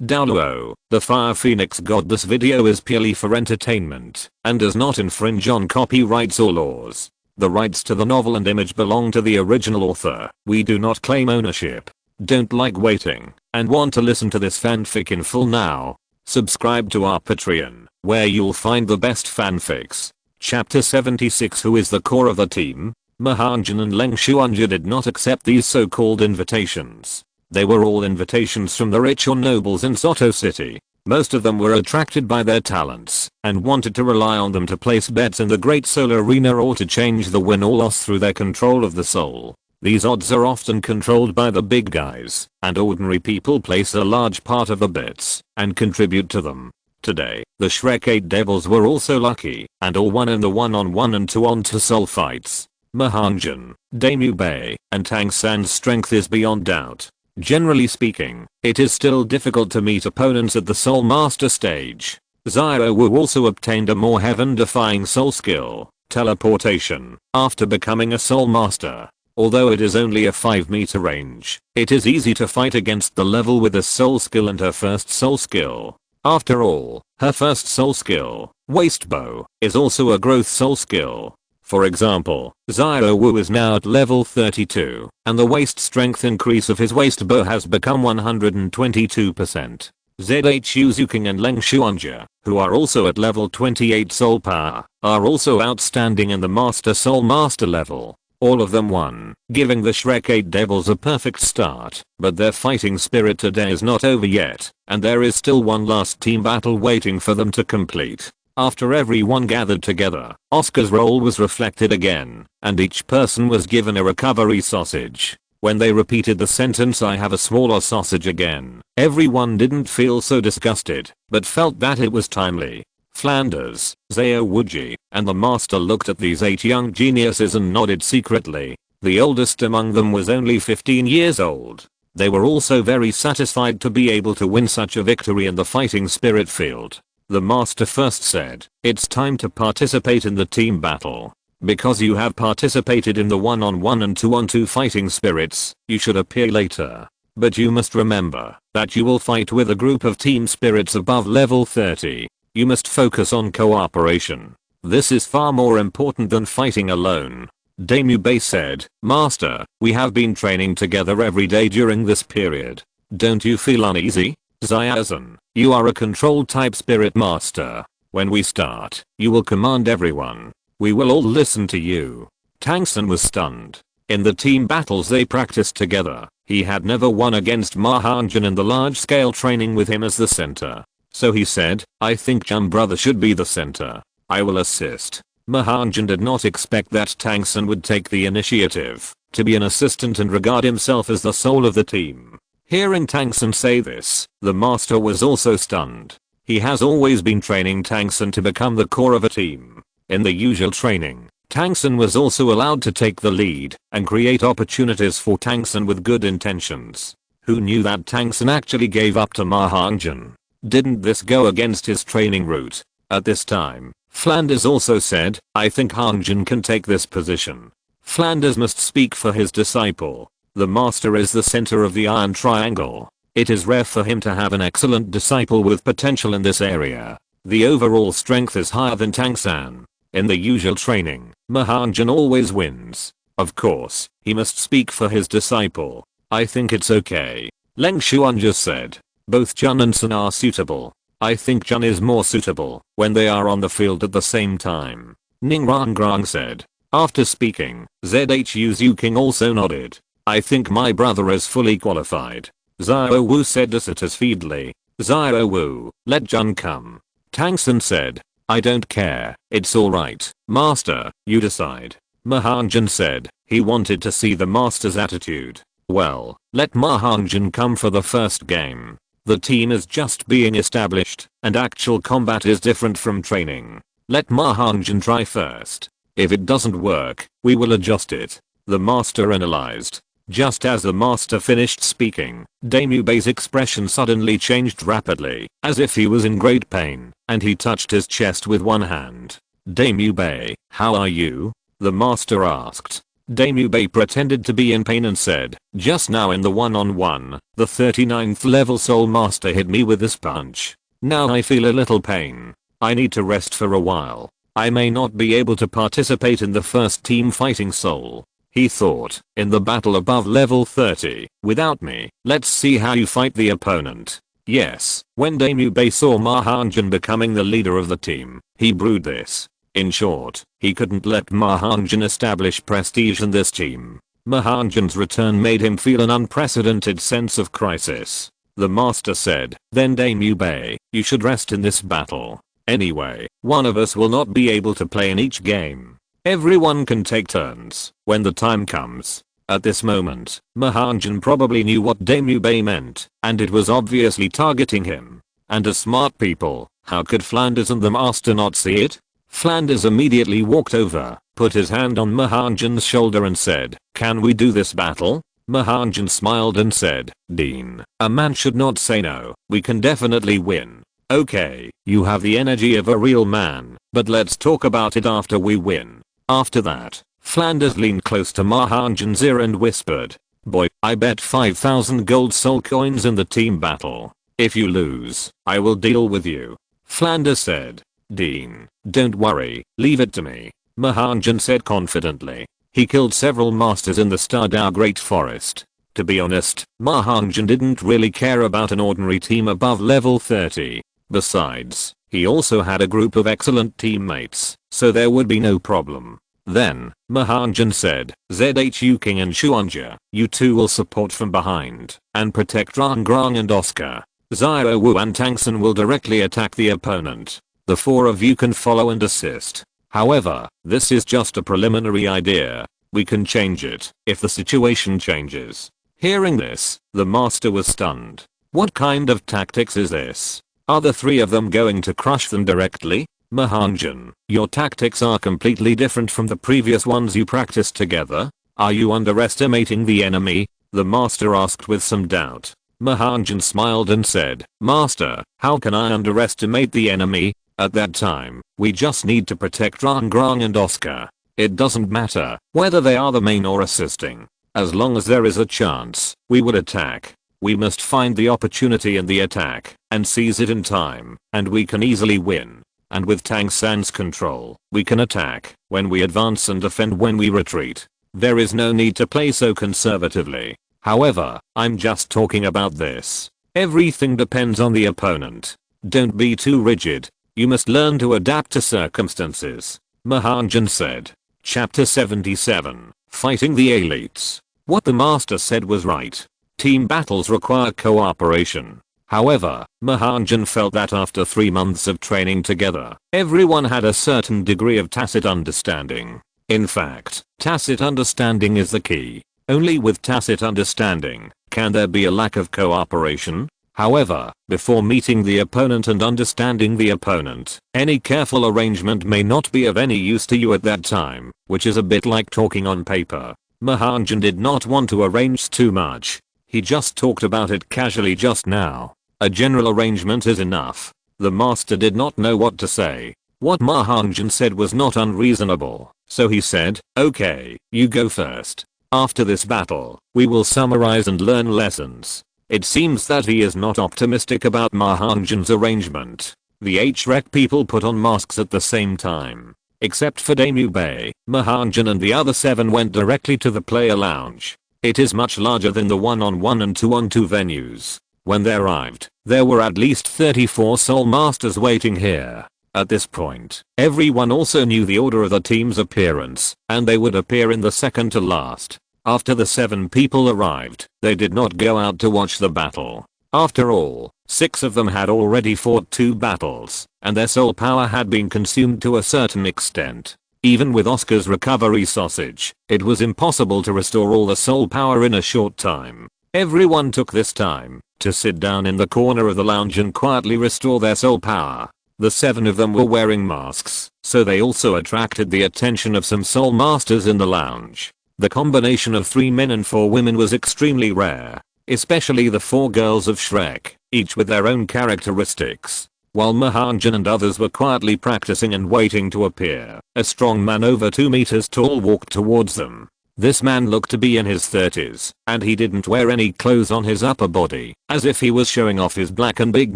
Douluo, the Fire Phoenix God. This video is purely for entertainment and does not infringe on copyrights or laws. The rights to the novel and image belong to the original author. We do not claim ownership. Don't like waiting and want to listen to this fanfic in full now? Subscribe to our Patreon, where you'll find the best fanfics. Chapter 76. Who is the core of the team? Ma Hongjun and Leng Xuanjia did not accept these so-called invitations. They were all invitations from the rich or nobles in Soto City. Most of them were attracted by their talents and wanted to rely on them to place bets in the Great Soul Arena or to change the win or loss through their control of the soul. These odds are often controlled by the big guys, and ordinary people place a large part of the bets and contribute to them. Today, the Shrek 8 Devils were also lucky and all won in the 1-on-1 and 2-on-2 soul fights. Ma Hongjun, Damu Bei, and Tang San's strength is beyond doubt. Generally speaking, it is still difficult to meet opponents at the Soul Master stage. Xiao Wu also obtained a more heaven-defying soul skill, teleportation, after becoming a Soul Master. Although it is only a 5-meter range, it is easy to fight against the level with a soul skill and her first soul skill. After all, her first soul skill, Waist Bow, is also a growth soul skill. For example, Xiao Wu is now at level 32, and the waist strength increase of his waist bow has become 122%. Zhu Zuking and Leng Xuanjia, who are also at level 28 soul power, are also outstanding in the Master Soul Master level. All of them won, giving the Shrek 8 Devils a perfect start, but their fighting spirit today is not over yet, and there is still one last team battle waiting for them to complete. After everyone gathered together, Oscar's role was reflected again, and each person was given a recovery sausage. When they repeated the sentence "I have a smaller sausage" again, everyone didn't feel so disgusted, but felt that it was timely. Flanders, Xiao Wuji, and the master looked at these 8 young geniuses and nodded secretly. The oldest among them was only 15 years old. They were also very satisfied to be able to win such a victory in the fighting spirit field. The master first said, "It's time to participate in the team battle. Because you have participated in the 1-on-1 and 2-on-2 fighting spirits, you should appear later. But you must remember that you will fight with a group of team spirits above level 30. You must focus on cooperation. This is far more important than fighting alone." Damu Bei said, "Master, we have been training together every day during this period. Don't you feel uneasy?" Xiaozhen, you are a control type spirit master. When we start, you will command everyone. We will all listen to you. Tang San was stunned. In the team battles they practiced together, he had never won against Ma Hongjun in the large-scale training with him as the center. So he said, "I think Jun brother should be the center. I will assist." Ma Hongjun did not expect that Tang San would take the initiative to be an assistant and regard himself as the soul of the team. Hearing Tang San say this, the master was also stunned. He has always been training Tang San to become the core of a team. In the usual training, Tang San was also allowed to take the lead and create opportunities for Tang San with good intentions. Who knew that Tang San actually gave up to Ma Hongjun? Didn't this go against his training route? At this time, Flanders also said, "I think Hongjun can take this position." Flanders must speak for his disciple. The master is the center of the Iron Triangle. It is rare for him to have an excellent disciple with potential in this area. The overall strength is higher than Tang San. In the usual training, Ma Hongjun always wins. Of course, he must speak for his disciple. "I think it's okay," Leng Xuanjia said. "Both Jun and San are suitable. I think Jun is more suitable when they are on the field at the same time," Ning Rangrang said. After speaking, Zhu Zuking also nodded. "I think my brother is fully qualified." Xiao Wu said dissatisfiedly. "Xiao Wu, let Jun come." Tang San said, "I don't care, it's alright, master, you decide." Ma Hongjun said he wanted to see the master's attitude. "Well, let Ma Hongjun come for the first game. The team is just being established, and actual combat is different from training. Let Ma Hongjun try first. If it doesn't work, we will adjust it." The master analyzed. Just as the master finished speaking, Damu Bei's expression suddenly changed rapidly, as if he was in great pain, and he touched his chest with one hand. "Damu Bei, how are you?" the master asked. Daemube pretended to be in pain and said, just now in the one-on-one, the 39th level Soul Master hit me with this punch. Now I feel a little pain. I need to rest for a while. I may not be able to participate in the first team fighting Soul. He thought, in the battle above level 30, without me, let's see how you fight the opponent. Yes, when Daemube saw Ma Hongjun becoming the leader of the team, he brewed this. In short, he couldn't let Ma Hongjun establish prestige in this team. Ma Hongjun's return made him feel an unprecedented sense of crisis. The master said, then Daemube, you should rest in this battle. Anyway, one of us will not be able to play in each game. Everyone can take turns when the time comes. At this moment, Ma Hongjun probably knew what Daemube meant, and it was obviously targeting him. And as smart people, how could Flanders and the master not see it? Flanders immediately walked over, put his hand on Ma Hongjun's shoulder and said, can we do this battle? Ma Hongjun smiled and said, Dean, a man should not say no, we can definitely win. Okay, you have the energy of a real man, but let's talk about it after we win. After that, Flanders leaned close to Ma Hongjun's ear and whispered, boy, I bet 5,000 gold soul coins in the team battle. If you lose, I will deal with you. Flanders said, Dean, don't worry, leave it to me. Ma Hongjun said confidently. He killed several masters in the Stardao Great Forest. To be honest, Ma Hongjun didn't really care about an ordinary team above level 30. Besides, he also had a group of excellent teammates, so there would be no problem. Then, Ma Hongjun said, ZHU King and Xuanja, you two will support from behind and protect Rong and Oscar. Xiao Wu and Tangsun will directly attack the opponent. The four of you can follow and assist. However, this is just a preliminary idea. We can change it if the situation changes. Hearing this, the master was stunned. What kind of tactics is this? Are the three of them going to crush them directly? Ma Hongjun, your tactics are completely different from the previous ones you practiced together. Are you underestimating the enemy? The master asked with some doubt. Ma Hongjun smiled and said, Master, how can I underestimate the enemy? At that time, we just need to protect Rong and Oscar. It doesn't matter whether they are the main or assisting. As long as there is a chance, we would attack. We must find the opportunity in the attack and seize it in time, and we can easily win. And with Tang San's control, we can attack when we advance and defend when we retreat. There is no need to play so conservatively. However, I'm just talking about this. Everything depends on the opponent. Don't be too rigid. You must learn to adapt to circumstances. Ma Hongjun said. Chapter 77. Fighting the Elites. What the master said was right. Team battles require cooperation. However, Ma Hongjun felt that after 3 months of training together, everyone had a certain degree of tacit understanding. In fact, tacit understanding is the key. Only with tacit understanding can there be a lack of cooperation. However, before meeting the opponent and understanding the opponent, any careful arrangement may not be of any use to you at that time, which is a bit like talking on paper. Ma Hongjun did not want to arrange too much. He just talked about it casually just now. A general arrangement is enough. The master did not know what to say. What Ma Hongjun said was not unreasonable, so he said, okay, you go first. After this battle, we will summarize and learn lessons. It seems that he is not optimistic about Ma Hongjun's arrangement. The Shrek people put on masks at the same time. Except for Daemube, Ma Hongjun and the other 7 went directly to the player lounge. It is much larger than the 1-on-1 and 2-on-2 venues. When they arrived, there were at least 34 Soul Masters waiting here. At this point, everyone also knew the order of the team's appearance, and they would appear in the second to last. After the 7 people arrived, they did not go out to watch the battle. After all, 6 of them had already fought 2 battles, and their soul power had been consumed to a certain extent. Even with Oscar's recovery sausage, it was impossible to restore all the soul power in a short time. Everyone took this time to sit down in the corner of the lounge and quietly restore their soul power. The 7 of them were wearing masks, so they also attracted the attention of some soul masters in the lounge. The combination of 3 men and 4 women was extremely rare, especially the 4 girls of Shrek, each with their own characteristics. While Ma Hongjun and others were quietly practicing and waiting to appear, a strong man over 2 meters tall walked towards them. This man looked to be in his 30s, and he didn't wear any clothes on his upper body, as if he was showing off his black and big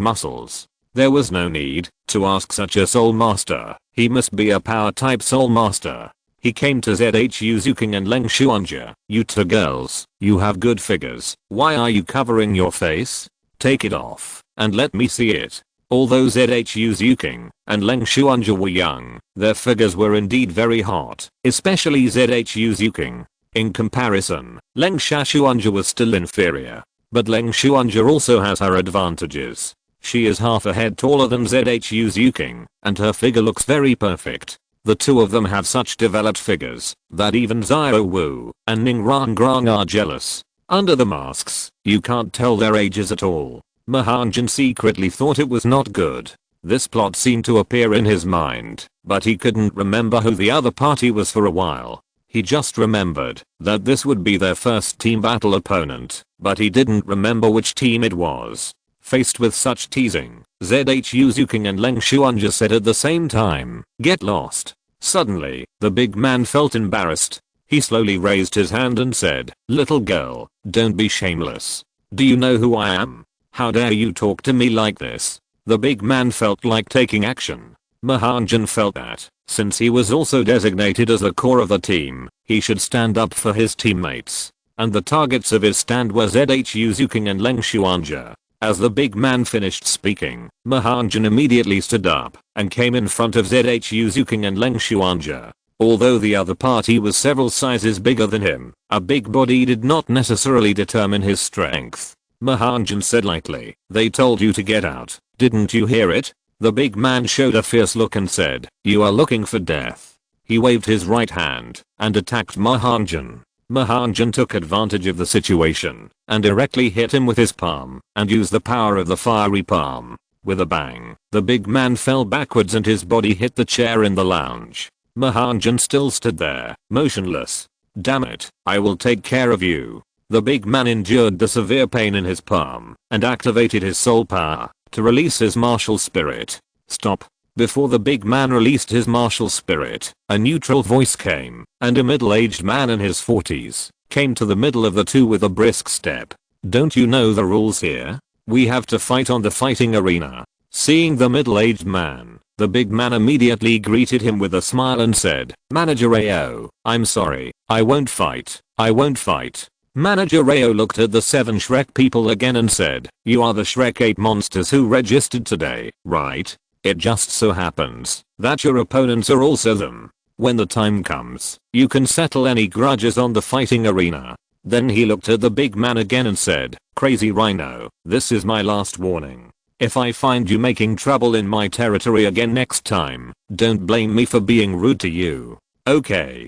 muscles. There was no need to ask such a soul master. He must be a power type soul master. He came to ZHU Zuking and Leng Xuanja. You two girls, you have good figures. Why are you covering your face? Take it off, and let me see it. Although ZHU Zuking and Leng Xuanja were young, their figures were indeed very hot, especially ZHU Zuking. In comparison, Leng Xuanja was still inferior. But Leng Xuanja also has her advantages. She is half a head taller than ZHU Zuking, and her figure looks very perfect. The two of them have such developed figures that even Xiao Wu and Ning Rong are jealous. Under the masks, you can't tell their ages at all. Ma Hongjun secretly thought it was not good. This plot seemed to appear in his mind, but he couldn't remember who the other party was for a while. He just remembered that this would be their first team battle opponent, but he didn't remember which team it was. Faced with such teasing, ZHU Zuking and Leng Xuanja said at the same time, "Get lost." Suddenly, the big man felt embarrassed. He slowly raised his hand and said, "Little girl, don't be shameless. Do you know who I am? How dare you talk to me like this?" The big man felt like taking action. Ma Hongjun felt that, since he was also designated as the core of the team, he should stand up for his teammates. And the targets of his stand were ZHU Zuking and Leng Xuanja. As the big man finished speaking, Ma Hongjun immediately stood up and came in front of ZHU Zuking and Leng Xuanja. Although the other party was several sizes bigger than him, a big body did not necessarily determine his strength. Ma Hongjun said lightly, "They told you to get out, didn't you hear it?" The big man showed a fierce look and said, "You are looking for death." He waved his right hand and attacked Ma Hongjun. Ma Hongjun took advantage of the situation and directly hit him with his palm and used the power of the fiery palm. With a bang, the big man fell backwards and his body hit the chair in the lounge. Ma Hongjun still stood there, motionless. "Damn it, I will take care of you." The big man endured the severe pain in his palm and activated his soul power to release his martial spirit. "Stop." Before the big man released his martial spirit, a neutral voice came, and a middle-aged man in his 40s came to the middle of the two with a brisk step. "Don't you know the rules here? We have to fight on the fighting arena." Seeing the middle-aged man, the big man immediately greeted him with a smile and said, "Manager Ao, I'm sorry, I won't fight. I won't fight." Manager Ao looked at the 7 Shrek people again and said, "You are the Shrek 8 monsters who registered today, right? It just so happens that your opponents are also them. When the time comes, you can settle any grudges on the fighting arena." Then he looked at the big man again and said, "Crazy Rhino, this is my last warning. If I find you making trouble in my territory again next time, don't blame me for being rude to you. Okay,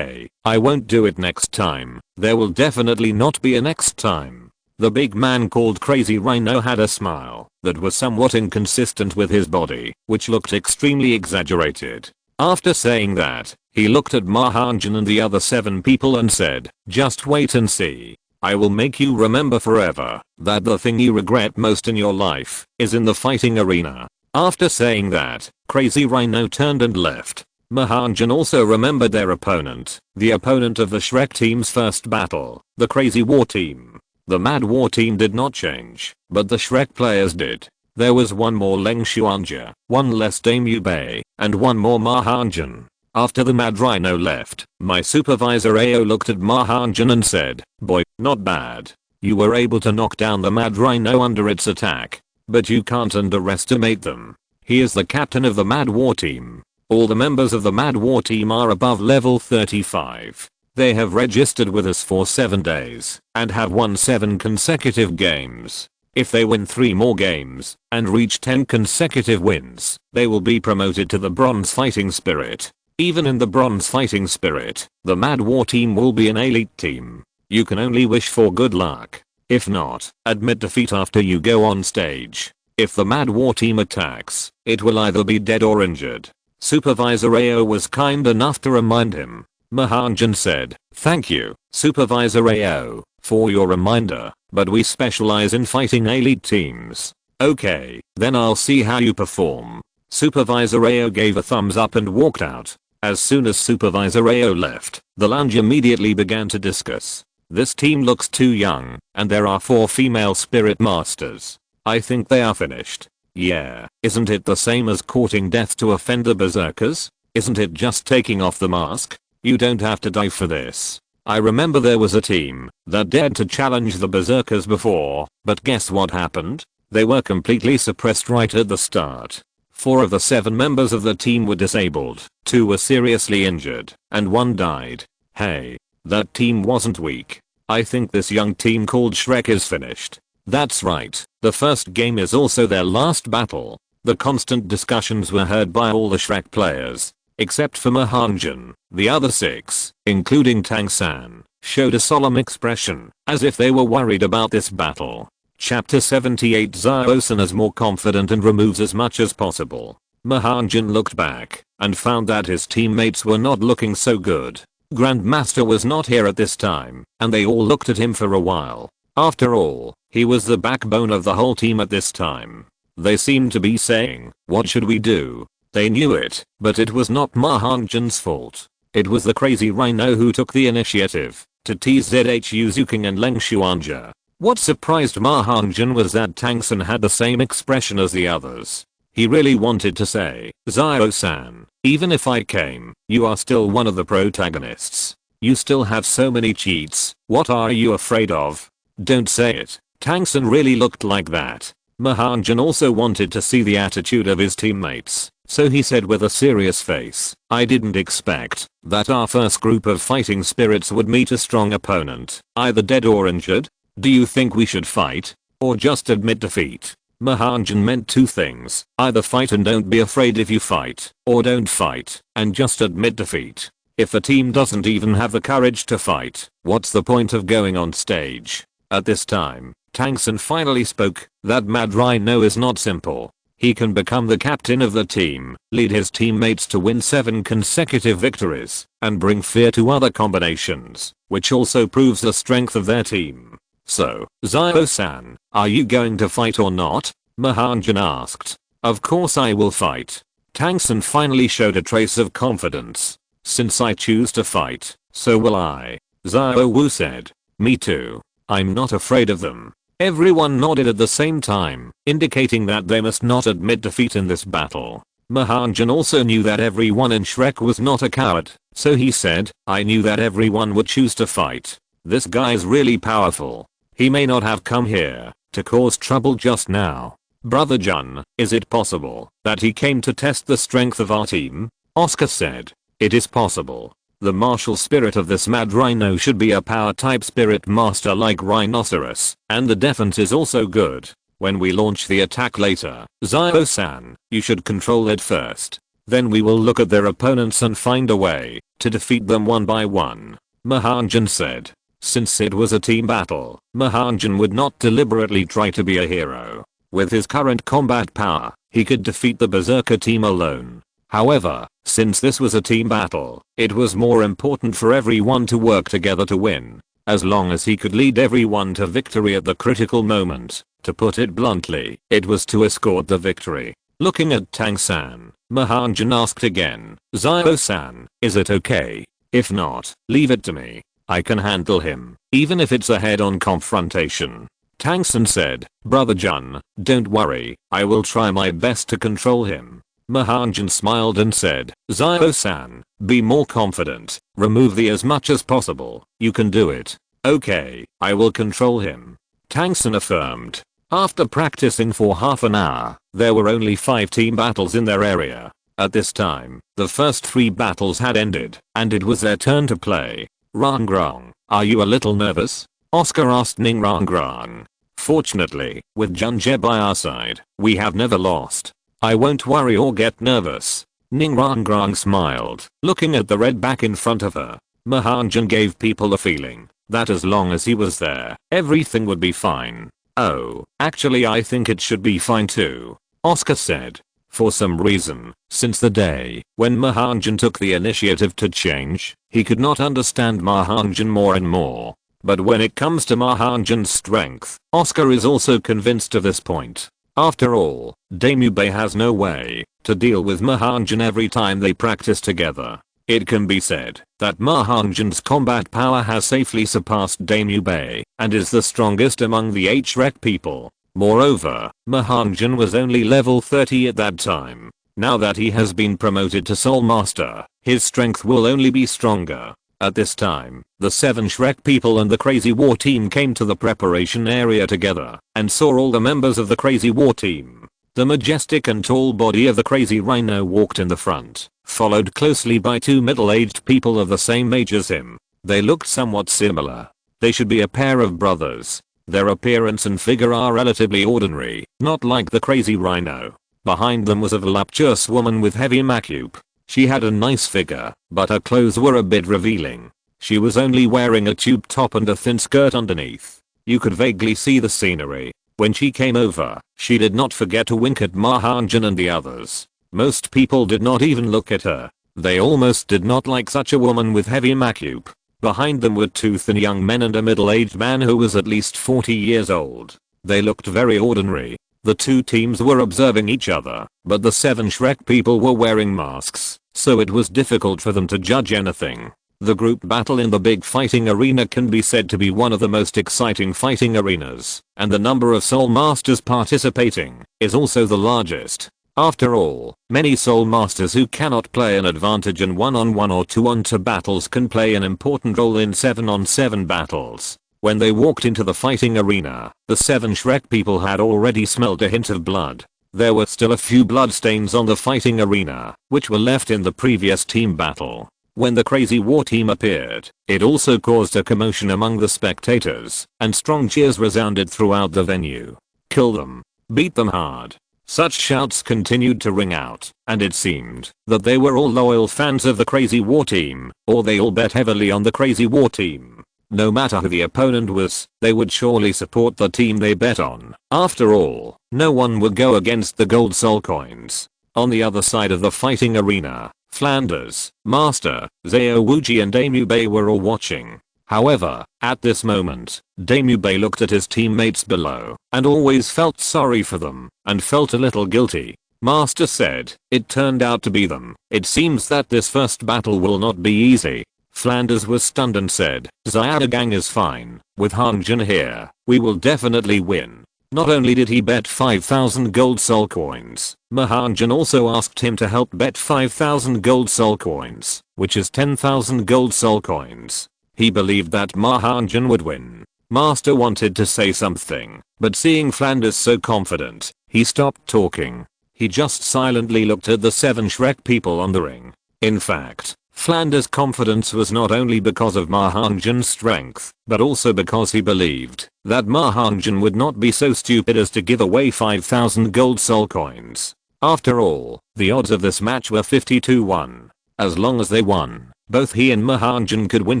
I won't do it next time. There will definitely not be a next time." The big man called Crazy Rhino had a smile that was somewhat inconsistent with his body, which looked extremely exaggerated. After saying that, he looked at Ma Hongjun and the other 7 people and said, "Just wait and see. I will make you remember forever that the thing you regret most in your life is in the fighting arena." After saying that, Crazy Rhino turned and left. Ma Hongjun also remembered their opponent, the opponent of the Shrek team's first battle, the Crazy War team. The Mad War team did not change, but the Shrek players did. There was one more Leng Xuanja, one less Dame Yubei, and one more Ma Hongjun. After the Mad Rhino left, my supervisor Ao looked at Ma Hongjun and said, "Boy, not bad. You were able to knock down the Mad Rhino under its attack. But you can't underestimate them. He is the captain of the Mad War team. All the members of the Mad War team are above level 35. They have registered with us for 7 days and have won 7 consecutive games. If they win 3 more games and reach 10 consecutive wins, they will be promoted to the Bronze Fighting Spirit. Even in the Bronze Fighting Spirit, the Mad War team will be an elite team. You can only wish for good luck. If not, admit defeat after you go on stage. If the Mad War team attacks, it will either be dead or injured." Supervisor Ao was kind enough to remind him. Ma Hongjun said, "Thank you, Supervisor Ao, for your reminder, but we specialize in fighting elite teams." "Okay, then I'll see how you perform." Supervisor Ao gave a thumbs up and walked out. As soon as Supervisor Ao left, the lounge immediately began to discuss. This team looks too young, and there are 4 female spirit masters. I think they are finished. Yeah, isn't it the same as courting death to offend the berserkers? Isn't it just taking off the mask? You don't have to die for this. I remember there was a team that dared to challenge the berserkers before, but guess what happened? They were completely suppressed right at the start. 4 of the 7 members of the team were disabled, 2 were seriously injured, and 1 died. Hey, that team wasn't weak. I think this young team called Shrek is finished. That's right, the first game is also their last battle. The constant discussions were heard by all the Shrek players. Except for Ma Hongjun, the other 6, including Tang-san, showed a solemn expression, as if they were worried about this battle. Chapter 78 Xiao-san is more confident and removes as much as possible. Ma Hongjun looked back, and found that his teammates were not looking so good. Grandmaster was not here at this time, and they all looked at him for a while. After all, he was the backbone of the whole team at this time. They seemed to be saying, what should we do? They knew it, but it was not Ma Hongjun's fault. It was the crazy rhino who took the initiative to tease ZHU Zuking and Leng Xuanja. What surprised Ma Hongjun was that Tang-san had the same expression as the others. He really wanted to say, Xiao-san, even if I came, you are still one of the protagonists. You still have so many cheats, what are you afraid of? Don't say it. Tang-san really looked like that. Ma Hongjun also wanted to see the attitude of his teammates. So he said with a serious face, I didn't expect that our first group of fighting spirits would meet a strong opponent, either dead or injured. Do you think we should fight? Or just admit defeat? Ma Hongjun meant 2 things, either fight and don't be afraid if you fight, or don't fight, and just admit defeat. If a team doesn't even have the courage to fight, what's the point of going on stage? At this time, Tang-san finally spoke, that mad rhino is not simple. He can become the captain of the team, lead his teammates to win 7 consecutive victories, and bring fear to other combinations, which also proves the strength of their team. So, Xiao-san, are you going to fight or not? Ma Hongjun asked. Of course I will fight. Tang-san finally showed a trace of confidence. Since I choose to fight, so will I. Xiao Wu said. Me too. I'm not afraid of them. Everyone nodded at the same time, indicating that they must not admit defeat in this battle. Ma Hongjun also knew that everyone in Shrek was not a coward, so he said, I knew that everyone would choose to fight. This guy's really powerful. He may not have come here to cause trouble just now. Brother Jun, is it possible that he came to test the strength of our team? Oscar said. It is possible. The martial spirit of this mad rhino should be a power type spirit master like Rhinoceros, and the defense is also good. When we launch the attack later, Xiao-san, you should control it first. Then we will look at their opponents and find a way to defeat them one by one. Ma Hongjun said. Since it was a team battle, Ma Hongjun would not deliberately try to be a hero. With his current combat power, he could defeat the berserker team alone. However, since this was a team battle, it was more important for everyone to work together to win. As long as he could lead everyone to victory at the critical moment, to put it bluntly, it was to escort the victory. Looking at Tang-san, Ma Hongjun asked again, Xiao-san, is it okay? If not, leave it to me. I can handle him, even if it's a head-on confrontation. Tang-san said, Brother Jun, don't worry, I will try my best to control him. Ma Hongjun smiled and said, Xiao-san, be more confident, remove the as much as possible, you can do it. Okay, I will control him. Tang-san affirmed. After practicing for half an hour, there were only 5 team battles in their area. At this time, the first 3 battles had ended, and it was their turn to play. Rong, are you a little nervous? Oscar asked Rong. Fortunately, with Junjie by our side, we have never lost. I won't worry or get nervous. Rong smiled, looking at the red back in front of her. Ma Hongjun gave people the feeling that as long as he was there, everything would be fine. Oh, actually I think it should be fine too, Oscar said. For some reason, since the day when Ma Hongjun took the initiative to change, he could not understand Ma Hongjun more and more. But when it comes to Ma Hongjun's strength, Oscar is also convinced of this point. After all, Daimubei has no way to deal with Ma Hongjun every time they practice together. It can be said that Ma Hongjun's combat power has safely surpassed Douluo and is the strongest among the Shrek people. Moreover, Ma Hongjun was only level 30 at that time. Now that he has been promoted to Soul Master, his strength will only be stronger. At this time, the 7 Shrek people and the Crazy War team came to the preparation area together and saw all the members of the Crazy War team. The majestic and tall body of the Crazy Rhino walked in the front, followed closely by 2 middle-aged people of the same age as him. They looked somewhat similar. They should be a pair of brothers. Their appearance and figure are relatively ordinary, not like the Crazy Rhino. Behind them was a voluptuous woman with heavy makeup. She had a nice figure, but her clothes were a bit revealing. She was only wearing a tube top and a thin skirt underneath. You could vaguely see the scenery. When she came over, she did not forget to wink at Ma Hongjun and the others. Most people did not even look at her. They almost did not like such a woman with heavy makeup. Behind them were 2 thin young men and a middle-aged man who was at least 40 years old. They looked very ordinary. The 2 teams were observing each other, but the 7 Shrek people were wearing masks, so it was difficult for them to judge anything. The group battle in the big fighting arena can be said to be one of the most exciting fighting arenas, and the number of Soul Masters participating is also the largest. After all, many Soul Masters who cannot play an advantage in 1-on-1 or 2-on-2 battles can play an important role in 7-on-7 battles. When they walked into the fighting arena, the 7 Shrek people had already smelled a hint of blood. There were still a few bloodstains on the fighting arena, which were left in the previous team battle. When the Crazy War team appeared, it also caused a commotion among the spectators, and strong cheers resounded throughout the venue. Kill them. Beat them hard. Such shouts continued to ring out, and it seemed that they were all loyal fans of the Crazy War team, or they all bet heavily on the Crazy War team. No matter who the opponent was, they would surely support the team they bet on. After all, no one would go against the gold soul coins. On the other side of the fighting arena, Flanders, Master, Xiao Wuji and Douluo were all watching. However, at this moment, Douluo looked at his teammates below and always felt sorry for them and felt a little guilty. Master said, "It turned out to be them. It seems that this first battle will not be easy." Flanders was stunned and said, "Xiao gang is fine. With Hongjun here, we will definitely win." Not only did he bet 5,000 gold soul coins, Ma Hongjun also asked him to help bet 5,000 gold soul coins, which is 10,000 gold soul coins. He believed that Ma Hongjun would win. Master wanted to say something, but seeing Flanders so confident, he stopped talking. He just silently looked at the 7 Shrek people on the ring. In fact, Flanders' confidence was not only because of Ma Hongjun's strength, but also because he believed that Ma Hongjun would not be so stupid as to give away 5,000 gold soul coins. After all, the odds of this match were 50-1. As long as they won, both he and Ma Hongjun could win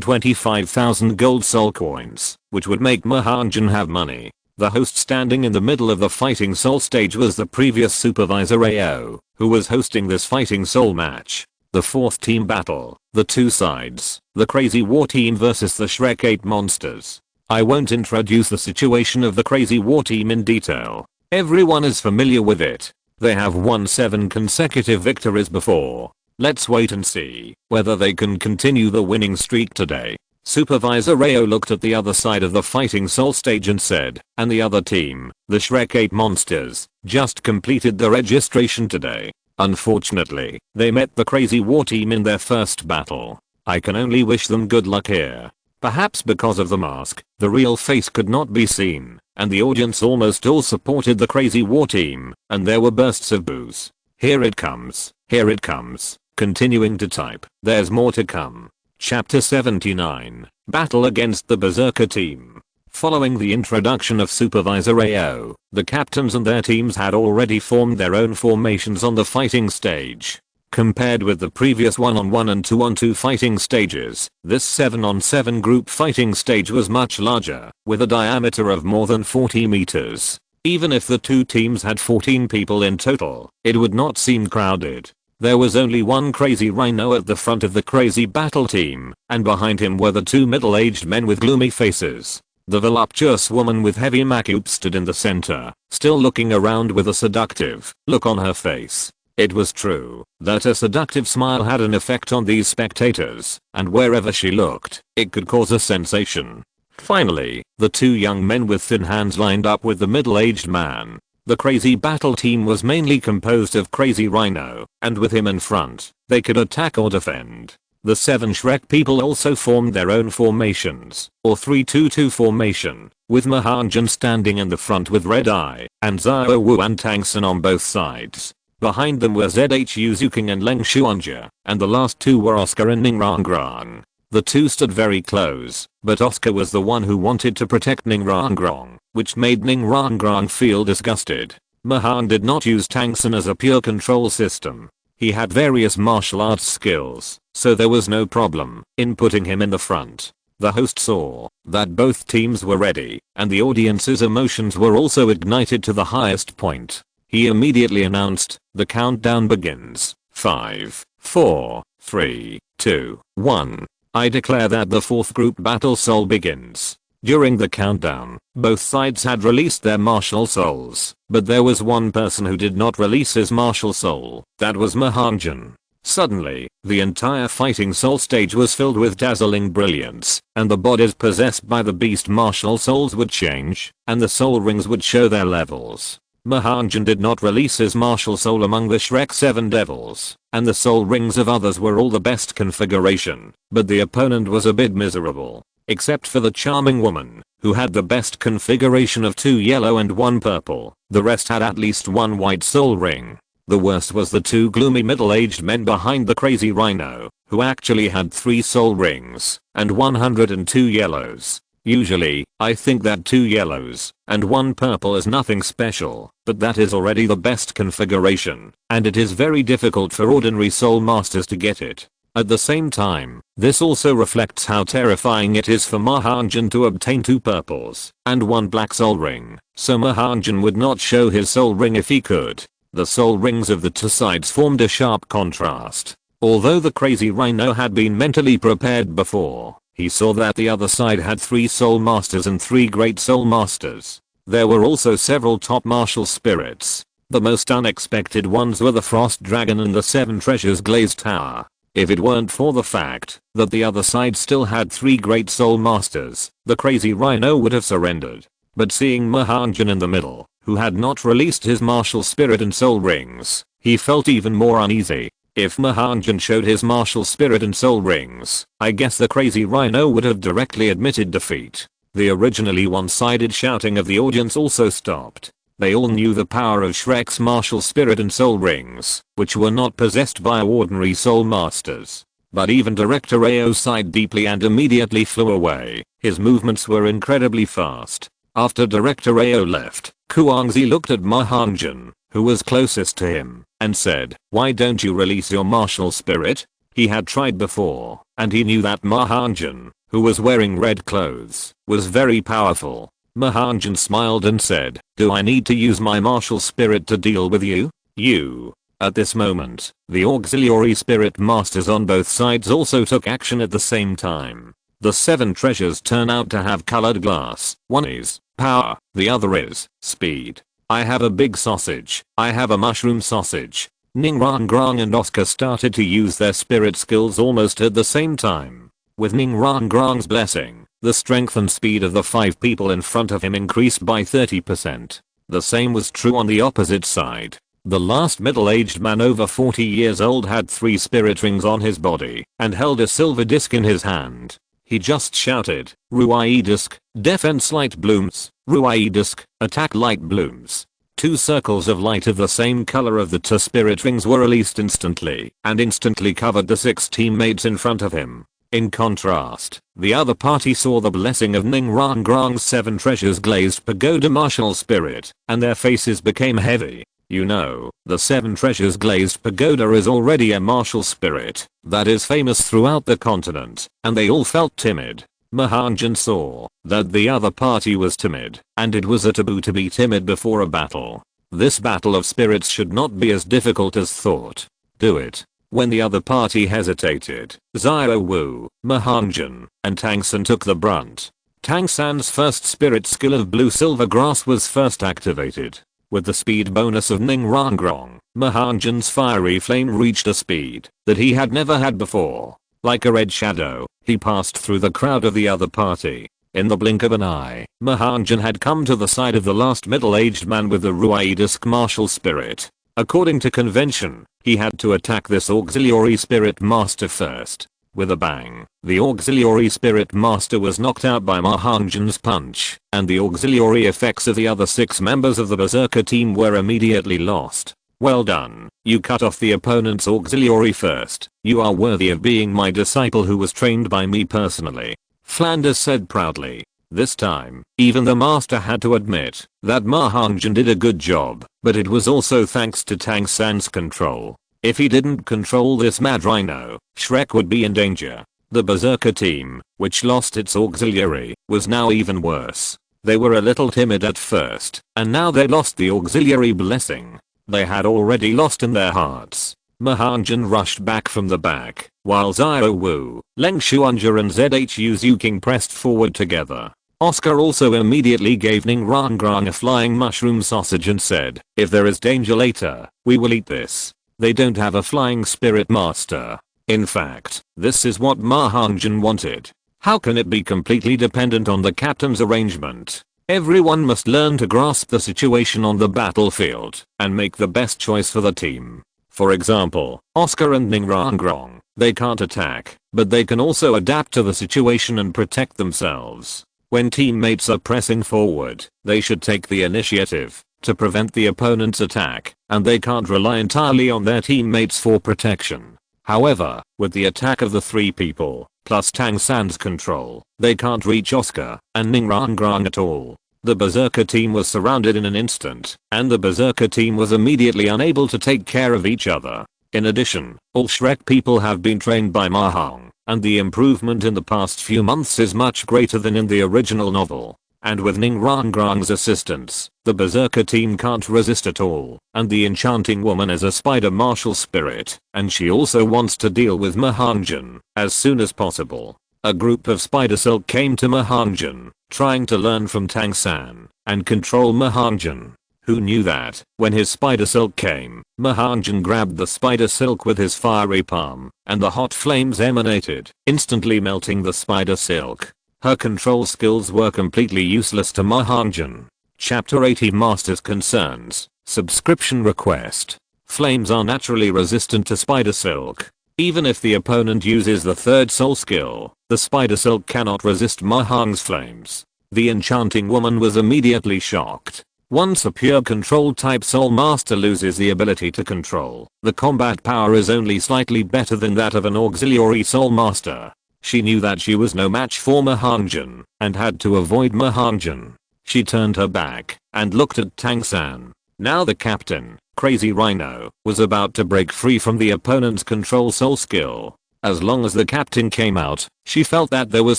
25,000 gold soul coins, which would make Ma Hongjun have money. The host standing in the middle of the fighting soul stage was the previous supervisor AO, who was hosting this fighting soul match. The 4th team battle, the 2 sides, the Crazy War team versus the Shrek 8 monsters. I won't introduce the situation of the Crazy War team in detail. Everyone is familiar with it. They have won 7 consecutive victories before. Let's wait and see whether they can continue the winning streak today. Supervisor Rao looked at the other side of the fighting soul stage and said, "And the other team, the Shrek 8 monsters, just completed the registration today. Unfortunately, they met the Crazy War team in their first battle. I can only wish them good luck here." Perhaps because of the mask, the real face could not be seen, and the audience almost all supported the Crazy War team, and there were bursts of boos. Here it comes. Here it comes. Continuing to type. There's more to come. Chapter 79. Battle against the Berserker team. Following the introduction of Supervisor AO, the captains and their teams had already formed their own formations on the fighting stage. Compared with the previous 1-on-1 and 2-on-2 fighting stages, this 7-on-7 group fighting stage was much larger, with a diameter of more than 40 meters. Even if the 2 teams had 14 people in total, it would not seem crowded. There was only one Crazy Rhino at the front of the Crazy Battle team, and behind him were the 2 middle-aged men with gloomy faces. The voluptuous woman with heavy makeup stood in the center, still looking around with a seductive look on her face. It was true that a seductive smile had an effect on these spectators, and wherever she looked, it could cause a sensation. Finally, the two young men with thin hands lined up with the middle-aged man. The crazy battle team was mainly composed of Crazy Rhino, and with him in front, they could attack or defend. The 7 Shrek people also formed their own formations, or 3-2-2 formation, with Ma Hongjun standing in the front with Red Eye, and Xiao Wu and Tang Sun on both sides. Behind them were ZHU Zuking and Leng Xuanja, and the last two were Oscar and Ning Rong. The two stood very close, but Oscar was the one who wanted to protect Ning Rong, which made Ning Rong feel disgusted. Ma Hongjun did not use Tang Sun as a pure control system. He had various martial arts skills, so there was no problem in putting him in the front. The host saw that both teams were ready, and the audience's emotions were also ignited to the highest point. He immediately announced, "The countdown begins. 5, 4, 3, 2, 1. I declare that the 4th group battle soul begins." During the countdown, both sides had released their martial souls, but there was one person who did not release his martial soul. That was Ma Hongjun. Suddenly, the entire fighting soul stage was filled with dazzling brilliance, and the bodies possessed by the beast martial souls would change, and the soul rings would show their levels. Ma Hongjun did not release his martial soul among the Shrek 7 devils, and the soul rings of others were all the best configuration, but the opponent was a bit miserable. Except for the charming woman, who had the best configuration of 2 yellow and 1 purple, the rest had at least 1 white soul ring. The worst was the 2 gloomy middle-aged men behind the Crazy Rhino, who actually had 3 soul rings, and 102 yellows. Usually, I think that 2 yellows and 1 purple is nothing special, but that is already the best configuration, and it is very difficult for ordinary soul masters to get it. At the same time, this also reflects how terrifying it is for Ma Hongjun to obtain 2 purples and 1 black soul ring, so Ma Hongjun would not show his soul ring if he could. The soul rings of the 2 sides formed a sharp contrast. Although the Crazy Rhino had been mentally prepared before, he saw that the other side had 3 soul masters and 3 great soul masters. There were also several top martial spirits. The most unexpected ones were the Frost Dragon and the 7 Treasures Glazed Tower. If it weren't for the fact that the other side still had 3 great soul masters, the Crazy Rhino would have surrendered. But seeing Ma Hongjun in the middle, who had not released his martial spirit and soul rings, he felt even more uneasy. If Ma Hongjun showed his martial spirit and soul rings, I guess the Crazy Rhino would have directly admitted defeat. The originally one-sided shouting of the audience also stopped. They all knew the power of Shrek's martial spirit and soul rings, which were not possessed by ordinary soul masters. But even Director Ao sighed deeply and immediately flew away. His movements were incredibly fast. After Director Ao left, Kuangzi looked at Ma Hongjun, who was closest to him, and said, "Why don't you release your martial spirit?" He had tried before, and he knew that Ma Hongjun, who was wearing red clothes, was very powerful. Ma Hongjun smiled and said, "Do I need to use my martial spirit to deal with you? You?" At this moment, the auxiliary spirit masters on both sides also took action at the same time. The 7 treasures turn out to have colored glass. One is power, the other is speed. I have a big sausage. I have a mushroom sausage. Ning Rong and Oscar started to use their spirit skills almost at the same time. With Ning Rong's blessing, the strength and speed of the 5 people in front of him increased by 30%. The same was true on the opposite side. The last middle-aged man over 40 years old had 3 spirit rings on his body and held a silver disc in his hand. He just shouted, "Ruai disc, defense light blooms, Ruai disc, attack light blooms." 2 circles of light of the same color of the 2 spirit rings were released instantly and instantly covered the 6 teammates in front of him. In contrast, the other party saw the blessing of Ning Rong's 7 treasures glazed pagoda martial spirit, and their faces became heavy. You know, the 7 treasures glazed pagoda is already a martial spirit that is famous throughout the continent, and they all felt timid. Ma Hongjun saw that the other party was timid, and it was a taboo to be timid before a battle. This battle of spirits should not be as difficult as thought. Do it. When the other party hesitated, Xiao Wu, Ma Hongjun, and Tang San took the brunt. Tang San's first spirit skill of blue silver grass was first activated. With the speed bonus of Ning Rong Rong, Ma Hongjun's fiery flame reached a speed that he had never had before. Like a red shadow, he passed through the crowd of the other party. In the blink of an eye, Ma Hongjun had come to the side of the last middle-aged man with the Ruaidisk martial spirit. According to convention, he had to attack this auxiliary spirit master first. With a bang, the auxiliary spirit master was knocked out by Ma Hongjun's punch, and the auxiliary effects of the other 6 members of the berserker team were immediately lost. Well done, you cut off the opponent's auxiliary first. You are worthy of being my disciple who was trained by me personally. Flanders said proudly. This time, even the master had to admit that Ma Hongjun did a good job, but it was also thanks to Tang San's control. If he didn't control this mad rhino, Shrek would be in danger. The berserker team, which lost its auxiliary, was now even worse. They were a little timid at first, and now they lost the auxiliary blessing. They had already lost in their hearts. Ma Hongjun rushed back from the back, while Xiao Wu, Leng Xuanja and Zhu Zuking pressed forward together. Oscar also immediately gave Ning Rong Rong a flying mushroom sausage and said, if there is danger later, we will eat this. They don't have a flying spirit master. In fact, this is what Ma Hongjun wanted. How can it be completely dependent on the captain's arrangement? Everyone must learn to grasp the situation on the battlefield and make the best choice for the team. For example, Oscar and Ning Rong Rong, they can't attack, but they can also adapt to the situation and protect themselves. When teammates are pressing forward, they should take the initiative to prevent the opponent's attack, and they can't rely entirely on their teammates for protection. However, with the attack of the 3 people, plus Tang San's control, they can't reach Oscar and Ning Rong Rong at all. The berserker team was surrounded in an instant, and the berserker team was immediately unable to take care of each other. In addition, all Shrek people have been trained by Ma Hong, and the improvement in the past few months is much greater than in the original novel. And with Ning Rong Rong's assistance, the berserker team can't resist at all, and the enchanting woman is a spider martial spirit, and she also wants to deal with Ma Hongjun as soon as possible. A group of spider silk came to Ma Hongjun, trying to learn from Tang San and control Ma Hongjun. Who knew that, when his spider silk came, Ma Hongjun grabbed the spider silk with his fiery palm, and the hot flames emanated, instantly melting the spider silk. Her control skills were completely useless to Ma Hongjun. Chapter 80 Master's Concerns. Subscription request. Flames are naturally resistant to spider silk. Even if the opponent uses the 3rd soul skill, the spider silk cannot resist Ma Hong's flames. The enchanting woman was immediately shocked. Once a pure control type soul master loses the ability to control, the combat power is only slightly better than that of an auxiliary soul master. She knew that she was no match for Ma Hongjun, and had to avoid Ma Hongjun. She turned her back, and looked at Tang San. Now the captain, Crazy Rhino, was about to break free from the opponent's control soul skill. As long as the captain came out, she felt that there was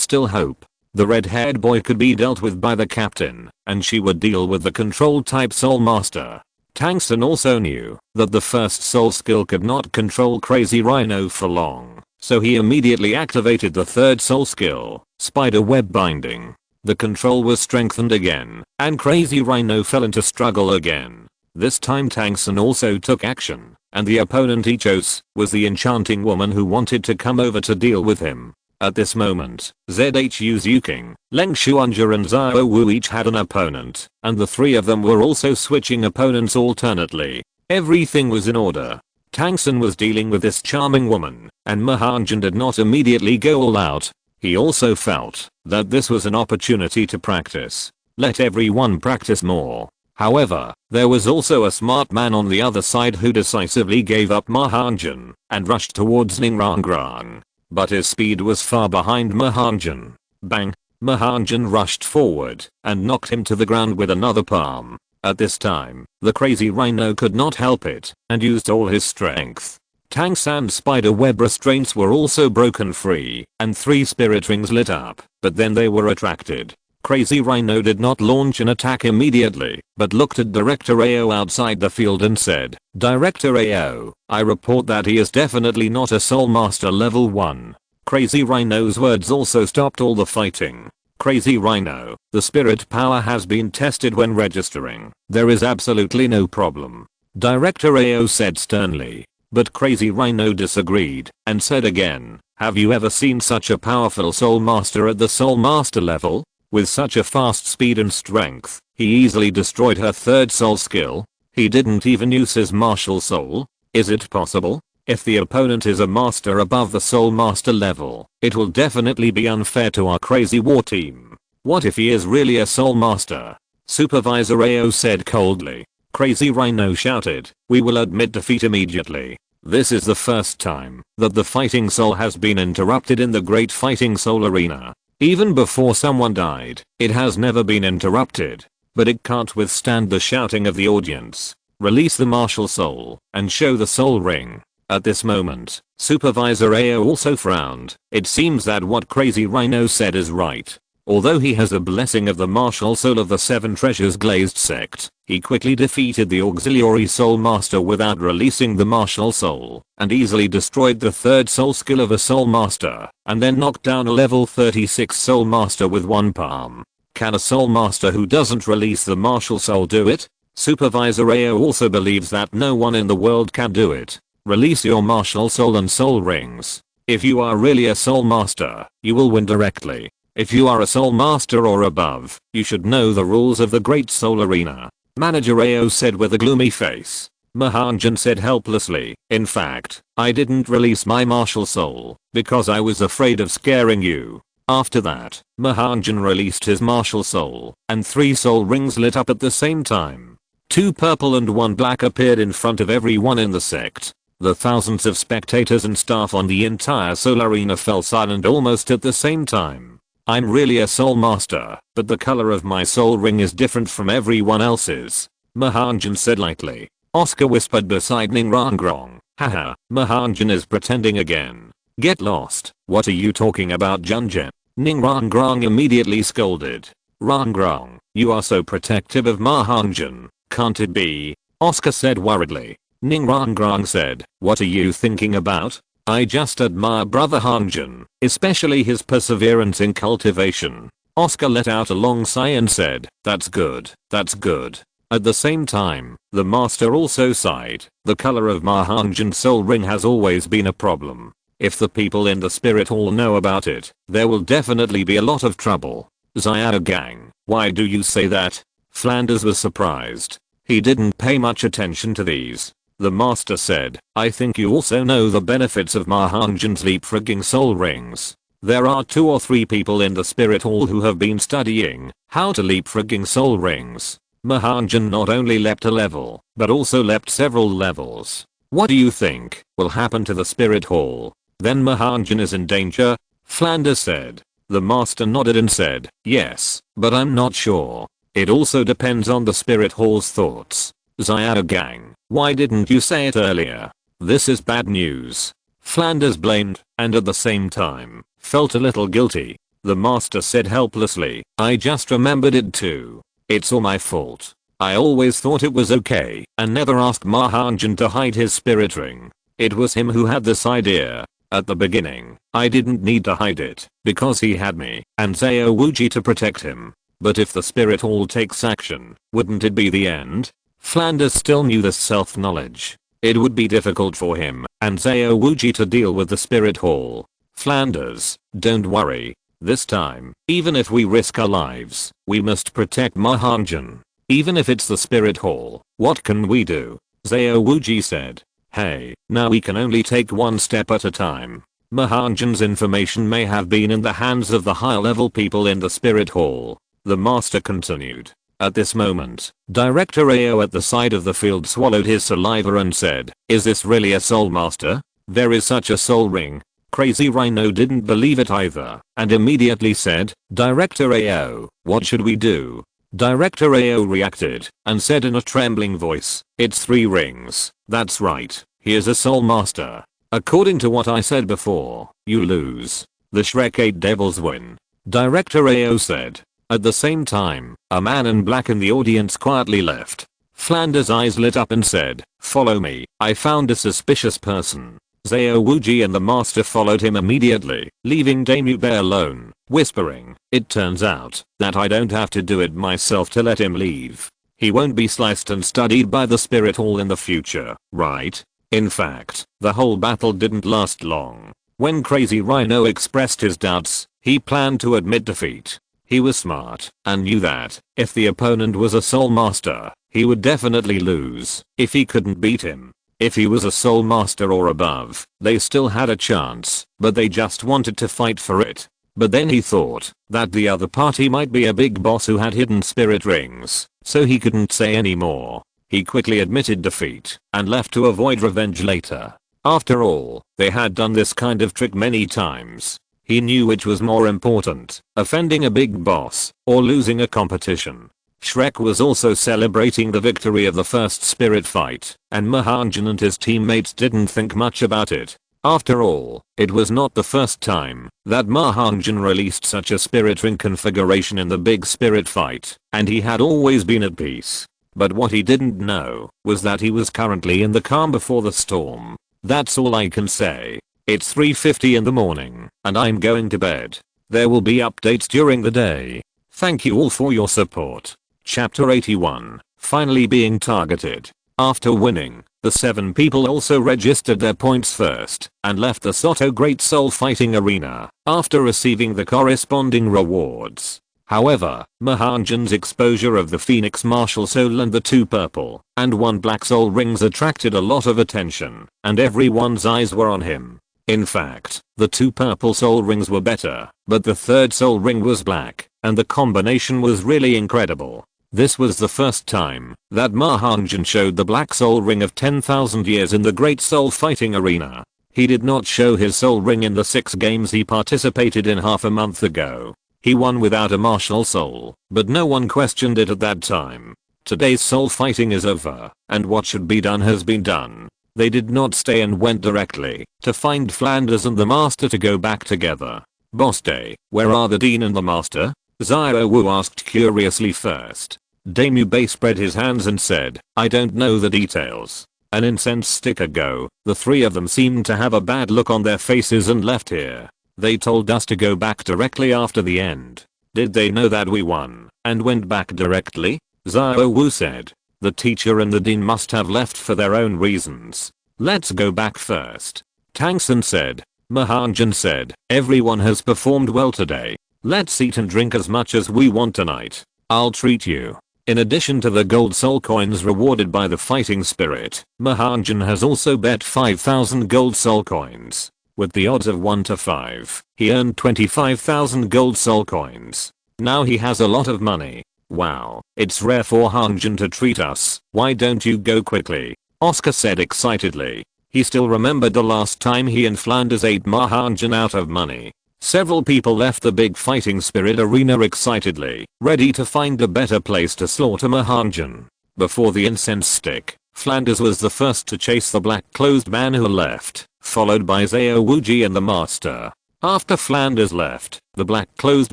still hope. The red-haired boy could be dealt with by the captain, and she would deal with the control type soul master. Tang San also knew that the 1st soul skill could not control Crazy Rhino for long. So he immediately activated the 3rd soul skill, Spider Web Binding. The control was strengthened again, and Crazy Rhino fell into struggle again. This time Tang San also took action, and the opponent he chose was the enchanting woman who wanted to come over to deal with him. At this moment, Zhu Zuking, Leng Xuanja and Xiao Wu each had an opponent, and the 3 of them were also switching opponents alternately. Everything was in order. Tang San was dealing with this charming woman, and Ma Hongjun did not immediately go all out. He also felt that this was an opportunity to practice. Let everyone practice more. However, there was also a smart man on the other side who decisively gave up Ma Hongjun and rushed towards Ning Rong Rong. But his speed was far behind Ma Hongjun. Bang! Ma Hongjun rushed forward and knocked him to the ground with another palm. At this time, the Crazy Rhino could not help it and used all his strength. Tang San's spider web restraints were also broken free, and 3 spirit rings lit up, but then they were attracted. Crazy Rhino did not launch an attack immediately, but looked at Director AO outside the field and said, Director AO, I report that he is definitely not a Soul Master level 1. Crazy Rhino's words also stopped all the fighting. Crazy Rhino, the spirit power has been tested when registering. There is absolutely no problem. Director AO said sternly. But Crazy Rhino disagreed and said again, have you ever seen such a powerful soul master at the soul master level? With such a fast speed and strength, he easily destroyed her third soul skill. He didn't even use his martial soul. Is it possible? If the opponent is a master above the soul master level, it will definitely be unfair to our crazy war team. What if he is really a soul master? Supervisor AO said coldly. Crazy Rhino shouted, we will admit defeat immediately. This is the first time that the fighting soul has been interrupted in the Great Fighting Soul Arena. Even before someone died, it has never been interrupted. But it can't withstand the shouting of the audience. Release the martial soul and show the soul ring. At this moment, Supervisor AO also frowned. It seems that what Crazy Rhino said is right. Although he has a blessing of the martial soul of the Seven Treasures Glazed Sect, he quickly defeated the auxiliary soul master without releasing the martial soul, and easily destroyed the third soul skill of a soul master, and then knocked down a level 36 soul master with one palm. Can a soul master who doesn't release the martial soul do it? Supervisor AO also believes that no one in the world can do it. Release your martial soul and soul rings. If you are really a soul master, you will win directly. If you are a soul master or above, you should know the rules of the Great Soul Arena. Manager AO said with a gloomy face. Ma Hongjun said helplessly, in fact, I didn't release my martial soul because I was afraid of scaring you. After that, Ma Hongjun released his martial soul, and 3 soul rings lit up at the same time. 2 purple and 1 black appeared in front of everyone in the sect. The thousands of spectators and staff on the entire soul arena fell silent almost at the same time. I'm really a soul master, but the color of my soul ring is different from everyone else's. Ma Hongjun said lightly. Oscar whispered beside Rong. Haha, Ma Hongjun is pretending again. Get lost. What are you talking about, Junjin? Rong immediately scolded. Rong, you are so protective of Ma Hongjun. Can't it be? Oscar said worriedly. Rong said, what are you thinking about? I just admire Brother Hongjun, especially his perseverance in cultivation. Oscar let out a long sigh and said, that's good. At the same time, the master also sighed. The color of Ma Hongjun's soul ring has always been a problem. If the people in the spirit hall know about it, there will definitely be a lot of trouble. Xiao gang, why do you say that? Flanders was surprised. He didn't pay much attention to these. The master said, I think you also know the benefits of Ma Hongjun's leapfrogging soul rings. There are 2 or 3 people in the spirit hall who have been studying how to leapfrogging soul rings. Ma Hongjun not only leapt a level, but also leapt several levels. What do you think will happen to the spirit hall? Then Ma Hongjun is in danger? Flanders said. The master nodded and said, yes, but I'm not sure. It also depends on the spirit hall's thoughts. Xiao gang, why didn't you say it earlier? This is bad news. Flanders blamed, and at the same time, felt a little guilty. The master said helplessly, I just remembered it too. It's all my fault. I always thought it was okay, and never asked Ma Hongjun to hide his spirit ring. It was him who had this idea. At the beginning, I didn't need to hide it, because he had me, and Zhao Wuji to protect him. But if the spirit hall takes action, wouldn't it be the end? Flanders still knew this self-knowledge. It would be difficult for him and Zhao Wuji to deal with the spirit hall. Flanders, don't worry. This time, even if we risk our lives, we must protect Ma Hongjun. Even if it's the spirit hall, what can we do? Zhao Wuji said. Hey, now we can only take one step at a time. Ma Hongjun's information may have been in the hands of the higher level people in the spirit hall. The master continued. At this moment, Director AO at the side of the field swallowed his saliva and said, is this really a soul master? There is such a soul ring. Crazy Rhino didn't believe it either, and immediately said, Director AO, what should we do? Director AO reacted, and said in a trembling voice, it's 3 rings, that's right, he is a soul master. According to what I said before, you lose. The Shrek 8 devils win. Director AO said. At the same time, a man in black in the audience quietly left. Flanders' eyes lit up and said, follow me, I found a suspicious person. Zhao Wuji and the master followed him immediately, leaving Damu Bear alone, whispering, "It turns out that I don't have to do it myself to let him leave. He won't be sliced and studied by the spirit hall in the future, right?" In fact, the whole battle didn't last long. When Crazy Rhino expressed his doubts, he planned to admit defeat. He was smart and knew that if the opponent was a soul master, he would definitely lose if he couldn't beat him. If he was a soul master or above, they still had a chance, but they just wanted to fight for it. But then he thought that the other party might be a big boss who had hidden spirit rings, so he couldn't say any more. He quickly admitted defeat and left to avoid revenge later. After all, they had done this kind of trick many times. He knew which was more important, offending a big boss or losing a competition. Shrek was also celebrating the victory of the first spirit fight, and Ma Hongjun and his teammates didn't think much about it. After all, it was not the first time that Ma Hongjun released such a spirit ring configuration in the big spirit fight, and he had always been at peace. But what he didn't know was that he was currently in the calm before the storm. That's all I can say. It's 3:50 in the morning, and I'm going to bed. There will be updates during the day. Thank you all for your support. Chapter 81, finally being targeted. After winning, the 7 people also registered their points first and left the Soto Great Soul Fighting Arena after receiving the corresponding rewards. However, Ma Hongjun's exposure of the Phoenix Martial Soul and the 2 purple and 1 black soul rings attracted a lot of attention, and everyone's eyes were on him. In fact, the 2 purple soul rings were better, but the 3rd soul ring was black, and the combination was really incredible. This was the first time that Ma Hongjun showed the black soul ring of 10,000 years in the Great Soul Fighting Arena. He did not show his soul ring in the 6 games he participated in half a month ago. He won without a martial soul, but no one questioned it at that time. Today's soul fighting is over, and what should be done has been done. They did not stay and went directly to find Flanders and the master to go back together. "Boss Day, where are the dean and the master?" Zhao Wu asked curiously first. Damu Bei spread his hands and said, "I don't know the details. An incense stick ago, the 3 of them seemed to have a bad look on their faces and left here. They told us to go back directly after the end." "Did they know that we won and went back directly?" Zhao Wu said. "The teacher and the dean must have left for their own reasons. Let's go back first." Tangsun said. Ma Hongjun said, "Everyone has performed well today. Let's eat and drink as much as we want tonight. I'll treat you." In addition to the gold soul coins rewarded by the fighting spirit, Ma Hongjun has also bet 5,000 gold soul coins. With the odds of 1 to 5, he earned 25,000 gold soul coins. Now he has a lot of money. "Wow, it's rare for Hongjun to treat us. Why don't you go quickly?" Oscar said excitedly. He still remembered the last time he and Flanders ate Ma Hongjun out of money. Several people left the big fighting spirit arena excitedly, ready to find a better place to slaughter Ma Hongjun. Before the incense stick, Flanders was the first to chase the black-clothed man who left, followed by Zhao Wuji and the master. After Flanders left, the black-clothed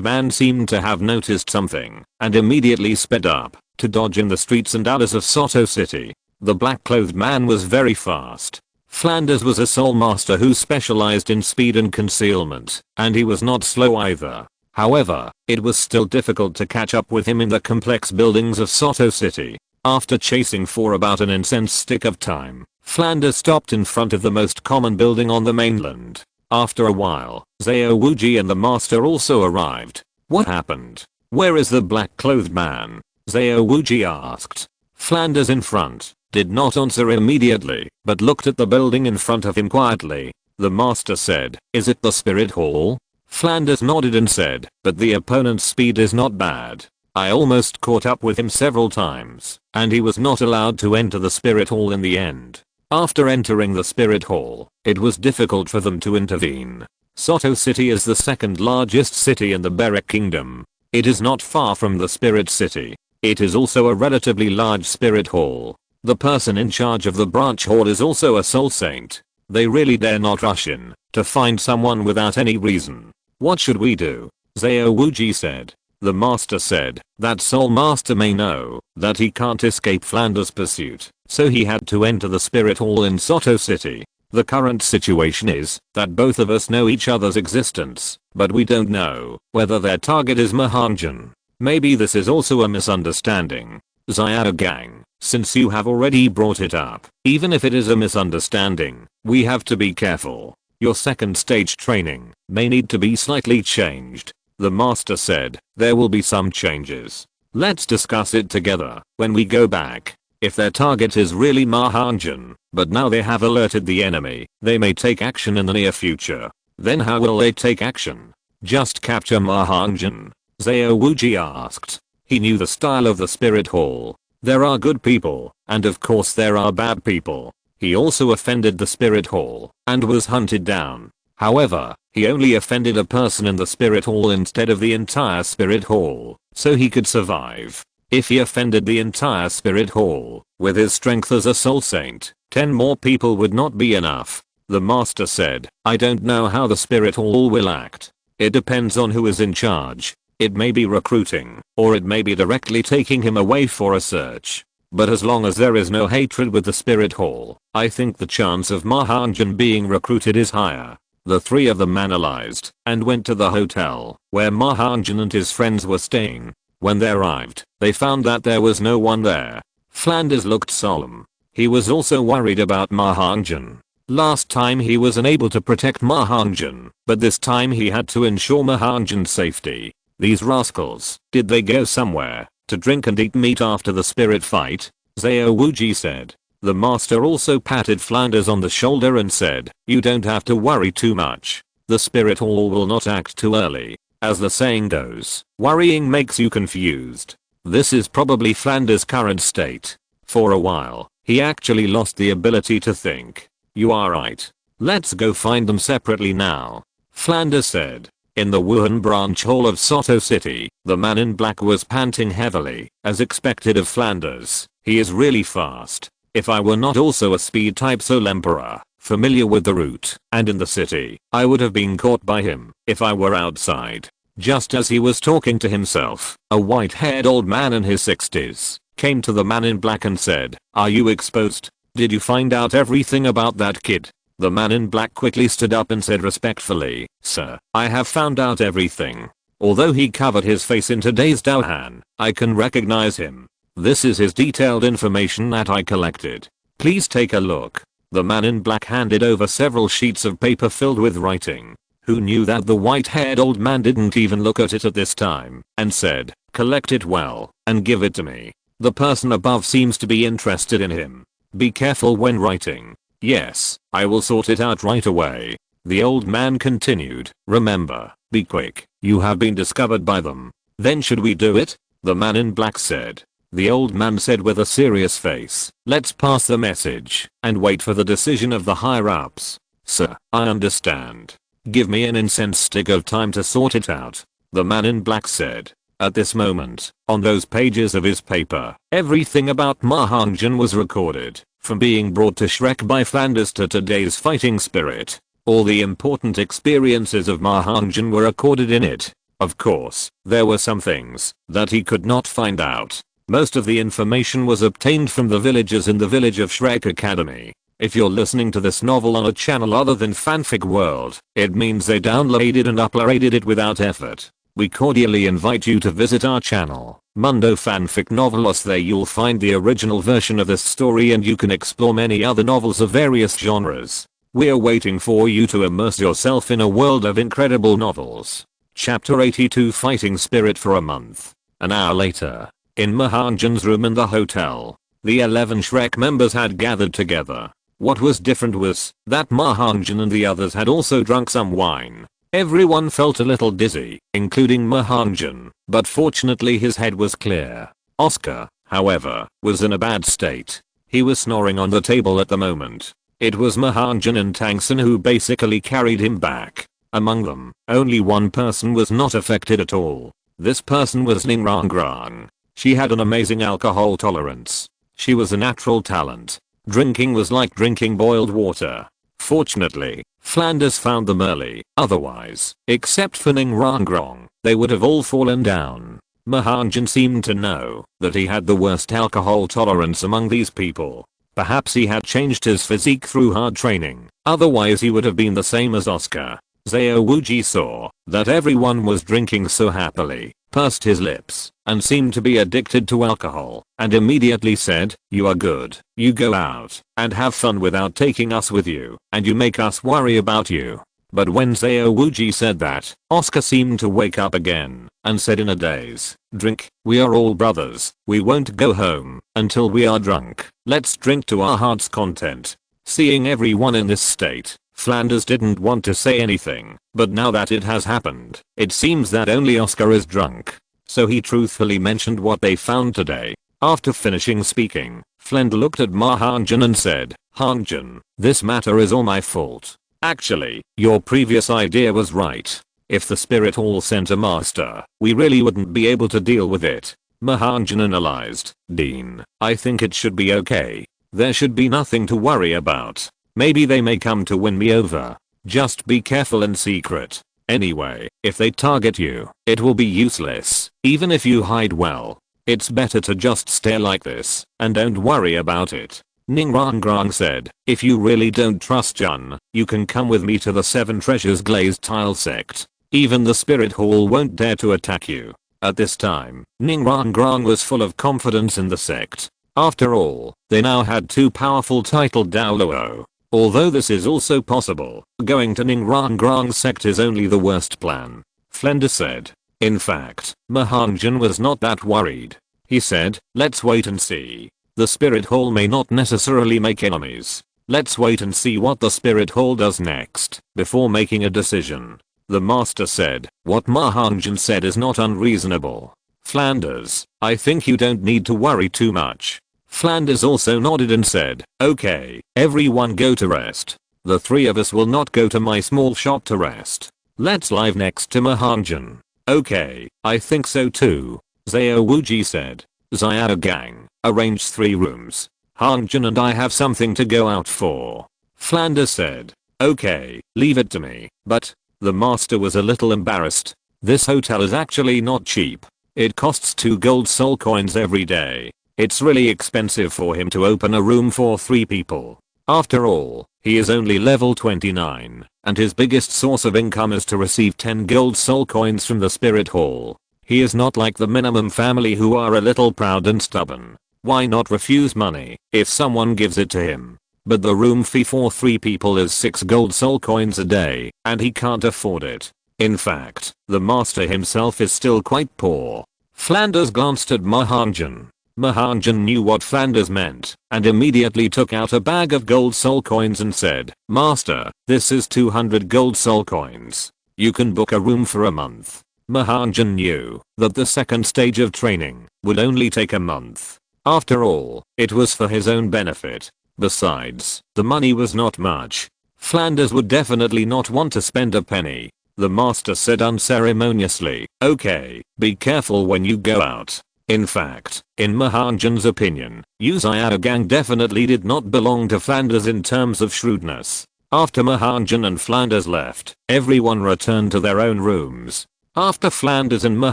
man seemed to have noticed something and immediately sped up to dodge in the streets and alleys of Soto City. The black-clothed man was very fast. Flanders was a soul master who specialized in speed and concealment, and he was not slow either. However, it was still difficult to catch up with him in the complex buildings of Soto City. After chasing for about an incense stick of time, Flanders stopped in front of the most common building on the mainland. After a while, Zhao Wuji and the master also arrived. "What happened? Where is the black-clothed man?" Zhao Wuji asked. Flanders in front did not answer immediately, but looked at the building in front of him quietly. The master said, "Is it the spirit hall?" Flanders nodded and said, "But the opponent's speed is not bad. I almost caught up with him several times, and he was not allowed to enter the spirit hall in the end." After entering the spirit hall, it was difficult for them to intervene. Soto City is the 2nd largest city in the Berek Kingdom. It is not far from the spirit city. It is also a relatively large spirit hall. The person in charge of the branch hall is also a soul saint. They really dare not rush in to find someone without any reason. "What should we do?" Zhao Wuji said. The master said that Soul Master may know that he can't escape Flanders' pursuit, so he had to enter the spirit hall in Soto City. The current situation is that both of us know each other's existence, but we don't know whether their target is Ma Hongjun. Maybe this is also a misunderstanding. Xiao Gang, since you have already brought it up, even if it is a misunderstanding, we have to be careful. Your second stage training may need to be slightly changed. The master said there will be some changes. Let's discuss it together when we go back. If their target is really Ma Hongjun, but now they have alerted the enemy, they may take action in the near future. Then how will they take action? Just capture Ma Hongjun? Xiao Wuji asked. He knew the style of the spirit hall. There are good people, and of course there are bad people. He also offended the spirit hall, and was hunted down. However, he only offended a person in the spirit hall instead of the entire spirit hall, so he could survive. If he offended the entire spirit hall, with his strength as a soul saint, 10 more people would not be enough. The master said, I don't know how the spirit hall will act. It depends on who is in charge. It may be recruiting, or it may be directly taking him away for a search. But as long as there is no hatred with the spirit hall, I think the chance of Ma Hongjun being recruited is higher. The three of them analyzed and went to the hotel where Ma Hongjun and his friends were staying. When they arrived, they found that there was no one there. Flanders looked solemn. He was also worried about Ma Hongjun. Last time he was unable to protect Ma Hongjun, but this time he had to ensure Ma Hongjun's safety. These rascals, did they go somewhere to drink and eat meat after the spirit fight? Xiao Wuji said. The master also patted Flanders on the shoulder and said, you don't have to worry too much. The spirit hall will not act too early. As the saying goes, worrying makes you confused. This is probably Flanders' current state. For a while, he actually lost the ability to think. You are right. Let's go find them separately now. Flanders said. In the Wuhan branch hall of Soto City, the man in black was panting heavily, as expected of Flanders. He is really fast. If I were not also a speed type soul emperor, familiar with the route, and in the city, I would have been caught by him if I were outside. Just as he was talking to himself, a white-haired old man in his 60s came to the man in black and said, are you exposed? Did you find out everything about that kid? The man in black quickly stood up and said respectfully, sir, I have found out everything. Although he covered his face in today's Daohan, I can recognize him. This is his detailed information that I collected. Please take a look. The man in black handed over several sheets of paper filled with writing. Who knew that the white-haired old man didn't even look at it at this time, and said, collect it well, and give it to me. The person above seems to be interested in him. Be careful when writing. Yes, I will sort it out right away. The old man continued, remember, be quick, you have been discovered by them. Then should we do it? The man in black said. The old man said with a serious face, let's pass the message and wait for the decision of the higher ups. Sir, I understand. Give me an incense stick of time to sort it out. The man in black said. At this moment, on those pages of his paper, everything about Ma Hongjun was recorded, from being brought to Shrek by Flanders to today's fighting spirit. All the important experiences of Ma Hongjun were recorded in it. Of course, there were some things that he could not find out. Most of the information was obtained from the villagers in the village of Shrek Academy. If you're listening to this novel on a channel other than Fanfic World, it means they downloaded and uploaded it without effort. We cordially invite you to visit our channel, Mundo Fanfic Novelos. There you'll find the original version of this story and you can explore many other novels of various genres. We're waiting for you to immerse yourself in a world of incredible novels. Chapter 82 Fighting Spirit for a month. An hour later, in Ma Hongjun's room in the hotel, the 11 Shrek members had gathered together. What was different was that Ma Hongjun and the others had also drunk some wine. Everyone felt a little dizzy, including Ma Hongjun, but fortunately his head was clear. Oscar, however, was in a bad state. He was snoring on the table at the moment. It was Ma Hongjun and Tangsen who basically carried him back. Among them, only one person was not affected at all. This person was Rong. She had an amazing alcohol tolerance. She was a natural talent. Drinking was like drinking boiled water. Fortunately, Flanders found them early, otherwise, except for Rong, they would have all fallen down. Ma Hongjun seemed to know that he had the worst alcohol tolerance among these people. Perhaps he had changed his physique through hard training, otherwise he would have been the same as Oscar. Xiao Wuji saw that everyone was drinking so happily, pursed his lips, and seemed to be addicted to alcohol, and immediately said, "You are good. You go out and have fun without taking us with you, and you make us worry about you." But when Xiao Wuji said that, Oscar seemed to wake up again, and said in a daze, "Drink, we are all brothers, we won't go home until we are drunk, let's drink to our heart's content." Seeing everyone in this state, Flanders didn't want to say anything, but now that it has happened, it seems that only Oscar is drunk. So he truthfully mentioned what they found today. After finishing speaking, Flend looked at Ma Hongjun and said, "Hongjun, this matter is all my fault. Actually, your previous idea was right. If the spirit hall sent a master, we really wouldn't be able to deal with it." Ma Hongjun analyzed, "Dean, I think it should be okay. There should be nothing to worry about. Maybe they may come to win me over. Just be careful in secret. Anyway, if they target you, it will be useless, even if you hide well. It's better to just stay like this, and don't worry about it." Ning Rong said, "If you really don't trust Jun, you can come with me to the Seven Treasures Glazed Tile sect. Even the spirit hall won't dare to attack you." At this time, Ning Rong was full of confidence in the sect. After all, they now had two powerful titled Douluo. Although this is also possible, going to Ning Rong's sect is only the worst plan. Flender said. In fact, Ma Hongjun was not that worried. He said, "Let's wait and see. The spirit hall may not necessarily make enemies. Let's wait and see what the spirit hall does next before making a decision." The master said, "What Ma Hongjun said is not unreasonable. Flanders, I think you don't need to worry too much." Flanders also nodded and said, "Okay, everyone go to rest. The three of us will not go to my small shop to rest. Let's live next to Ma Hongjun." "Okay, I think so too," Xiao Wuji said. "Xiao gang, arrange 3 rooms. Hongjun and I have something to go out for." Flanders said, "Okay, leave it to me." But the master was a little embarrassed. This hotel is actually not cheap. It costs 2 gold soul coins every day. It's really expensive for him to open a room for 3 people. After all, he is only level 29, and his biggest source of income is to receive 10 gold soul coins from the spirit hall. He is not like the minimum family who are a little proud and stubborn. Why not refuse money if someone gives it to him? But the room fee for 3 people is 6 gold soul coins a day, and he can't afford it. In fact, the master himself is still quite poor. Flanders glanced at Ma Hongjun. Ma Hongjun knew what Flanders meant, and immediately took out a bag of gold soul coins and said, "Master, this is 200 gold soul coins. You can book a room for a month." Ma Hongjun knew that the second stage of training would only take a month. After all, it was for his own benefit. Besides, the money was not much. Flanders would definitely not want to spend a penny. The master said unceremoniously, "Okay, be careful when you go out." In fact, in Ma Hongjun's opinion, Xiao gang definitely did not belong to Flanders in terms of shrewdness. After Ma Hongjun and Flanders left, everyone returned to their own rooms. After Flanders and Ma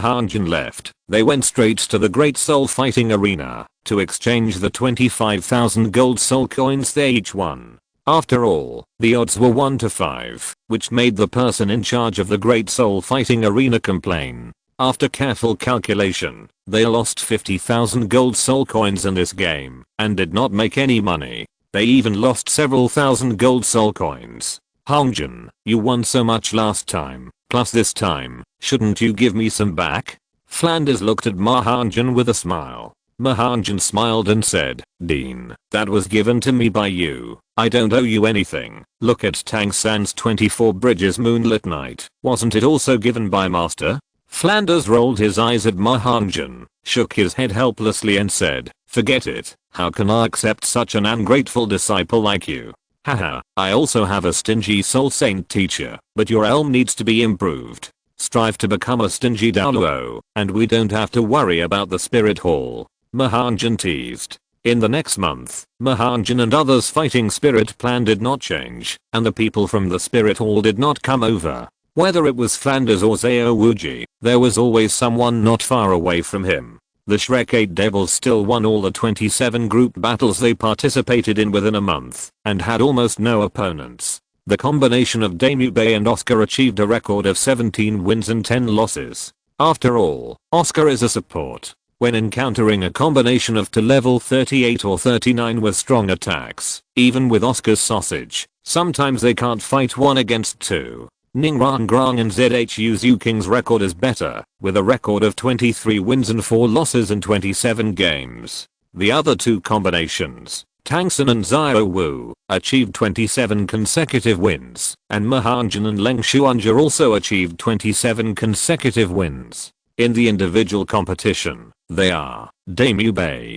Hongjun left, they went straight to the Great Soul Fighting Arena to exchange the 25,000 gold soul coins they each won. After all, the odds were 1 to 5, which made the person in charge of the Great Soul Fighting Arena complain. After careful calculation, they lost 50,000 gold soul coins in this game and did not make any money. They even lost several thousand gold soul coins. "Hongjun, you won so much last time, plus this time, shouldn't you give me some back?" Flanders looked at Ma Hongjun with a smile. Ma Hongjun smiled and said, "Dean, that was given to me by you. I don't owe you anything. Look at Tang San's 24 Bridges Moonlit Night. Wasn't it also given by Master?" Flanders rolled his eyes at Ma Hongjun, shook his head helplessly and said, "Forget it. How can I accept such an ungrateful disciple like you? Haha, I also have a stingy soul saint teacher, but your elm needs to be improved. Strive to become a stingy Douluo, and we don't have to worry about the spirit hall." Ma Hongjun teased. In the next month, Ma Hongjun and others fighting spirit plan did not change, and the people from the spirit hall did not come over. Whether it was Flanders or Xiao Wuji, there was always someone not far away from him. the Shrek 8 Devils still won all the 27 group battles they participated in within a month and had almost no opponents. The combination of Damube and Oscar achieved a record of 17 wins and 10 losses. After all, Oscar is a support. When encountering a combination of to level 38 or 39 with strong attacks, even with Oscar's sausage, sometimes they can't fight 1 against 2. Ningrang and ZHU Zuking's record is better, with a record of 23 wins and 4 losses in 27 games. The other two combinations, Tangsun and Xiao Wu, achieved 27 consecutive wins, and Ma Hongjun and Leng Xuanja also achieved 27 consecutive wins. In the individual competition, they are Damube,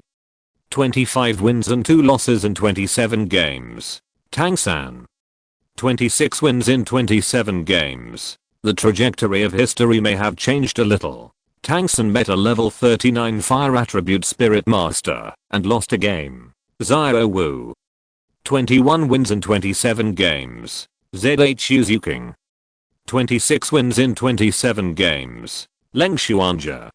25 wins and 2 losses in 27 games. Tangsan, 26 wins in 27 games. The trajectory of history may have changed a little. Tangsun met a level 39 fire attribute spirit master and lost a game. Xiao Wu, 21 wins in 27 games. ZHU Zuking, 26 wins in 27 games. Leng Xuanja,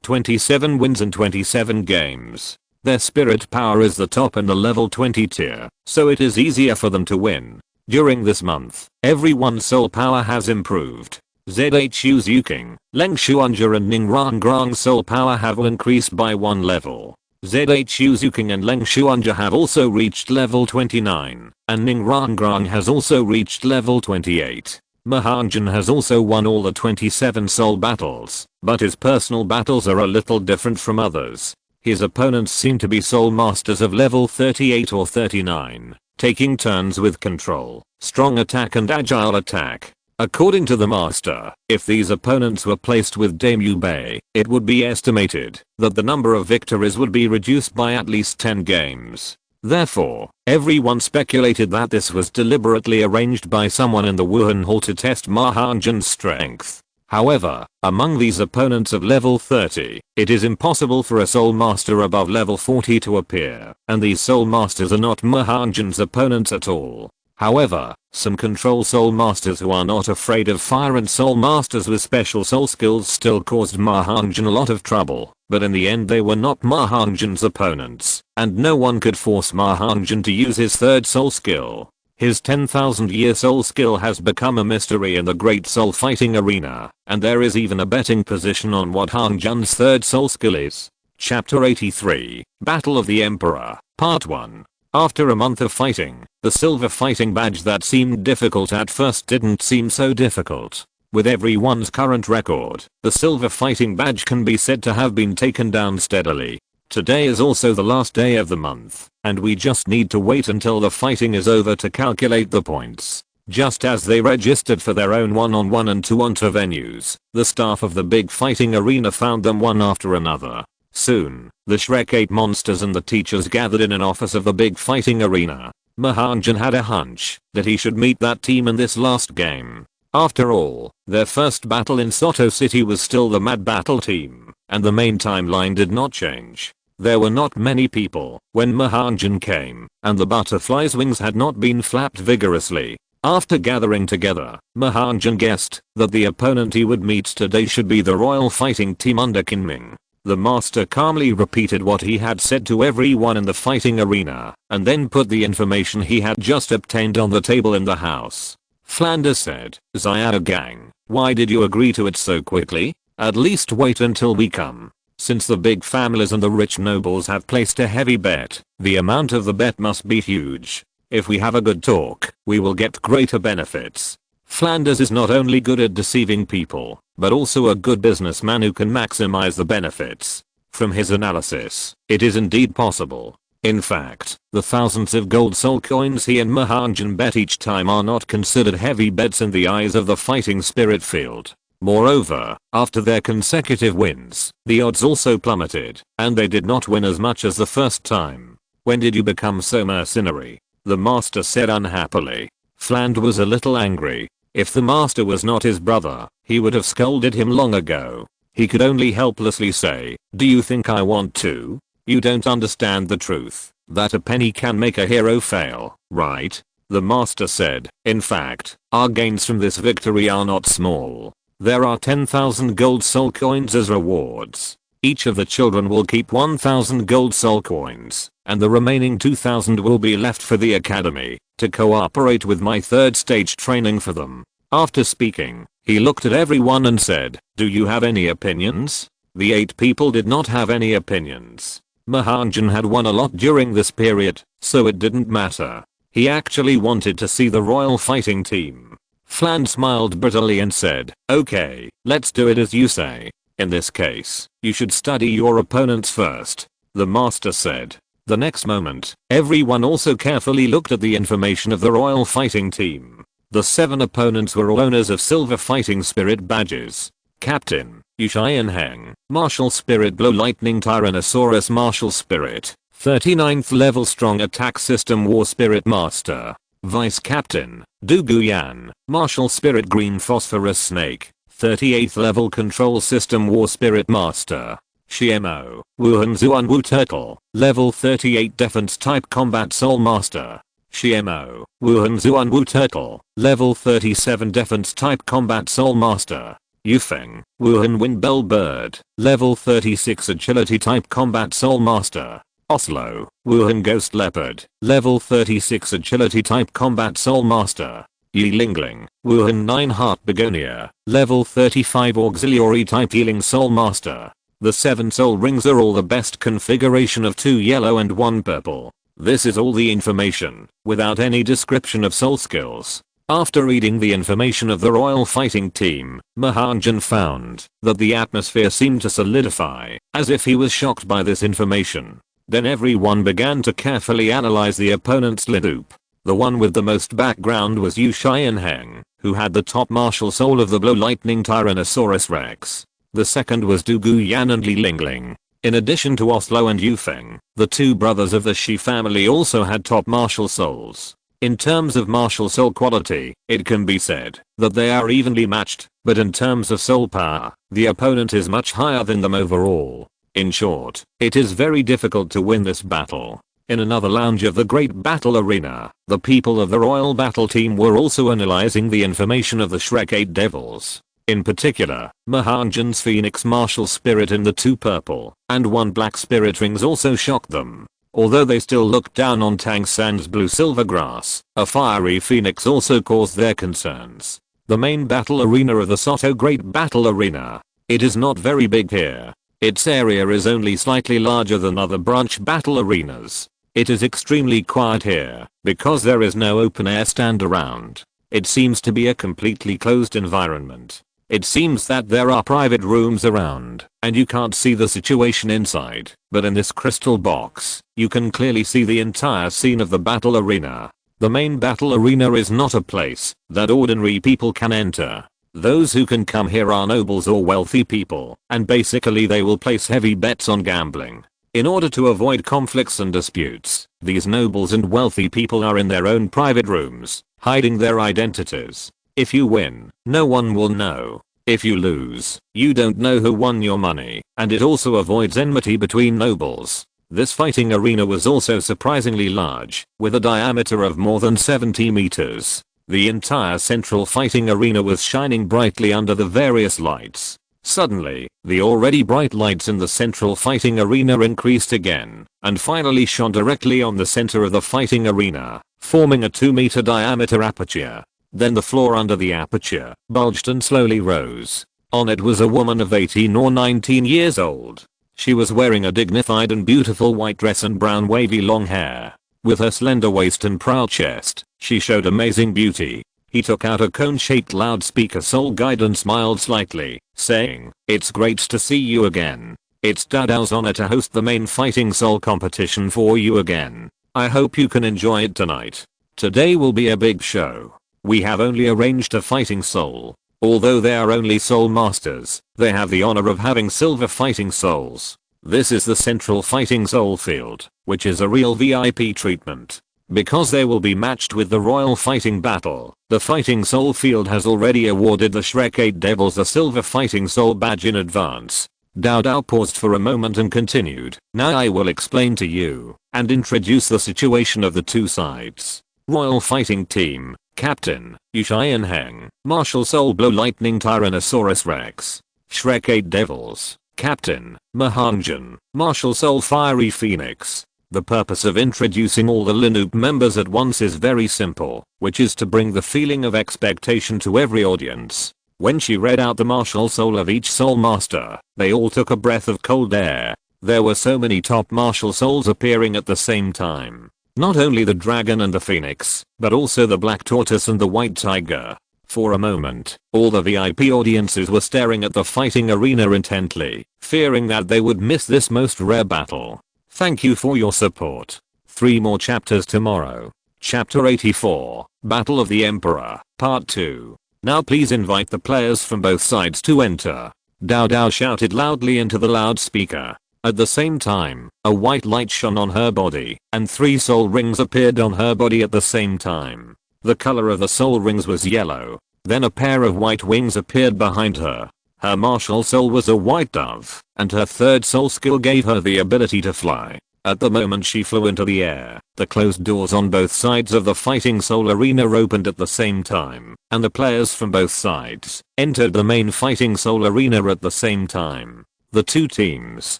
27 wins in 27 games. Their spirit power is the top in the level 20 tier, so it is easier for them to win. During this month, everyone's soul power has improved. ZHU Zuking, Leng Xuanja and Ningrang's soul power have increased by 1 level. ZHU Zuking and Leng Xuanja have also reached level 29, and Ningrang has also reached level 28. Ma Hongjun has also won all the 27 soul battles, but his personal battles are a little different from others. His opponents seem to be soul masters of level 38 or 39, taking turns with control, strong attack and agile attack. According to the master, if these opponents were placed with Damube, it would be estimated that the number of victories would be reduced by at least 10 games. Therefore, everyone speculated that this was deliberately arranged by someone in the Wuhan Hall to test Ma Hongjun's strength. However, among these opponents of level 30, it is impossible for a soul master above level 40 to appear, and these soul masters are not Ma Hongjun's opponents at all. However, some control soul masters who are not afraid of fire and soul masters with special soul skills still caused Ma Hongjun a lot of trouble, but in the end they were not Ma Hongjun's opponents, and no one could force Ma Hongjun to use his third soul skill. His 10,000-year soul skill has become a mystery in the great soul fighting arena, and there is even a betting position on what Hongjun's third soul skill is. Chapter 83, Battle of the Emperor, Part 1. After a month of fighting, the silver fighting badge that seemed difficult at first didn't seem so difficult. With everyone's current record, the silver fighting badge can be said to have been taken down steadily. Today is also the last day of the month, and we just need to wait until the fighting is over to calculate the points. Just as they registered for their own 1-on-1 and 2-on-2 venues, the staff of the big fighting arena found them one after another. Soon, the Shrek 8 monsters and the teachers gathered in an office of the big fighting arena. Ma Hongjun had a hunch that he should meet that team in this last game. After all, their first battle in Soto City was still the Mad Battle team, and the main timeline did not change. There were not many people when Ma Hongjun came, and the butterfly's wings had not been flapped vigorously. After gathering together, Ma Hongjun guessed that the opponent he would meet today should be the royal fighting team under Kinming. The master calmly repeated what he had said to everyone in the fighting arena, and then put the information he had just obtained on the table in the house. Flanders said, "Xiao gang, why did you agree to it so quickly? At least wait until we come. Since the big families and the rich nobles have placed a heavy bet, the amount of the bet must be huge. If we have a good talk, we will get greater benefits." Flanders is not only good at deceiving people, but also a good businessman who can maximize the benefits. From his analysis, it is indeed possible. In fact, the thousands of gold soul coins he and Ma Hongjun bet each time are not considered heavy bets in the eyes of the fighting spirit field. Moreover, after their consecutive wins, the odds also plummeted, and they did not win as much as the first time. "When did you become so mercenary?" the master said unhappily. Fland was a little angry. If the master was not his brother, he would have scolded him long ago. He could only helplessly say, "Do you think I want to? You don't understand the truth, that a penny can make a hero fail, right?" The master said, "In fact, our gains from this victory are not small. There are 10,000 gold soul coins as rewards. Each of the children will keep 1000 gold soul coins, and the remaining 2000 will be left for the academy, to cooperate with my third stage training for them. After speaking, he looked at everyone and said, "Do you have any opinions?" The 8 people did not have any opinions. Ma Hongjun had won a lot during this period, so it didn't matter. He actually wanted to see the royal fighting team. Flan smiled bitterly and said, "Okay, let's do it as you say. In this case, you should study your opponents first," the master said. The next moment, everyone also carefully looked at the information of the royal fighting team. The 7 opponents were all owners of silver fighting spirit badges. Captain, Yushian Heng, Martial Spirit Blow Lightning Tyrannosaurus Martial Spirit, 39th level Strong Attack System War Spirit Master. Vice Captain, Douluo Yan, Martial Spirit Green Phosphorus Snake, 38th level Control System War Spirit Master. Xiemo, Wuhan Zuan Wu Turtle, level 38 Defense Type Combat Soul Master. Xiemo, Wuhan Zuan Wu Turtle, level 37 Defense Type Combat Soul Master. Yufeng, Wuhan Windbell Bird, level 36 Agility Type Combat Soul Master. Oslo, Wuhan Ghost Leopard, level 36 Agility Type Combat Soul Master. Yi Lingling, Wuhan 9 Heart Begonia, level 35 Auxiliary Type Healing Soul Master. The 7 soul rings are all the best configuration of 2 yellow and 1 purple. This is all the information, without any description of soul skills. After reading the information of the royal fighting team, Ma Hongjun found that the atmosphere seemed to solidify, as if he was shocked by this information. Then everyone began to carefully analyze the opponent's loop. The one with the most background was Yushian Heng, who had the top martial soul of the Blow Lightning Tyrannosaurus Rex. The second was Douluo Yan and Li Lingling. In addition to Oslo and Yufeng, the 2 brothers of the Shi family also had top martial souls. In terms of martial soul quality, it can be said that they are evenly matched, but in terms of soul power, the opponent is much higher than them overall. In short, it is very difficult to win this battle. In another lounge of the Great Battle Arena, the people of the Royal Battle Team were also analyzing the information of the Shrek 8 Devils. In particular, Ma Hongjun's Phoenix Martial Spirit in the 2 purple and 1 black spirit rings also shocked them. Although they still looked down on Tang San's blue silver grass, a fiery phoenix also caused their concerns. The main battle arena of the Soto Great Battle Arena. It is not very big here. Its area is only slightly larger than other branch battle arenas. It is extremely quiet here, because there is no open air stand around. It seems to be a completely closed environment. It seems that there are private rooms around, and you can't see the situation inside, but in this crystal box, you can clearly see the entire scene of the battle arena. The main battle arena is not a place that ordinary people can enter. Those who can come here are nobles or wealthy people, and basically they will place heavy bets on gambling. In order to avoid conflicts and disputes, these nobles and wealthy people are in their own private rooms, hiding their identities. If you win, no one will know. If you lose, you don't know who won your money, and it also avoids enmity between nobles. This fighting arena was also surprisingly large, with a diameter of more than 70 meters. The entire central fighting arena was shining brightly under the various lights. Suddenly, the already bright lights in the central fighting arena increased again, and finally shone directly on the center of the fighting arena, forming a 2-meter diameter aperture. Then the floor under the aperture bulged and slowly rose. On it was a woman of 18 or 19 years old. She was wearing a dignified and beautiful white dress and brown wavy long hair. With her slender waist and proud chest, she showed amazing beauty. He took out a cone-shaped loudspeaker soul guide and smiled slightly, saying, "It's great to see you again. It's Douluo's honor to host the main fighting soul competition for you again. I hope you can enjoy it tonight. Today will be a big show. We have only arranged a fighting soul. Although they are only soul masters, they have the honor of having silver fighting souls. This is the central fighting soul field, which is a real VIP treatment. Because they will be matched with the royal fighting battle, the fighting soul field has already awarded the Shrek 8 Devils a silver fighting soul badge in advance." Douluo paused for a moment and continued, "Now I will explain to you and introduce the situation of the 2 sides. Royal fighting team, Captain, Yushian Heng, Martial Soul Blow Lightning Tyrannosaurus Rex. Shrek 8 Devils, Captain, Ma Hongjun, Martial Soul Fiery Phoenix. The purpose of introducing all the Linoop members at once is very simple, which is to bring the feeling of expectation to every audience. When she read out the martial soul of each soul master, they all took a breath of cold air. There were so many top martial souls appearing at the same time. Not only the dragon and the phoenix, but also the black tortoise and the white tiger. For a moment, all the VIP audiences were staring at the fighting arena intently, fearing that they would miss this most rare battle. Thank you for your support. 3 more chapters tomorrow. Chapter 84, Battle of the Emperor, Part 2. Now please invite the players from both sides to enter. Douluo shouted loudly into the loudspeaker. At the same time, a white light shone on her body, and 3 soul rings appeared on her body at the same time. The color of the soul rings was yellow. Then a pair of white wings appeared behind her. Her martial soul was a white dove, and her 3rd soul skill gave her the ability to fly. At the moment she flew into the air, the closed doors on both sides of the fighting soul arena opened at the same time, and the players from both sides entered the main fighting soul arena at the same time. The 2 teams,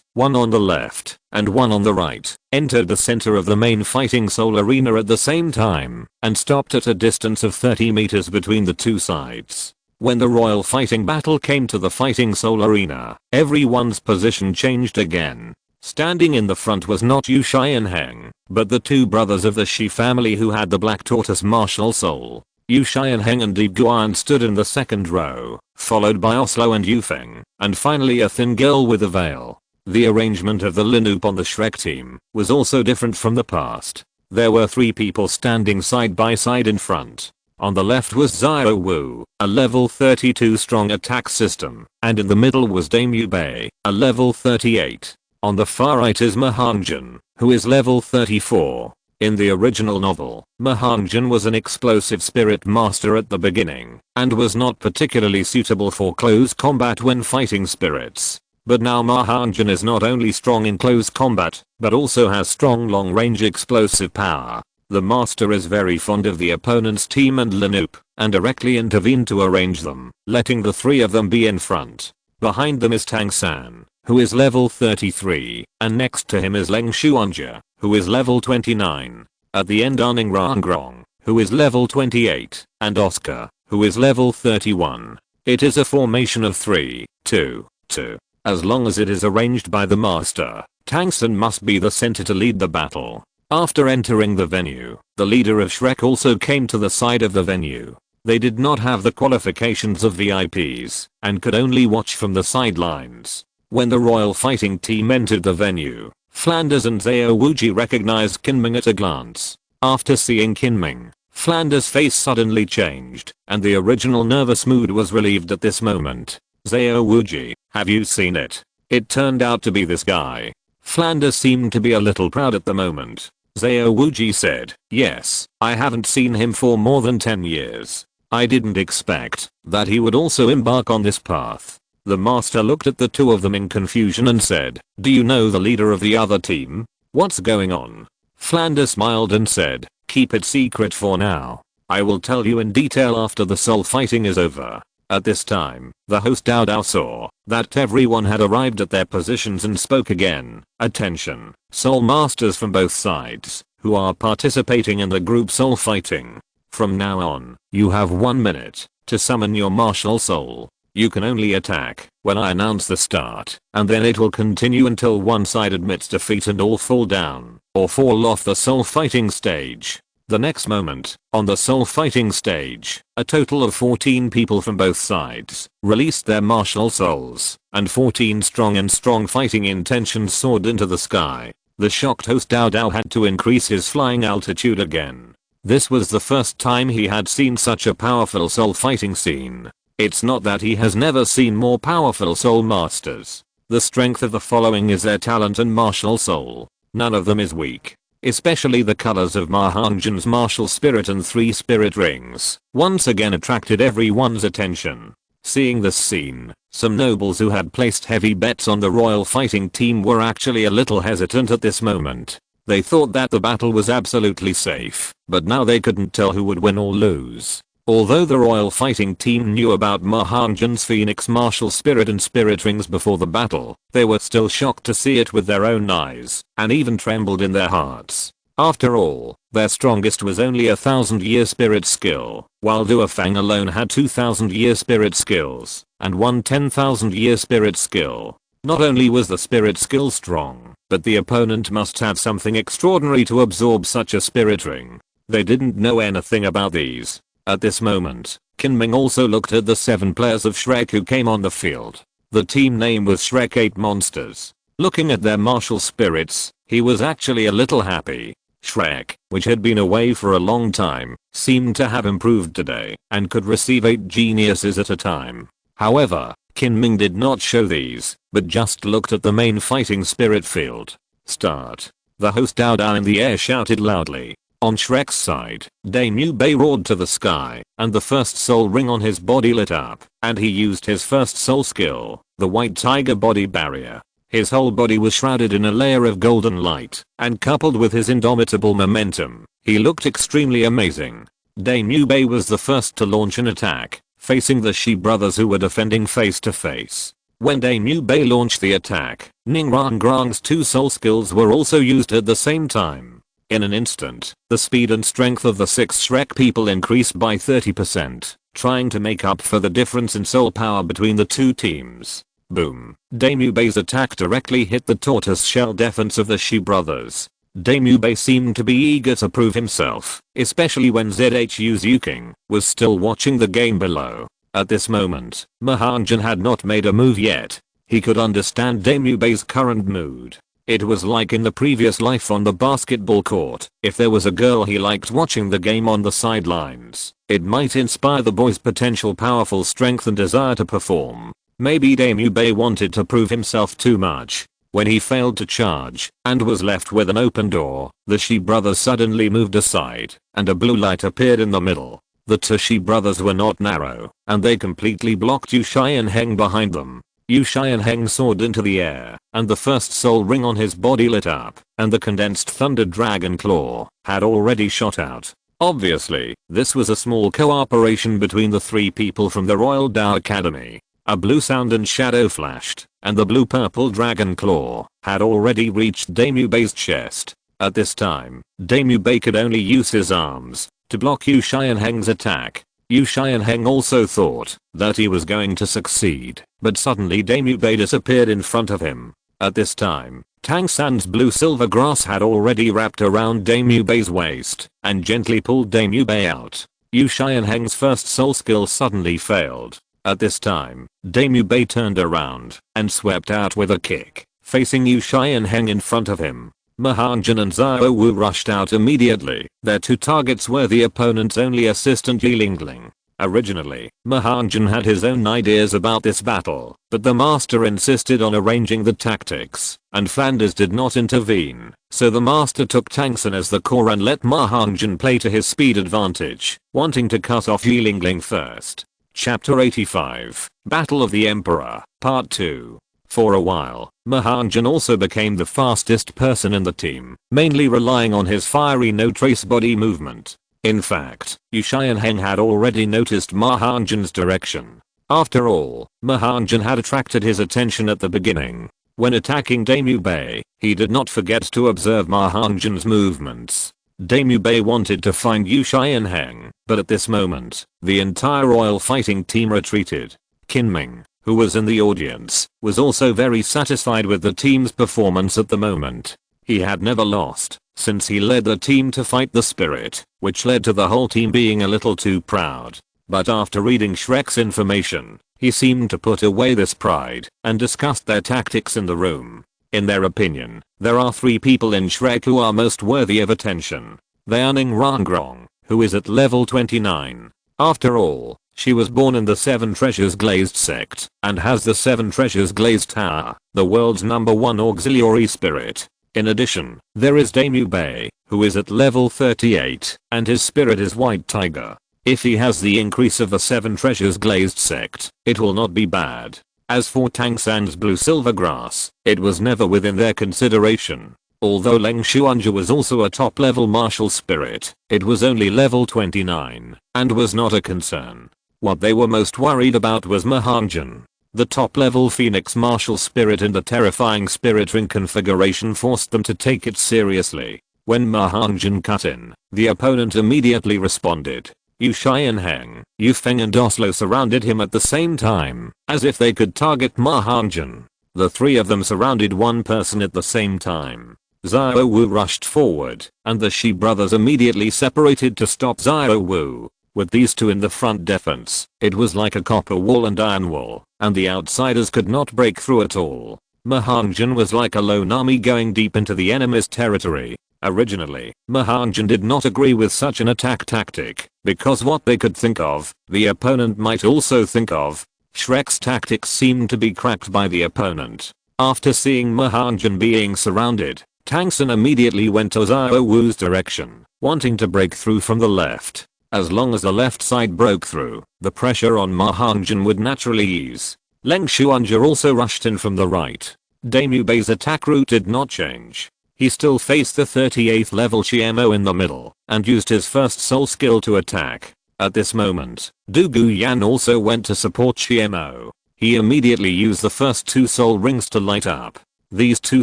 one on the left and one on the right, entered the center of the main fighting soul arena at the same time and stopped at a distance of 30 meters between the 2 sides. When the royal fighting battle came to the fighting soul arena, everyone's position changed again. Standing in the front was not Yu Shi and Heng, but the 2 brothers of the Shi family who had the black tortoise martial soul. Yu Shi and Heng and Deep Guan stood in the 2nd row, followed by Oslo and Yufeng, and finally a thin girl with a veil. The arrangement of the Linoop on the Shrek team was also different from the past. There were 3 people standing side by side in front. On the left was Xiao Wu, a level 32 strong attack system, and in the middle was Dame Yu Bei, a level 38. On the far right is Ma Hongjun, who is level 34. In the original novel, Ma Hongjun was an explosive spirit master at the beginning, and was not particularly suitable for close combat when fighting spirits. But now Ma Hongjun is not only strong in close combat, but also has strong long-range explosive power. The master is very fond of the opponent's team and Linoop, and directly intervened to arrange them, letting the 3 of them be in front. Behind them is Tang San, who is level 33, and next to him is Leng Xuanja, who is level 29. At the end are Rong, who is level 28, and Oscar, who is level 31. It is a formation of 3, 2, 2. As long as it is arranged by the master, Tang San must be the center to lead the battle. After entering the venue, the leader of Shrek also came to the side of the venue. They did not have the qualifications of VIPs, and could only watch from the sidelines. When the royal fighting team entered the venue, Flanders and Xiao Wuji recognized Kinming at a glance. After seeing Kinming, Flanders' face suddenly changed, and the original nervous mood was relieved at this moment. Xiao Wuji, have you seen it? It turned out to be this guy. Flanders seemed to be a little proud at the moment. Xiao Wuji said, yes, I haven't seen him for more than 10 years. I didn't expect that he would also embark on this path. The master looked at the 2 of them in confusion and said, do you know the leader of the other team? What's going on? Flanders smiled and said, keep it secret for now. I will tell you in detail after the soul fighting is over. At this time, the host Douluo saw that everyone had arrived at their positions and spoke again. Attention, soul masters from both sides, who are participating in the group soul fighting. From now on, you have 1 minute to summon your martial soul. You can only attack when I announce the start, and then it will continue until one side admits defeat and all fall down, or fall off the soul fighting stage. The next moment, on the soul fighting stage, a total of 14 people from both sides released their martial souls, and 14 strong fighting intentions soared into the sky. The shocked host Douluo had to increase his flying altitude again. This was the first time he had seen such a powerful soul fighting scene. It's not that he has never seen more powerful soul masters. The strength of the following is their talent and martial soul. None of them is weak. Especially the colors of Ma Hongjun's martial spirit and 3 spirit rings once again attracted everyone's attention. Seeing this scene, some nobles who had placed heavy bets on the royal fighting team were actually a little hesitant at this moment. They thought that the battle was absolutely safe, but now they couldn't tell who would win or lose. Although the royal fighting team knew about Ma Hongjun's phoenix martial spirit and spirit rings before the battle, they were still shocked to see it with their own eyes, and even trembled in their hearts. After all, their strongest was only 1,000-year spirit skill, while Duofang alone had 2,000-year spirit skills, and one 10,000-year spirit skill. Not only was the spirit skill strong, but the opponent must have something extraordinary to absorb such a spirit ring. They didn't know anything about these. At this moment, Kinming also looked at the 7 players of Shrek who came on the field. The team name was Shrek 8 Monsters. Looking at their martial spirits, he was actually a little happy. Shrek, which had been away for a long time, seemed to have improved today, and could receive 8 geniuses at a time. However, Kinming did not show these, but just looked at the main fighting spirit field. Start. The host Dao Dao in the air shouted loudly. On Shrek's side, Daimyo Bei roared to the sky, and the first soul ring on his body lit up, and he used his first soul skill, the White Tiger Body Barrier. His whole body was shrouded in a layer of golden light, and coupled with his indomitable momentum, he looked extremely amazing. Daimyo Bei was the first to launch an attack, facing the Shi brothers who were defending face to face. When Daimyo Bei launched the attack, Ning Rangrang's 2 soul skills were also used at the same time. In an instant, the speed and strength of the 6 Shrek people increased by 30%, trying to make up for the difference in soul power between the 2 teams. Boom. Daimyo Bei's attack directly hit the tortoise shell defense of the Shi brothers. Daimyo Bei seemed to be eager to prove himself, especially when ZHU Zuking was still watching the game below. At this moment, Ma Hongjun had not made a move yet. He could understand Daimyo Bei's current mood. It was like in the previous life on the basketball court. If there was a girl he liked watching the game on the sidelines, it might inspire the boy's potential powerful strength and desire to perform. Maybe Daimyo Bei wanted to prove himself too much. When he failed to charge, and was left with an open door, the Shi brothers suddenly moved aside, and a blue light appeared in the middle. The 2 Shi brothers were not narrow, and they completely blocked Yu Shai and Heng behind them. Yu Shai and Heng soared into the air, and the first soul ring on his body lit up, and the condensed thunder dragon claw had already shot out. Obviously, this was a small cooperation between the 3 people from the Royal Dao Academy. A blue sound and shadow flashed, and the blue-purple dragon claw had already reached Daimyo Bei's chest. At this time, Daimyo Bei could only use his arms to block Yu Shai and Heng's attack. Yu Shai and Heng also thought that he was going to succeed, but suddenly Daimyo Bei disappeared in front of him. At this time, Tang San's blue silver grass had already wrapped around Daimyo Bei's waist and gently pulled Daimyo Bei out. Yu Shai and Heng's first soul skill suddenly failed. At this time, Daimyo Bei turned around and swept out with a kick, facing Yu Shai and Heng in front of him. Ma Hongjun and Xiao Wu rushed out immediately. Their 2 targets were the opponent's only assistant Yi Lingling. Originally, Ma Hongjun had his own ideas about this battle, but the master insisted on arranging the tactics, and Flanders did not intervene, so the master took Tang San as the core and let Ma Hongjun play to his speed advantage, wanting to cut off Yi Lingling first. Chapter 85, Battle of the Emperor, Part 2. For a while, Ma Hongjun also became the fastest person in the team, mainly relying on his fiery no-trace body movement. In fact, Yu Shai and Heng had already noticed Ma Hongjun's direction. After all, Ma Hongjun had attracted his attention at the beginning. When attacking Daimyo Bei, he did not forget to observe Ma Hongjun's movements. Daimyo Bei wanted to find Yu Shai and Heng, but at this moment, the entire royal fighting team retreated. Kinming, who was in the audience, was also very satisfied with the team's performance at the moment. He had never lost since he led the team to fight the spirit, which led to the whole team being a little too proud. But after reading Shrek's information, he seemed to put away this pride and discussed their tactics in the room. In their opinion, there are 3 people in Shrek who are most worthy of attention. They are Ning Rangrang, who is at level 29. After all, she was born in the 7 Treasures Glazed sect and has the 7 Treasures Glazed Tower, the world's #1 auxiliary spirit. In addition, there is Daimyo Bei, who is at level 38, and his spirit is White Tiger. If he has the increase of the 7 Treasures Glazed sect, it will not be bad. As for Tang San's blue silver grass, it was never within their consideration. Although Leng Xuanzhi was also a top level martial spirit, it was only level 29 and was not a concern. What they were most worried about was Ma Hongjun. The top level phoenix martial spirit and the terrifying spirit ring configuration forced them to take it seriously. When Ma Hongjun cut in, the opponent immediately responded. Yu Xianheng, Yu Feng and Douluo surrounded him at the same time, as if they could target Ma Hongjun. The three of them surrounded one person at the same time. Xiao Wu rushed forward, and the Shi brothers immediately separated to stop Xiao Wu. With these two in the front defense, it was like a copper wall and iron wall, and the outsiders could not break through at all. Ma Hongjun was like a lone army going deep into the enemy's territory. Originally, Ma Hongjun did not agree with such an attack tactic, because what they could think of, the opponent might also think of. Shrek's tactics seemed to be cracked by the opponent. After seeing Ma Hongjun being surrounded, Tang San immediately went to Xiao Wu's direction, wanting to break through from the left. As long as the left side broke through, the pressure on Ma Hongjun would naturally ease. Leng Xuanzhi also rushed in from the right. Daimyo Bei's attack route did not change. He still faced the 38th level Chiemo in the middle, and used his first soul skill to attack. At this moment, Du Guyan also went to support Chiemo. He immediately used the first two soul rings to light up. These two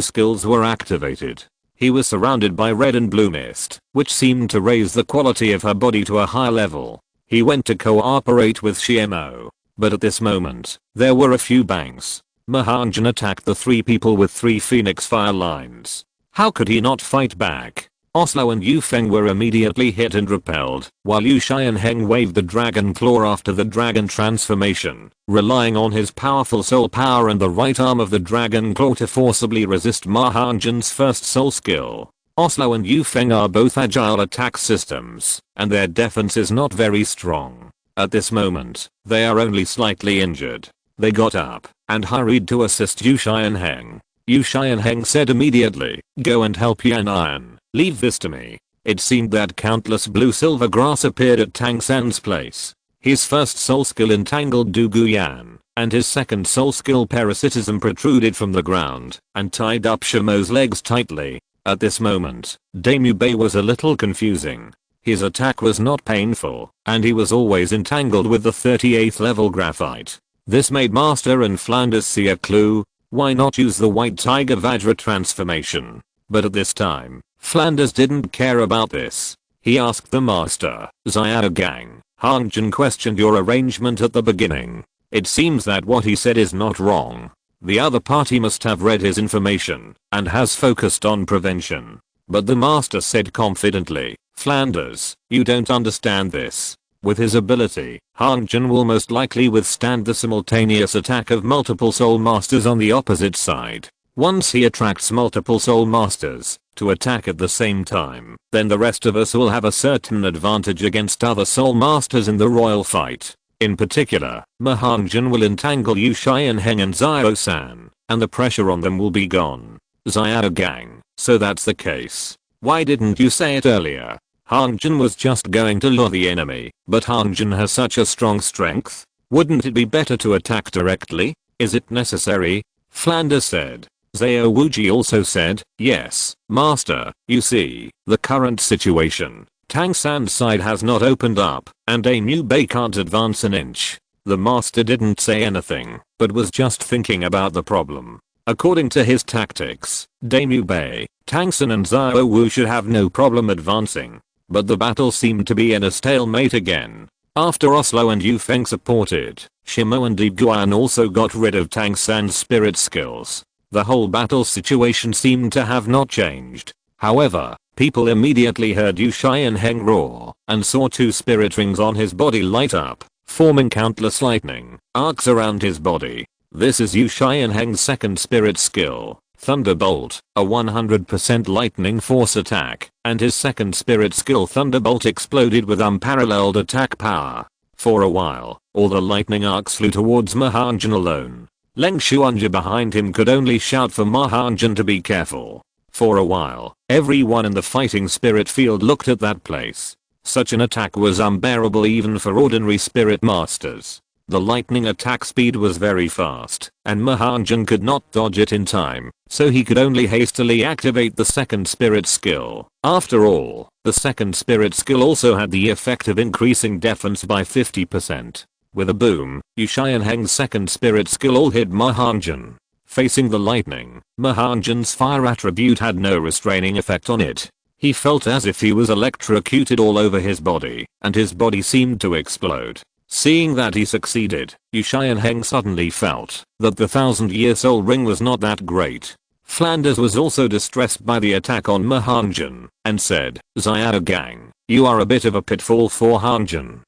skills were activated. He was surrounded by red and blue mist, which seemed to raise the quality of her body to a high level. He went to cooperate with Chiemo. But at this moment, there were a few bangs. Ma Hongjun attacked the three people with three phoenix fire lines. How could he not fight back? Douluo and Yu Feng were immediately hit and repelled, while Yu Xianheng waved the dragon claw after the dragon transformation, relying on his powerful soul power and the right arm of the dragon claw to forcibly resist Ma Hongjun's first soul skill. Douluo and Yu Feng are both agile attack systems, and their defense is not very strong. At this moment, they are only slightly injured. They got up and hurried to assist Yu Xianheng. Yu Xianheng said immediately, "Go and help Yan Iron. Leave this to me." It seemed that countless blue-silver grass appeared at Tang San's place. His first soul skill entangled Du Guyan, and his second soul skill parasitism protruded from the ground and tied up Shimo's legs tightly. At this moment, Daimyo Bei was a little confusing. His attack was not painful, and he was always entangled with the 38th level graphite. This made Master and Flanders see a clue. Why not use the White Tiger Vajra transformation? But at this time, Flanders didn't care about this. He asked the Master, "Xiao Gang, Hongjun questioned your arrangement at the beginning. It seems that what he said is not wrong. The other party must have read his information and has focused on prevention." But the Master said confidently, "Flanders, you don't understand this. With his ability, Hongjun will most likely withstand the simultaneous attack of multiple soul masters on the opposite side. Once he attracts multiple soul masters to attack at the same time, then the rest of us will have a certain advantage against other soul masters in the royal fight. In particular, Ma Hongjun will entangle Yu Xianheng and Xiao San, and the pressure on them will be gone." Xiao Gang, so that's the case. Why didn't you say it earlier? Hongjun was just going to lure the enemy, but Hongjun has such a strong strength. Wouldn't it be better to attack directly? Is it necessary? Flanders said. Xiao Wuji also said, "Yes, Master, you see, the current situation. Tang San's side has not opened up, and Daimyo Bei can't advance an inch." The Master didn't say anything, but was just thinking about the problem. According to his tactics, Daimyo Bei, Tang San and Xiao Wu should have no problem advancing. But the battle seemed to be in a stalemate again. After Douluo and Yu Feng supported, Shimo and Du Guyan also got rid of Tang San's spirit skills. The whole battle situation seemed to have not changed. However, people immediately heard Yu Xianheng roar and saw two spirit rings on his body light up, forming countless lightning arcs around his body. This is Yu Xianheng's second spirit skill, Thunderbolt, a 100% lightning force attack, and his second spirit skill Thunderbolt exploded with unparalleled attack power. For a while, all the lightning arcs flew towards Ma Hongjun alone. Leng Xuanzhi behind him could only shout for Ma Hongjun to be careful. For a while, everyone in the fighting spirit field looked at that place. Such an attack was unbearable even for ordinary spirit masters. The lightning attack speed was very fast, and Ma Hongjun could not dodge it in time, so he could only hastily activate the second spirit skill. After all, the second spirit skill also had the effect of increasing defense by 50%. With a boom, Yushai and Heng's second spirit skill all hit Ma Hongjun. Facing the lightning, Ma Hongjun's fire attribute had no restraining effect on it. He felt as if he was electrocuted all over his body, and his body seemed to explode. Seeing that he succeeded, Yushai and Heng suddenly felt that the 1000-year soul ring was not that great. Flanders was also distressed by the attack on Ma Hongjun, and said, "Xiao gang, you are a bit of a pitfall for Hongjun."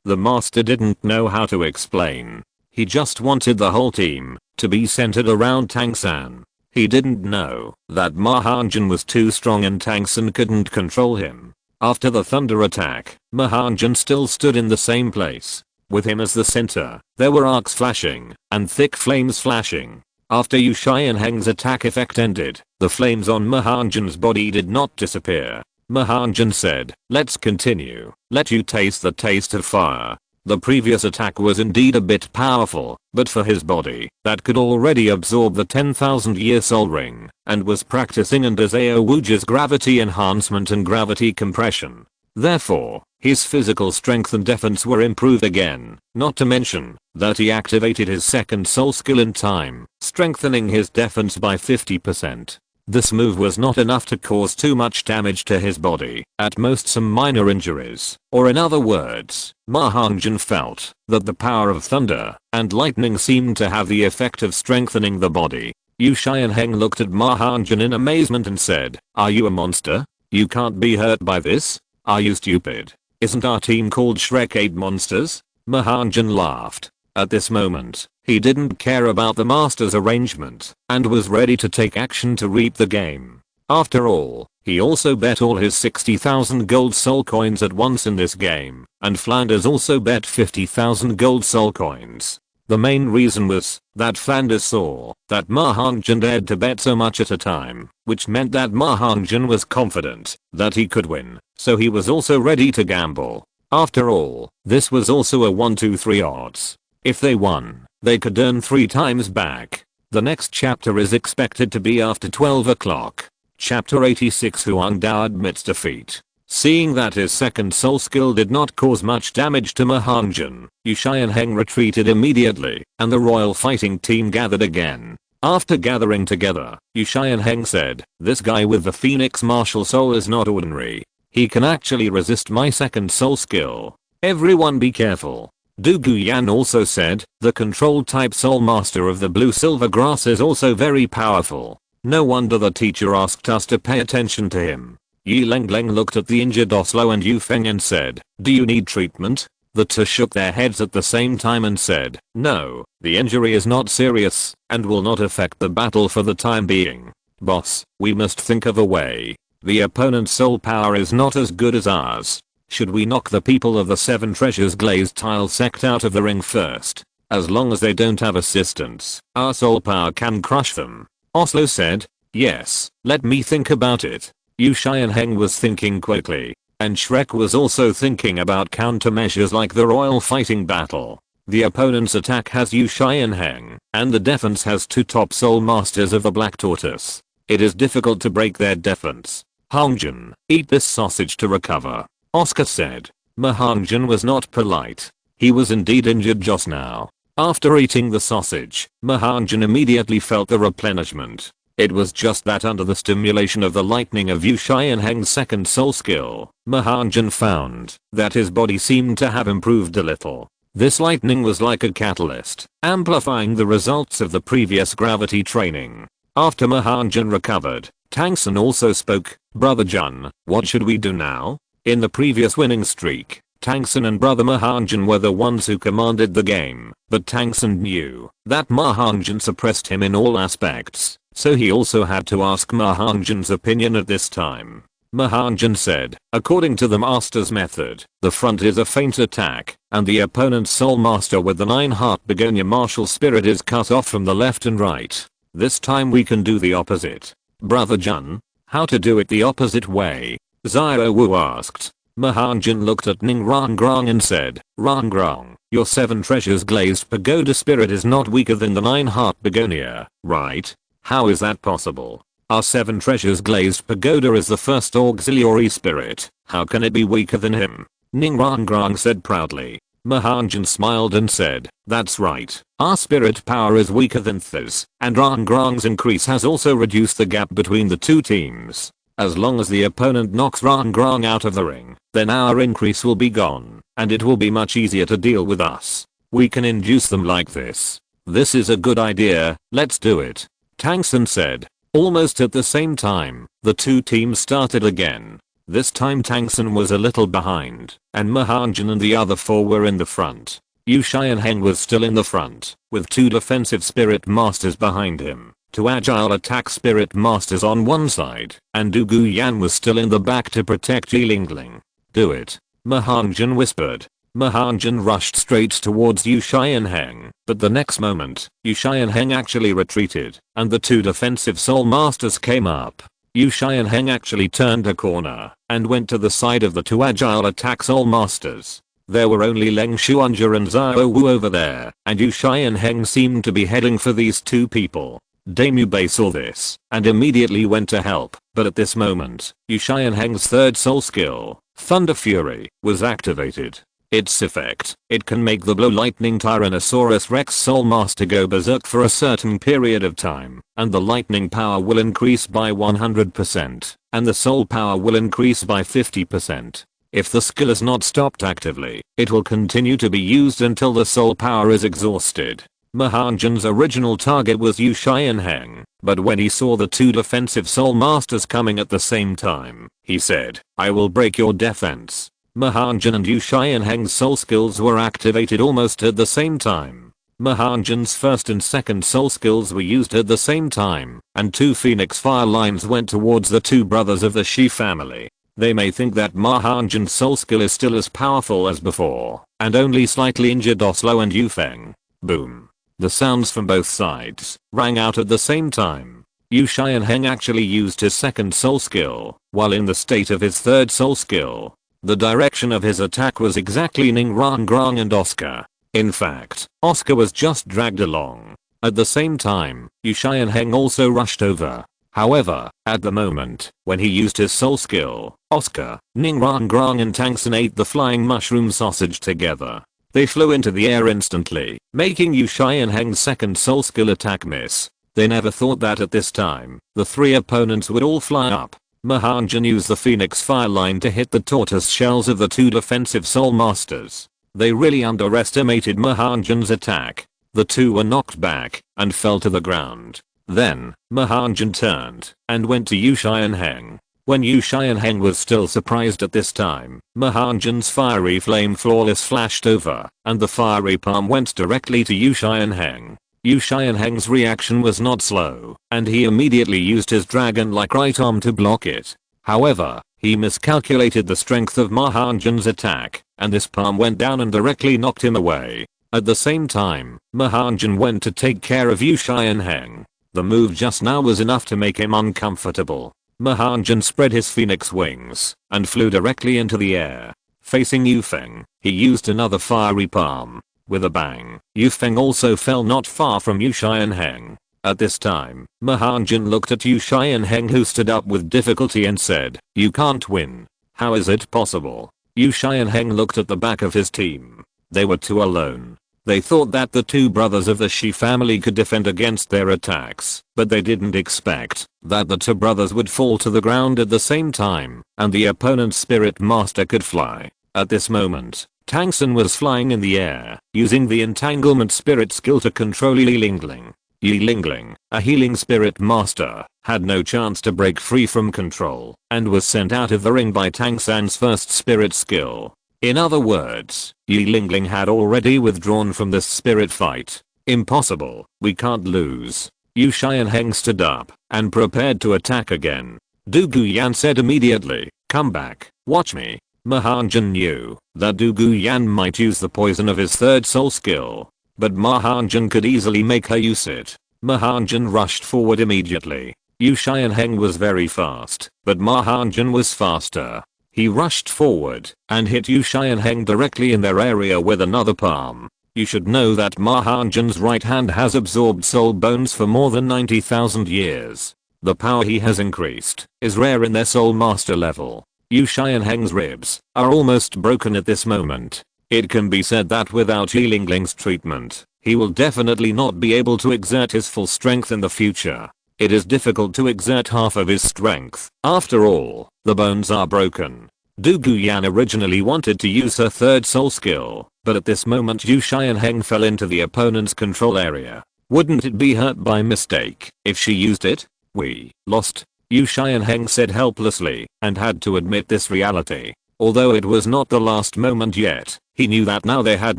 The master didn't know how to explain. He just wanted the whole team to be centered around Tang San. He didn't know that Ma Hongjun was too strong and Tang San couldn't control him. After the thunder attack, Ma Hongjun still stood in the same place. With him as the center, there were arcs flashing and thick flames flashing. After Yushai and Heng's attack effect ended, the flames on Ma Hongjun's body did not disappear. Ma Hongjun said, "Let's continue. Let you taste the taste of fire." The previous attack was indeed a bit powerful, but for his body, that could already absorb the 10,000-year soul ring, and was practicing under Zhao Wuji's gravity enhancement and gravity compression. Therefore, his physical strength and defense were improved again, not to mention that he activated his second soul skill in time, strengthening his defense by 50%. This move was not enough to cause too much damage to his body, at most some minor injuries, or in other words, Ma Hongjun felt that the power of thunder and lightning seemed to have the effect of strengthening the body. Yushai and Heng looked at Ma Hongjun in amazement and said, "Are you a monster? You can't be hurt by this? Are you stupid? Isn't our team called Shrek 8 Monsters?" Ma Hongjun laughed. At this moment, he didn't care about the master's arrangement, and was ready to take action to reap the game. After all, he also bet all his 60,000 gold soul coins at once in this game, and Flanders also bet 50,000 gold soul coins. The main reason was that Flanders saw that Ma Hongjun dared to bet so much at a time, which meant that Ma Hongjun was confident that he could win, so he was also ready to gamble. After all, this was also a 1-2-3 odds. If they won, they could earn 3 times back. The next chapter is expected to be after 12 o'clock. Chapter 86 Huang Dao admits defeat. Seeing that his second soul skill did not cause much damage to Ma Hongjun, Yushai and Heng retreated immediately, and the royal fighting team gathered again. After gathering together, Yushai and Heng said, "This guy with the Phoenix martial soul is not ordinary. He can actually resist my second soul skill. Everyone be careful." Du Guyan also said, "The control type soul master of the blue silver grass is also very powerful. No wonder the teacher asked us to pay attention to him." Yi Lengleng looked at the injured Oslo and Yu Feng and said, "Do you need treatment?" The two shook their heads at the same time and said, "No, the injury is not serious, and will not affect the battle for the time being. Boss, we must think of a way. The opponent's soul power is not as good as ours. Should we knock the people of the Seven Treasures glazed tile sect out of the ring first? As long as they don't have assistance, our soul power can crush them." Oslo said, "Yes, let me think about it." Yushai and Heng was thinking quickly, and Shrek was also thinking about countermeasures like the royal fighting battle. The opponent's attack has Yushai and Heng, and the defense has 2 top soul masters of the Black Tortoise. It is difficult to break their defense. "Hongjun, eat this sausage to recover," Oscar said. Ma Hongjun was not polite. He was indeed injured just now. After eating the sausage, Ma Hongjun immediately felt the replenishment. It was just that under the stimulation of the lightning of Yushai and Heng's second soul skill, Ma Hongjun found that his body seemed to have improved a little. This lightning was like a catalyst, amplifying the results of the previous gravity training. After Ma Hongjun recovered, Tang San also spoke, "Brother Jun, what should we do now?" In the previous winning streak, Tang San and Brother Ma Hongjun were the ones who commanded the game, but Tang San knew that Ma Hongjun suppressed him in all aspects, so he also had to ask Ma Hongjun's opinion at this time. Ma Hongjun said, "According to the master's method, the front is a feint attack, and the opponent's soul master with the 9-heart begonia martial spirit is cut off from the left and right. This time we can do the opposite." "Brother Jun, how to do it the opposite way?" Xiao Wu asked. Ma Hongjun looked at Ning Rongrong and said, "Rongrong, your 7 treasures glazed pagoda spirit is not weaker than the 9-heart begonia, right? How is that possible? Our 7 treasures glazed pagoda is the first auxiliary spirit. How can it be weaker than him? Ning Rong Rong said proudly. Ma Hongjun smiled and said, that's right. Our spirit power is weaker than Th's, and Rong Rong's increase has also reduced the gap between the two teams. As long as the opponent knocks Rong Rong out of the ring, then our increase will be gone, and it will be much easier to deal with us. We can induce them like this. This is a good idea, let's do it. Tang Sun said. Almost at the same time, the two teams started again. This time Tang Sun was a little behind, and Ma Hongjun and the other 4 were in the front. Yu Xianheng was still in the front, with 2 defensive spirit masters behind him, 2 agile attack spirit masters on one side, and Du Guyan was still in the back to protect Yi Lingling. Do it. Ma Hongjun whispered. Ma Hongjun rushed straight towards Yu Xianheng, but the next moment, Yu Xianheng actually retreated, and the 2 defensive soul masters came up. Yu Xianheng actually turned a corner, and went to the side of the 2 agile attack soul masters. There were only Leng Xuanja and Zhao Wu over there, and Yu Xianheng seemed to be heading for these 2 people. Damu Bei saw this, and immediately went to help, but at this moment, Yu Xianheng's 3rd soul skill, Thunder Fury, was activated. Its effect, it can make the Blue Lightning Tyrannosaurus Rex Soul Master go berserk for a certain period of time, and the lightning power will increase by 100%, and the soul power will increase by 50%. If the skill is not stopped actively, it will continue to be used until the soul power is exhausted. Ma Hongjun's original target was Yu Xianheng, but when he saw the 2 defensive soul masters coming at the same time, he said, I will break your defense. Ma Hongjun and Yu Xianheng's soul skills were activated almost at the same time. Ma Hongjun's 1st and 2nd soul skills were used at the same time, and 2 phoenix fire lines went towards the 2 brothers of the Shi family. They may think that Ma Hongjun's soul skill is still as powerful as before, and only slightly injured Douluo and Yufeng. Boom. The sounds from both sides rang out at the same time. Yu Xianheng actually used his 2nd soul skill, while in the state of his 3rd soul skill. The direction of his attack was exactly Ning Rong Rong and Oscar. In fact, Oscar was just dragged along. At the same time, Yu Xianheng also rushed over. However, at the moment, when he used his soul skill, Oscar, Ning Rong Rong and Tang Sun ate the flying mushroom sausage together. They flew into the air instantly, making Yu Xianheng's 2nd soul skill attack miss. They never thought that at this time, the 3 opponents would all fly up. Ma Hongjun used the Phoenix Fire Line to hit the tortoise shells of the 2 defensive soul masters. They really underestimated Ma Hongjun's attack. The 2 were knocked back and fell to the ground. Then, Ma Hongjun turned and went to Yu Xianheng. When Yu Xianheng was still surprised at this time, Ma Hongjun's fiery flame flawless flashed over, and the fiery palm went directly to Yu Xianheng. Yu Xianheng's reaction was not slow, and he immediately used his dragon-like right arm to block it. However, he miscalculated the strength of Ma Hongjun's attack, and this palm went down and directly knocked him away. At the same time, Ma Hongjun went to take care of Yu Xianheng. The move just now was enough to make him uncomfortable. Ma Hongjun spread his phoenix wings and flew directly into the air. Facing Yufeng, he used another fiery palm. With a bang, Yufeng also fell not far from Yu Xianheng. At this time, Ma Hongjun looked at Yu Xianheng, who stood up with difficulty and said, you can't win. How is it possible? Yu Xianheng looked at the back of his team. They were 2 alone. They thought that the 2 brothers of the Shi family could defend against their attacks, but they didn't expect that the 2 brothers would fall to the ground at the same time, and the opponent's spirit master could fly. At this moment, Tang Sun was flying in the air, using the entanglement spirit skill to control Yi Lingling. Yi Lingling, a healing spirit master, had no chance to break free from control, and was sent out of the ring by Tang Sun's 1st spirit skill. In other words, Yi Lingling had already withdrawn from this spirit fight. Impossible, we can't lose. Yu Xianheng stood up, and prepared to attack again. Du Guyan said immediately, come back, watch me. Ma Hongjun knew that Du Guyan might use the poison of his 3rd soul skill, but Ma Hongjun could easily make her use it. Ma Hongjun rushed forward immediately. Yu Xianheng was very fast, but Ma Hongjun was faster. He rushed forward and hit Yu Xianheng directly in their area with another palm. You should know that Ma Hongjun's right hand has absorbed soul bones for more than 90,000 years. The power he has increased is rare in their soul master level. Yu Xianheng's ribs are almost broken at this moment. It can be said that without Yilingling's treatment, he will definitely not be able to exert his full strength in the future. It is difficult to exert half of his strength. After all, the bones are broken. Du Guyan originally wanted to use her third soul skill, but at this moment Yu Xianheng fell into the opponent's control area. Wouldn't it be hurt by mistake if she used it? We lost, Yu Xianheng said helplessly, and had to admit this reality. Although it was not the last moment yet, he knew that now they had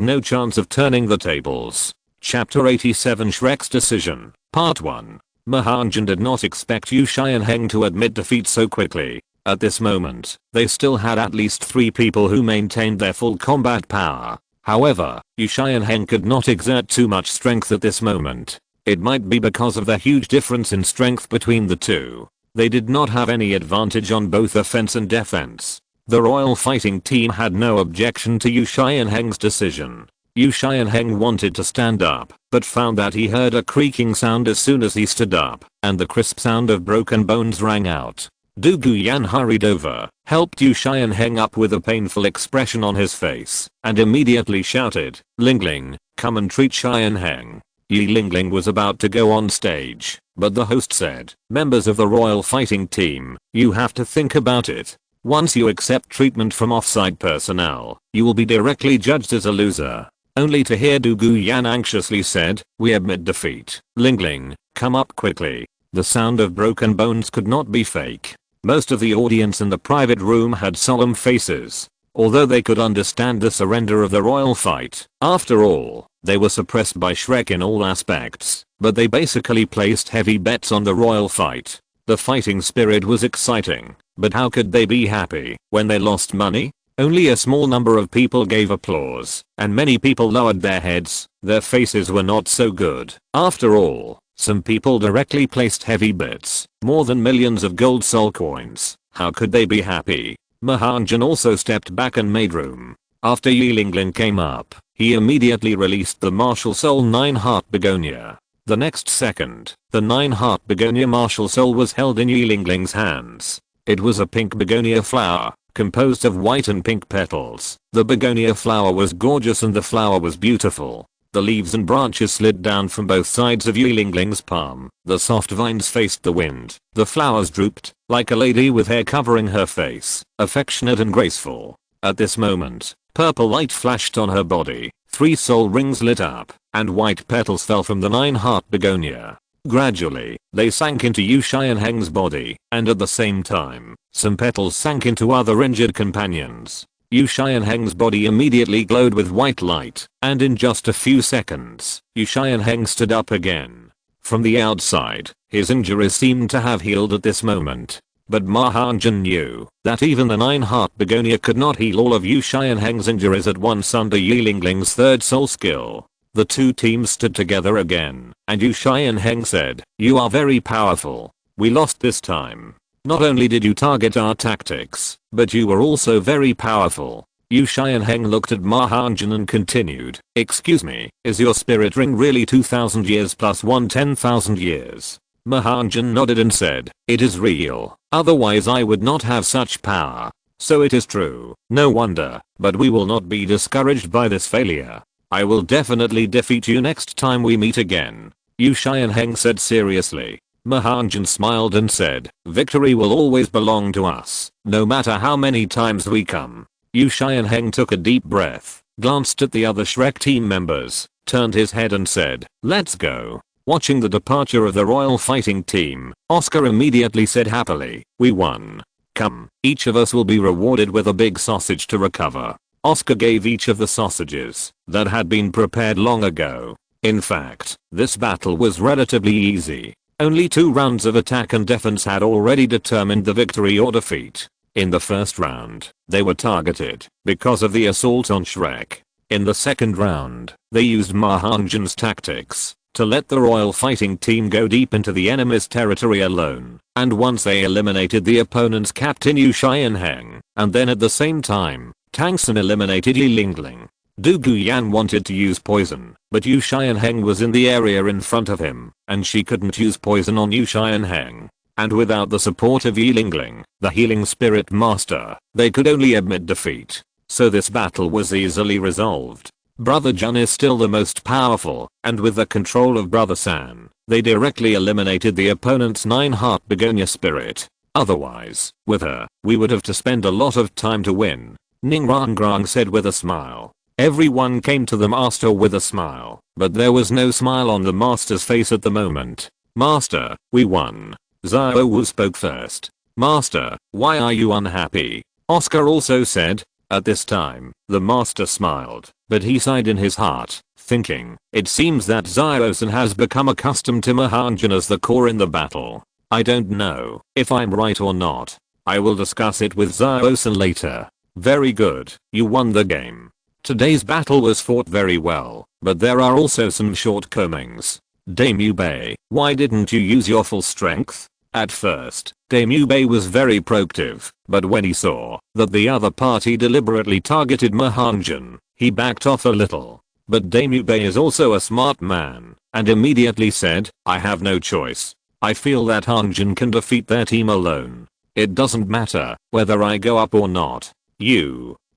no chance of turning the tables. Chapter 87 Shrek's Decision, Part 1. Ma Hongjun did not expect Yu Xianheng to admit defeat so quickly. At this moment, they still had at least 3 people who maintained their full combat power. However, Yu Xianheng could not exert too much strength at this moment. It might be because of the huge difference in strength between the two. They did not have any advantage on both offense and defense. The royal fighting team had no objection to Yu Xianheng's decision. Yu Xianheng wanted to stand up, but found that he heard a creaking sound as soon as he stood up, and the crisp sound of broken bones rang out. Du Guyan hurried over, helped Yu Xianheng up with a painful expression on his face, and immediately shouted, "Lingling, come and treat Xianheng." Yi Lingling was about to go on stage, but the host said, "Members of the royal fighting team, you have to think about it. Once you accept treatment from offside personnel, you will be directly judged as a loser." Only to hear Du Guyan anxiously said, "We admit defeat. Lingling, come up quickly." The sound of broken bones could not be fake. Most of the audience in the private room had solemn faces. Although they could understand the surrender of the royal fight, after all, they were suppressed by Shrek in all aspects, but they basically placed heavy bets on the royal fight. The fighting spirit was exciting, but how could they be happy when they lost money? Only a small number of people gave applause, and many people lowered their heads. Their faces were not so good. After all, some people directly placed heavy bets, more than millions of gold soul coins. How could they be happy? Ma Hongjun also stepped back and made room. After Yilingling came up, he immediately released the martial soul 9-heart begonia. The next second, the 9-heart begonia martial soul was held in Yilingling's hands. It was a pink begonia flower, composed of white and pink petals. The begonia flower was gorgeous and the flower was beautiful. The leaves and branches slid down from both sides of Yilingling's palm. The soft vines faced the wind. The flowers drooped, like a lady with hair covering her face, affectionate and graceful. At this moment, purple light flashed on her body, 3 soul rings lit up, and white petals fell from the 9-heart begonia. Gradually, they sank into Yu Xianheng's body, and at the same time, some petals sank into other injured companions. Yu Xianheng's body immediately glowed with white light, and in just a few seconds, Yu Xianheng stood up again. From the outside, his injuries seemed to have healed at this moment. But Ma Hongjun knew that even the 9-heart begonia could not heal all of Yu Xianheng's injuries at once under Yilingling's third soul skill. The two teams stood together again, and Yu Xianheng said, "You are very powerful. We lost this time. Not only did you target our tactics, but you were also very powerful." Yu Xianheng looked at Ma Hongjun and continued, "Excuse me, is your spirit ring really 2000 years plus 10,000 years? Ma Hongjun nodded and said, "It is real, otherwise I would not have such power. So it is true, no wonder, but we will not be discouraged by this failure. I will definitely defeat you next time we meet again," Yu Xianheng said seriously. Ma Hongjun smiled and said, "Victory will always belong to us, no matter how many times we come." Yu Xianheng took a deep breath, glanced at the other Shrek team members, turned his head and said, "Let's go." Watching the departure of the royal fighting team, Oscar immediately said happily, "We won. Come, each of us will be rewarded with a big sausage to recover." Oscar gave each of the sausages that had been prepared long ago. In fact, this battle was relatively easy. Only 2 rounds of attack and defense had already determined the victory or defeat. In the first round, they were targeted because of the assault on Shrek. In the second round, they used Ma Hongjun's tactics to let the royal fighting team go deep into the enemy's territory alone. And once they eliminated the opponent's captain Yu Xianheng, and then at the same time, Tangsun eliminated Yilingling. Du Guyan wanted to use poison, but Yu Xianheng was in the area in front of him, and she couldn't use poison on Yu Xianheng. And without the support of Yi Lingling, the healing spirit master, they could only admit defeat. So this battle was easily resolved. Brother Jun is still the most powerful, and with the control of Brother San, they directly eliminated the opponent's 9-heart begonia spirit. Otherwise, with her, we would have to spend a lot of time to win. Ning Rangrang said with a smile. Everyone came to the master with a smile, but there was no smile on the master's face at the moment. Master, we won. Xiao Wu spoke first. Master, why are you unhappy? Oscar also said. At this time, the master smiled, but he sighed in his heart, thinking, it seems that Xiao has become accustomed to Ma Hongjun as the core in the battle. I don't know if I'm right or not. I will discuss it with Xiao later. Very good, you won the game. Today's battle was fought very well, but there are also some shortcomings. Dame Yubei, why didn't you use your full strength? At first, Dame Yubei was very proactive, but when he saw that the other party deliberately targeted Ma Hongjun, he backed off a little. But Dame Yubei is also a smart man, and immediately said, I have no choice. I feel that Hongjun can defeat their team alone. It doesn't matter whether I go up or not.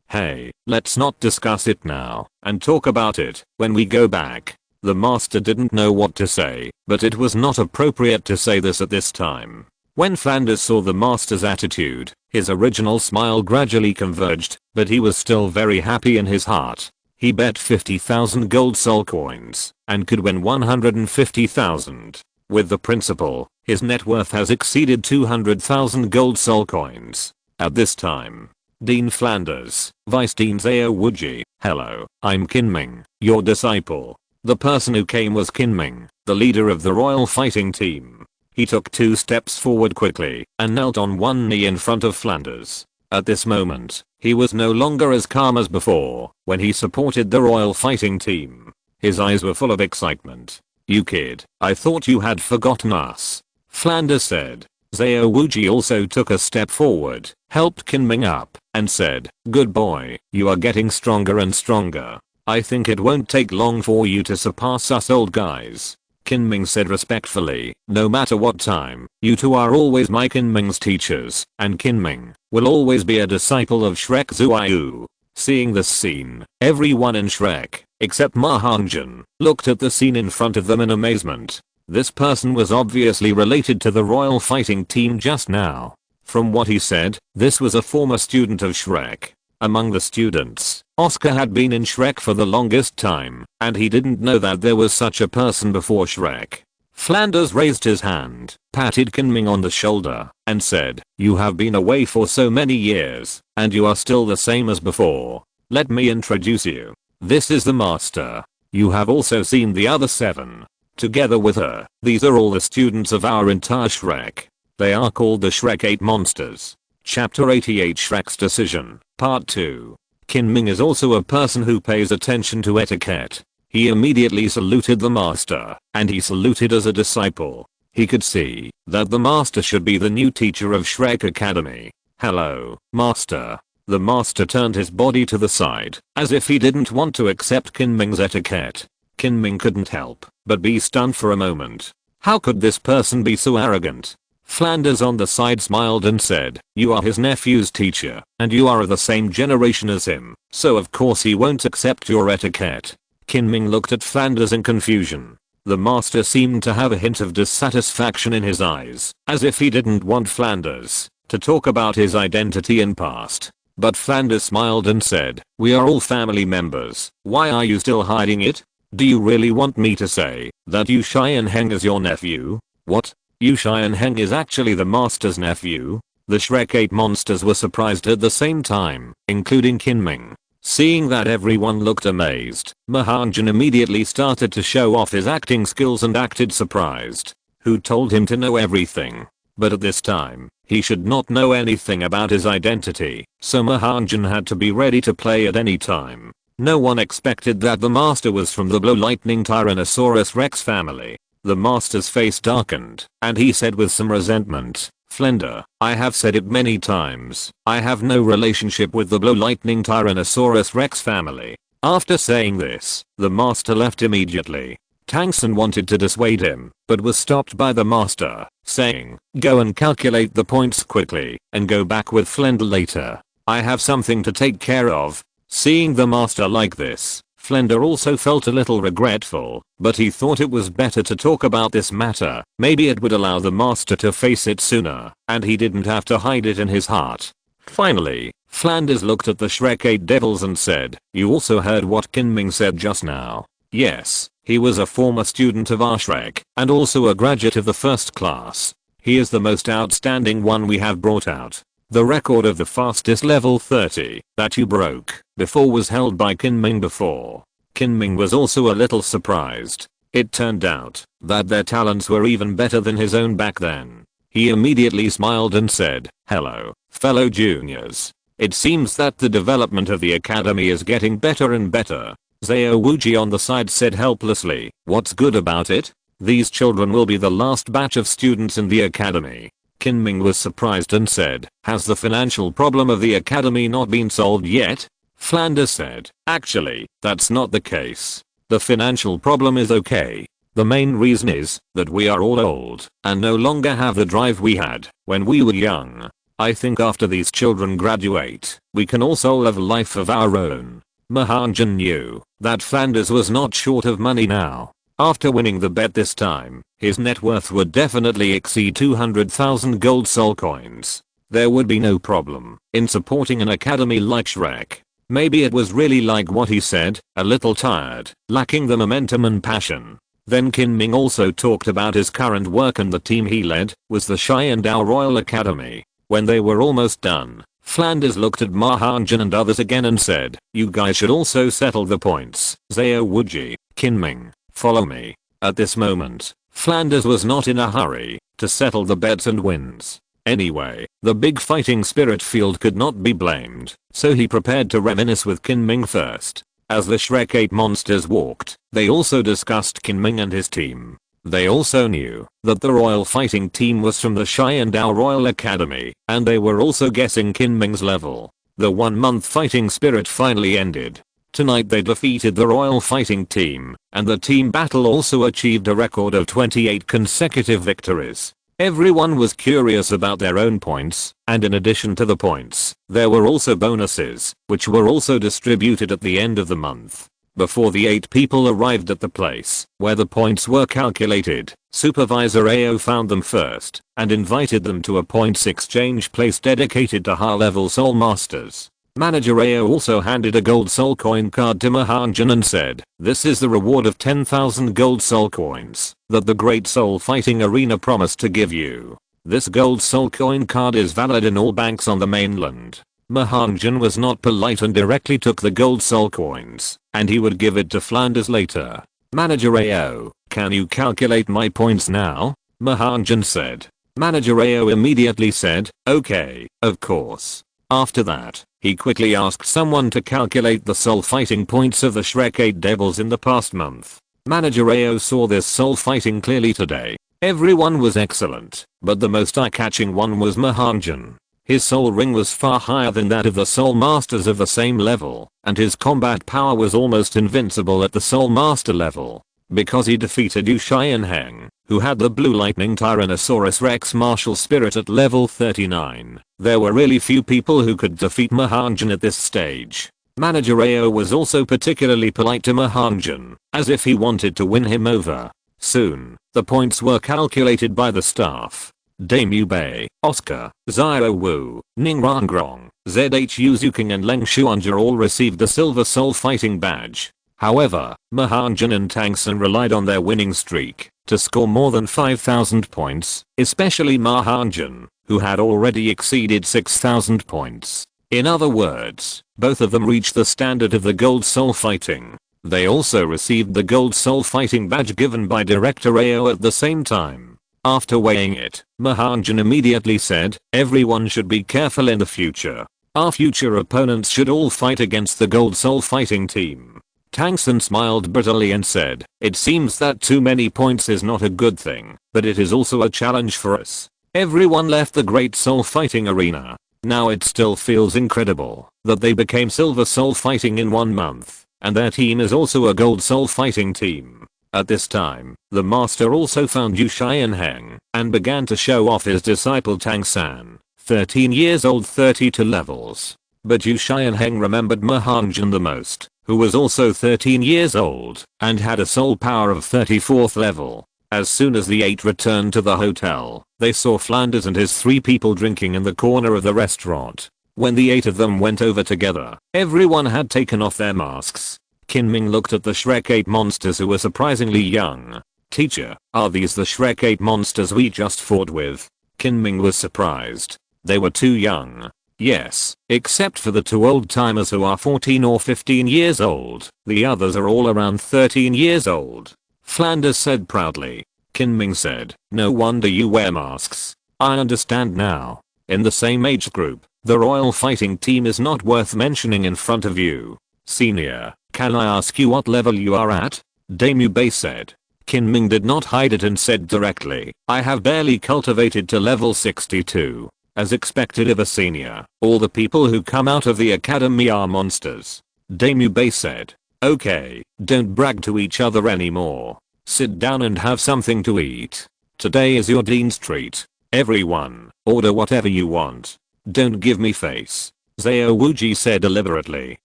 Hey, let's not discuss it now, and talk about it when we go back. The master didn't know what to say, but it was not appropriate to say this at this time. When Flanders saw the master's attitude, his original smile gradually converged, but he was still very happy in his heart. He bet 50,000 gold soul coins, and could win 150,000. With the principal, his net worth has exceeded 200,000 gold soul coins. At this time, Dean Flanders, Vice Dean Zhao Wuji, hello, I'm Kinming, your disciple. The person who came was Kinming, the leader of the royal fighting team. He took 2 steps forward quickly and knelt on one knee in front of Flanders. At this moment, he was no longer as calm as before when he supported the royal fighting team. His eyes were full of excitement. You kid, I thought you had forgotten us. Flanders said. Zhao Wuji also took a step forward, helped Kinming up, and said, good boy, you are getting stronger and stronger. I think it won't take long for you to surpass us old guys. Kinming said respectfully, no matter what time, you two are always my Kinming's teachers, and Kinming will always be a disciple of Shrek Zuiyu. Seeing this scene, everyone in Shrek, except Ma Hongjun, looked at the scene in front of them in amazement. This person was obviously related to the royal fighting team just now. From what he said, this was a former student of Shrek. Among the students, Oscar had been in Shrek for the longest time, and he didn't know that there was such a person before Shrek. Flanders raised his hand, patted Kinming on the shoulder, and said, you have been away for so many years, and you are still the same as before. Let me introduce you. This is the master. You have also seen the other 7. Together with her, these are all the students of our entire Shrek. They are called the Shrek 8 monsters. Chapter 88 Shrek's Decision, Part 2. Kinming is also a person who pays attention to etiquette. He immediately saluted the master, and he saluted as a disciple. He could see that the master should be the new teacher of Shrek Academy. Hello, master. The master turned his body to the side, as if he didn't want to accept Kinming's etiquette. Kinming couldn't help but be stunned for a moment. How could this person be so arrogant? Flanders on the side smiled and said, you are his nephew's teacher, and you are of the same generation as him, so of course he won't accept your etiquette. Kinming looked at Flanders in confusion. The master seemed to have a hint of dissatisfaction in his eyes, as if he didn't want Flanders to talk about his identity and past. But Flanders smiled and said, we are all family members, why are you still hiding it? Do you really want me to say that Yu Xianheng is your nephew? What? Yu Xianheng is actually the master's nephew? The Shrek 8 monsters were surprised at the same time, including Kinming. Seeing that everyone looked amazed, Ma Hongjun immediately started to show off his acting skills and acted surprised. Who told him to know everything? But at this time, he should not know anything about his identity, so Ma Hongjun had to be ready to play at any time. No one expected that the master was from the Blue Lightning Tyrannosaurus Rex family. The master's face darkened, and he said with some resentment, Flender, I have said it many times, I have no relationship with the Blue Lightning Tyrannosaurus Rex family. After saying this, the master left immediately. Tangsun wanted to dissuade him, but was stopped by the master, saying, "Go and calculate the points quickly, and go back with Flender later. I have something to take care of." Seeing the master like this, Flender also felt a little regretful, but he thought it was better to talk about this matter. Maybe it would allow the master to face it sooner, and he didn't have to hide it in his heart. Finally, Flanders looked at the Shrek 8 devils and said, "You also heard what Kinming said just now?" Yes, he was a former student of our Shrek, and also a graduate of the first class. He is the most outstanding one we have brought out. The record of the fastest level 30 that you broke before was held by Kinming before. Kinming was also a little surprised. It turned out that their talents were even better than his own back then. He immediately smiled and said, "Hello, fellow juniors. It seems that the development of the academy is getting better and better." Zhao Wuji on the side said helplessly, "What's good about it? These children will be the last batch of students in the academy." Kinming was surprised and said, "Has the financial problem of the academy not been solved yet?" Flanders said, "Actually, that's not the case. The financial problem is okay. The main reason is that we are all old and no longer have the drive we had when we were young. I think after these children graduate, we can also live a life of our own." Ma Hongjun knew that Flanders was not short of money now. After winning the bet this time, his net worth would definitely exceed 200,000 gold soul coins. There would be no problem in supporting an academy like Shrek. Maybe it was really like what he said, a little tired, lacking the momentum and passion. Then Kinming also talked about his current work, and the team he led was the Xiandao Royal Academy. When they were almost done, Flanders looked at Ma Hongjun and others again and said, "You guys should also settle the points." Zhao Wuji, Kinming, follow me. At this moment, Flanders was not in a hurry to settle the bets and wins. Anyway, the big fighting spirit field could not be blamed, so he prepared to reminisce with Kinming first. As the Shrek 8 monsters walked, they also discussed Kinming and his team. They also knew that the royal fighting team was from the Xiandao Royal Academy, and they were also guessing Kinming's level. The 1-month fighting spirit finally ended. Tonight they defeated the royal fighting team, and the team battle also achieved a record of 28 consecutive victories. Everyone was curious about their own points, and in addition to the points, there were also bonuses, which were also distributed at the end of the month. Before the 8 people arrived at the place where the points were calculated, Supervisor Ao found them first and invited them to a points exchange place dedicated to high-level soul masters. Manager Ao also handed a gold soul coin card to Ma Hongjun and said, "This is the reward of 10,000 gold soul coins that the Great Soul Fighting Arena promised to give you. This gold soul coin card is valid in all banks on the mainland." Ma Hongjun was not polite and directly took the gold soul coins, and he would give it to Flanders later. Manager Ao, "Can you calculate my points now?" Ma Hongjun said. Manager Ao immediately said, "Okay, of course." After that, he quickly asked someone to calculate the soul fighting points of the Shrek 8 devils in the past month. Manager Ao saw this soul fighting clearly today. Everyone was excellent, but the most eye-catching one was Ma Hongjun. His soul ring was far higher than that of the soul masters of the same level, and his combat power was almost invincible at the soul master level. Because he defeated Yu Xianheng, who had the blue lightning Tyrannosaurus Rex martial spirit at level 39, there were really few people who could defeat Ma Hongjun at this stage. Manager Ao was also particularly polite to Ma Hongjun, as if he wanted to win him over. Soon, the points were calculated by the staff. Dame Yubei, Oscar, Zhao Wu, Ning Rong, ZHU Zuking and Leng Xuanja all received the Silver Soul Fighting Badge. However, Ma Hongjun and Tangsun relied on their winning streak to score more than 5,000 points, especially Ma Hongjun, who had already exceeded 6,000 points. In other words, both of them reached the standard of the Gold Soul Fighting. They also received the Gold Soul Fighting Badge given by Director Ao at the same time. After weighing it, Ma Hongjun immediately said, "Everyone should be careful in the future. Our future opponents should all fight against the Gold Soul Fighting team." Tangsun smiled bitterly and said, "It seems that too many points is not a good thing, but it is also a challenge for us." Everyone left the Great Soul Fighting Arena. Now it still feels incredible that they became Silver Soul Fighting in 1 month, and their team is also a gold soul fighting team. At this time, the master also found Yu Xianheng and began to show off his disciple Tang San, 13 years old, 32 levels. But Yu Xianheng remembered Ma Hongjun the most, who was also 13 years old and had a soul power of 34th level. As soon as the 8 returned to the hotel, they saw Flanders and his 3 people drinking in the corner of the restaurant. When the 8 of them went over together, everyone had taken off their masks. Kinming looked at the Shrek 8 monsters who were surprisingly young. "Teacher, are these the Shrek 8 monsters we just fought with?" Kinming was surprised. They were too young. "Yes, except for the 2 old timers who are 14 or 15 years old. The others are all around 13 years old," Flanders said proudly. Kinming said, "No wonder you wear masks. I understand now. In the same age group, the royal fighting team is not worth mentioning in front of you. Senior, can I ask you what level you are at?" Damu Bei said. Kinming did not hide it and said directly, "I have barely cultivated to level 62. As expected of a senior, all the people who come out of the academy are monsters." Damu Bei said, "Okay, don't brag to each other anymore. Sit down and have something to eat. Today is your dean's treat. Everyone, order whatever you want. Don't give me face," Zhao Wuji said deliberately.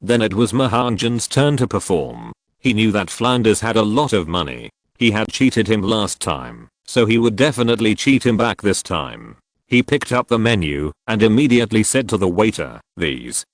Then it was Ma Hongjun's turn to perform. He knew that Flanders had a lot of money. He had cheated him last time, so he would definitely cheat him back this time. He picked up the menu and immediately said to the waiter, these,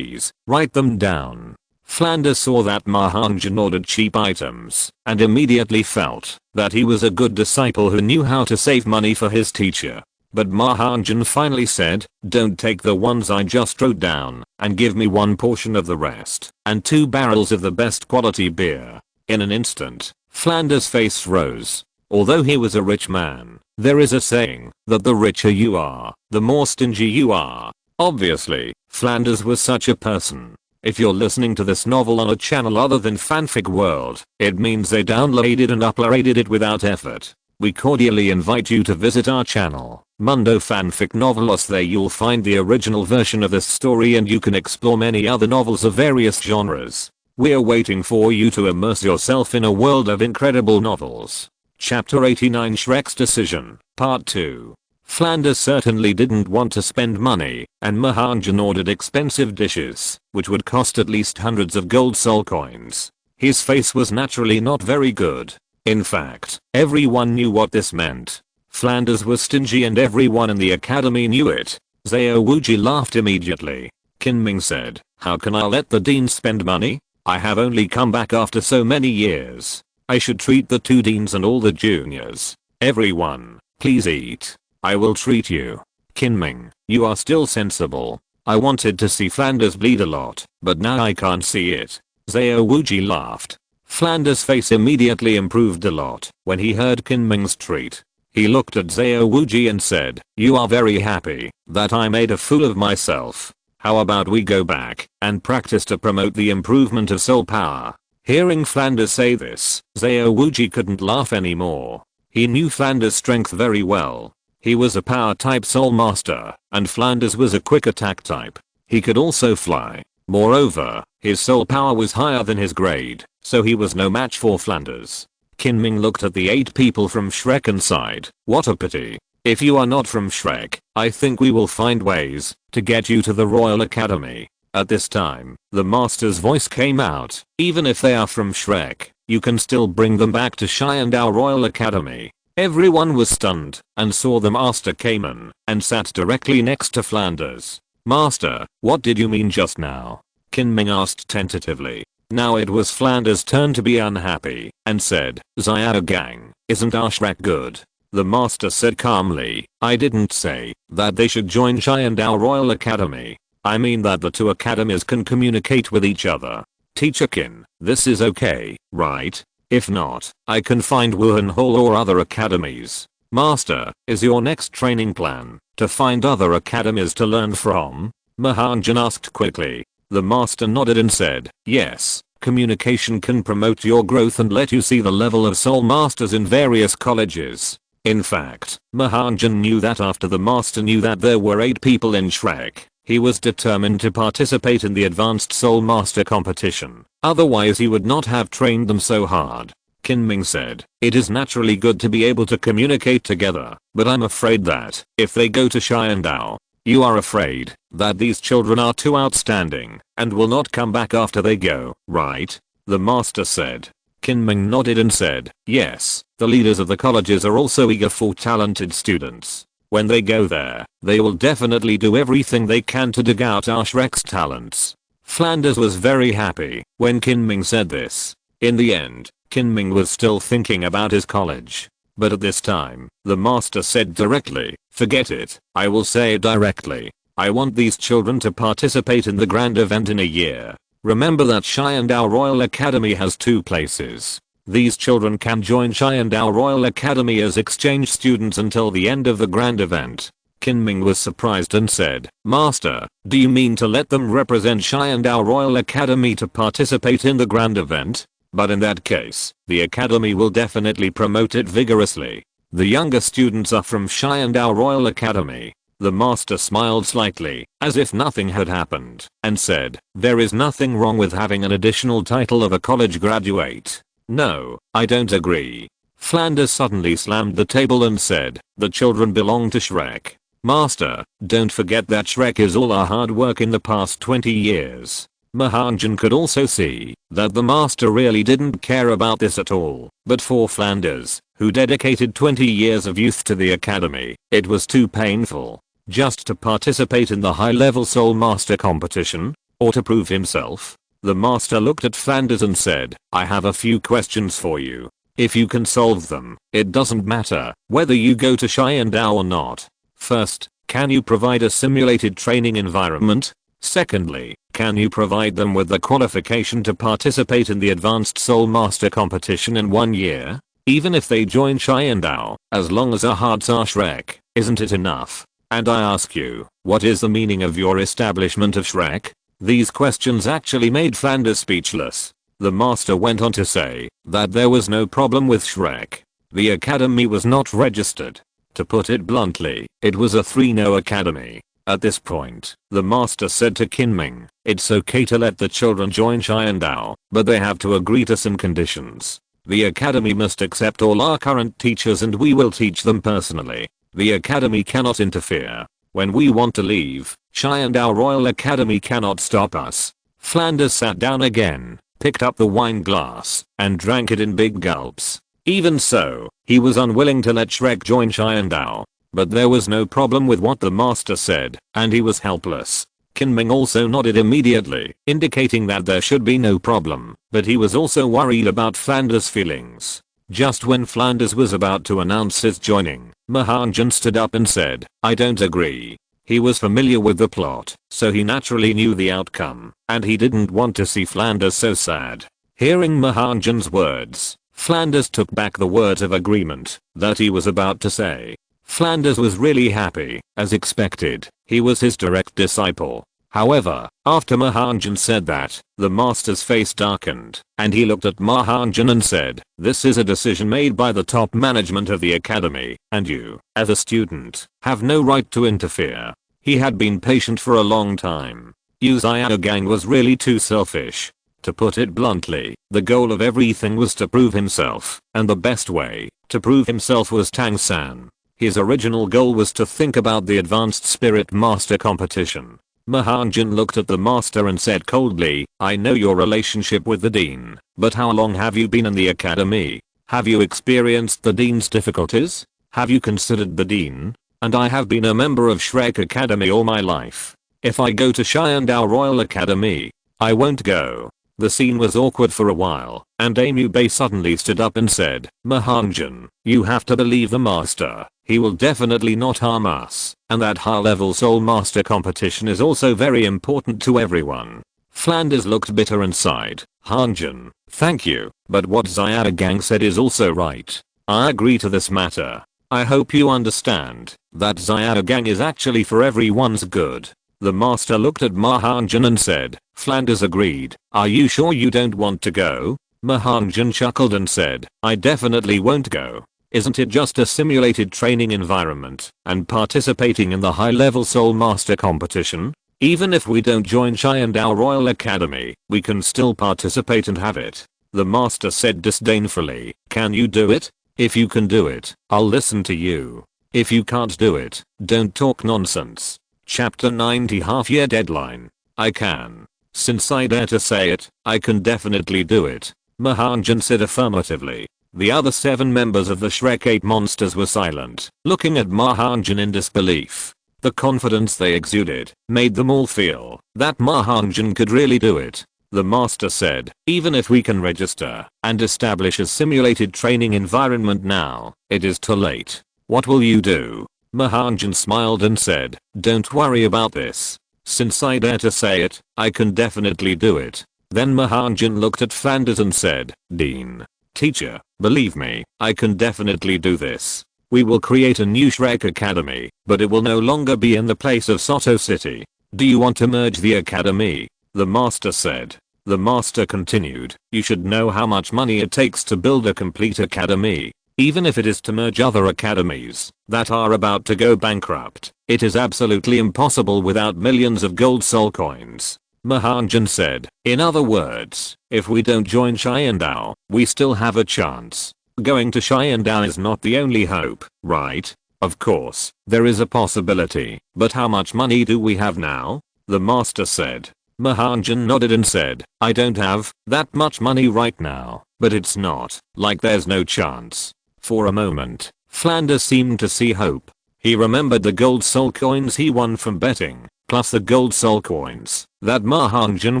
write them down." Flanders saw that Ma Hongjun ordered cheap items and immediately felt that he was a good disciple who knew how to save money for his teacher. But Ma Hongjun finally said, "Don't take the ones I just wrote down and give me 1 portion of the rest and 2 barrels of the best quality beer." In an instant, Flanders' face rose. Although he was a rich man, there is a saying that the richer you are, the more stingy you are. Obviously, Flanders was such a person. If you're listening to this novel on a channel other than Fanfic World, it means they downloaded and uploaded it without effort. We cordially invite you to visit our channel, Mundo Fanfic Novelos. There you'll find the original version of this story and you can explore many other novels of various genres. We're waiting for you to immerse yourself in a world of incredible novels. Chapter 89, Shrek's Decision, Part 2. Flanders certainly didn't want to spend money, and Ma Hongjun ordered expensive dishes, which would cost at least hundreds of gold soul coins. His face was naturally not very good. In fact, everyone knew what this meant. Flanders was stingy and everyone in the academy knew it. Zhao Wuji laughed immediately. Kinming said, "How can I let the dean spend money? I have only come back after so many years. I should treat the 2 deans and all the juniors. Everyone, please eat. I will treat you." Kinming, you are still sensible. I wanted to see Flanders bleed a lot, but now I can't see it. Zhao Wuji laughed. Flanders' face immediately improved a lot when he heard Kinming's treat. He looked at Zhao Wuji and said, "You are very happy that I made a fool of myself. How about we go back and practice to promote the improvement of soul power?" Hearing Flanders say this, Zhao Wuji couldn't laugh anymore. He knew Flanders' strength very well. He was a power type soul master, and Flanders was a quick attack type. He could also fly. Moreover, his soul power was higher than his grade, so he was no match for Flanders. Kinming looked at the 8 people from Shrek and sighed, "What a pity. If you are not from Shrek, I think we will find ways to get you to the Royal Academy." At this time, the master's voice came out, "Even if they are from Shrek, you can still bring them back to Xiandao Royal Academy." Everyone was stunned and saw the master came in and sat directly next to Flanders. "Master, what did you mean just now?" Kinming asked tentatively. Now it was Flanders' turn to be unhappy and said, "Xiao gang, isn't our Shrek good?" The master said calmly, "I didn't say that they should join Xiandao Royal Academy. I mean that the 2 academies can communicate with each other. Teacher Kin, this is okay, right? If not, I can find Wuhan Hall or other academies." "Master, is your next training plan to find other academies to learn from?" Ma Hongjun asked quickly. The master nodded and said, "Yes, communication can promote your growth and let you see the level of soul masters in various colleges." In fact, Ma Hongjun knew that after the master knew that there were 8 people in Shrek, He was determined to participate in the Advanced Soul Master competition, otherwise he would not have trained them so hard. Kinming said, "It is naturally good to be able to communicate together, but I'm afraid that, if they go to Xiandao, you are afraid that these children are too outstanding and will not come back after they go, right?" the master said. Kinming nodded and said, "Yes, the leaders of the colleges are also eager for talented students. When they go there, they will definitely do everything they can to dig out our Shrek's talents." Flanders was very happy when Kinming said this. In the end, Kinming was still thinking about his college. But at this time, the master said directly, "Forget it, I will say it directly. I want these children to participate in the grand event in a year. Remember that Xiandao Royal Academy has 2 places. These children can join Xiandao Royal Academy as exchange students until the end of the grand event." Kinming was surprised and said, "Master, do you mean to let them represent Xiandao Royal Academy to participate in the grand event? But in that case, the academy will definitely promote it vigorously. The younger students are from Xiandao Royal Academy." The master smiled slightly, as if nothing had happened, and said, "There is nothing wrong with having an additional title of a college graduate." "No, I don't agree." Flanders suddenly slammed the table and said, "The children belong to Shrek. Master, don't forget that Shrek is all our hard work in the past 20 years. Ma Hongjun could also see that the master really didn't care about this at all, but for Flanders, who dedicated 20 years of youth to the academy, it was too painful. Just to participate in the high-level Soul Master competition? Or to prove himself? The master looked at Flanders and said, "I have a few questions for you. If you can solve them, it doesn't matter whether you go to Xiandao or not. First, can you provide a simulated training environment? Secondly, can you provide them with the qualification to participate in the Advanced Soul Master competition in 1 year? Even if they join Xiandao, as long as our hearts are Shrek, isn't it enough? And I ask you, what is the meaning of your establishment of Shrek?" These questions actually made Flanders speechless. The master went on to say that there was no problem with Shrek. The academy was not registered. To put it bluntly, it was a 3-no academy. At this point, the master said to Kinming, "It's okay to let the children join Xiandao, but they have to agree to some conditions. The academy must accept all our current teachers and we will teach them personally. The academy cannot interfere. When we want to leave, Xiandao Royal Academy cannot stop us." Flanders sat down again, picked up the wine glass, and drank it in big gulps. Even so, he was unwilling to let Shrek join Xiandao. But there was no problem with what the master said, and he was helpless. Kinming also nodded immediately, indicating that there should be no problem, but he was also worried about Flanders' feelings. Just when Flanders was about to announce his joining, Ma Hongjun stood up and said, "I don't agree." He was familiar with the plot, so he naturally knew the outcome, and he didn't want to see Flanders so sad. Hearing Ma Hongjun's words, Flanders took back the words of agreement that he was about to say. Flanders was really happy, as expected. He was his direct disciple. However, after Ma Hongjun said that, the master's face darkened, and he looked at Ma Hongjun and said, "This is a decision made by the top management of the academy, and you, as a student, have no right to interfere." He had been patient for a long time. Yu Xiaogang was really too selfish. To put it bluntly, the goal of everything was to prove himself, and the best way to prove himself was Tang San. His original goal was to think about the Advanced Spirit Master competition. Ma Hongjun looked at the master and said coldly, "I know your relationship with the dean, but how long have you been in the academy? Have you experienced the dean's difficulties? Have you considered the dean? And I have been a member of Shrek Academy all my life. If I go to Xiandao Royal Academy, I won't go." The scene was awkward for a while, and Amu Bei suddenly stood up and said, "Ma Hongjun, you have to believe the master. He will definitely not harm us, and that high-level Soul Master competition is also very important to everyone." Flanders looked bitter and sighed. "Hongjun, thank you, but what Xiaogang said is also right. I agree to this matter. I hope you understand that Xiaogang is actually for everyone's good." The master looked at Ma Hongjun and said, "Flanders agreed. Are you sure you don't want to go?" Ma Hongjun chuckled and said, "I definitely won't go. Isn't it just a simulated training environment and participating in the high-level Soul Master competition? Even if we don't join Xiandao Royal Academy, we can still participate and have it. The master said disdainfully. Can you do it? If you can do it, I'll listen to you. If you can't do it, don't talk nonsense. Chapter 90 half-year deadline. I can. Since I dare to say it, I can definitely do it. Ma Hongjun said affirmatively. The other 7 members of the Shrek 8 monsters were silent, looking at Ma Hongjun in disbelief. The confidence they exuded made them all feel that Ma Hongjun could really do it. The master said, even if we can register and establish a simulated training environment now, it is too late. What will you do? Ma Hongjun smiled and said, don't worry about this. Since I dare to say it, I can definitely do it. Then Ma Hongjun looked at Flanders and said, Dean. Teacher, believe me, I can definitely do this. We will create a new Shrek Academy, but it will no longer be in the place of Soto City. Do you want to merge the academy? The master said. The master continued, you should know how much money it takes to build a complete academy. Even if it is to merge other academies that are about to go bankrupt, it is absolutely impossible without millions of gold soul coins. Ma Hongjun said, in other words, if we don't join Xiandao, we still have a chance. Going to Xiandao is not the only hope, right? Of course, there is a possibility, but how much money do we have now? The master said. Ma Hongjun nodded and said, I don't have that much money right now, but it's not like there's no chance. For a moment, Flanders seemed to see hope. He remembered the gold soul coins he won from betting, plus the gold soul coins that Ma Hongjun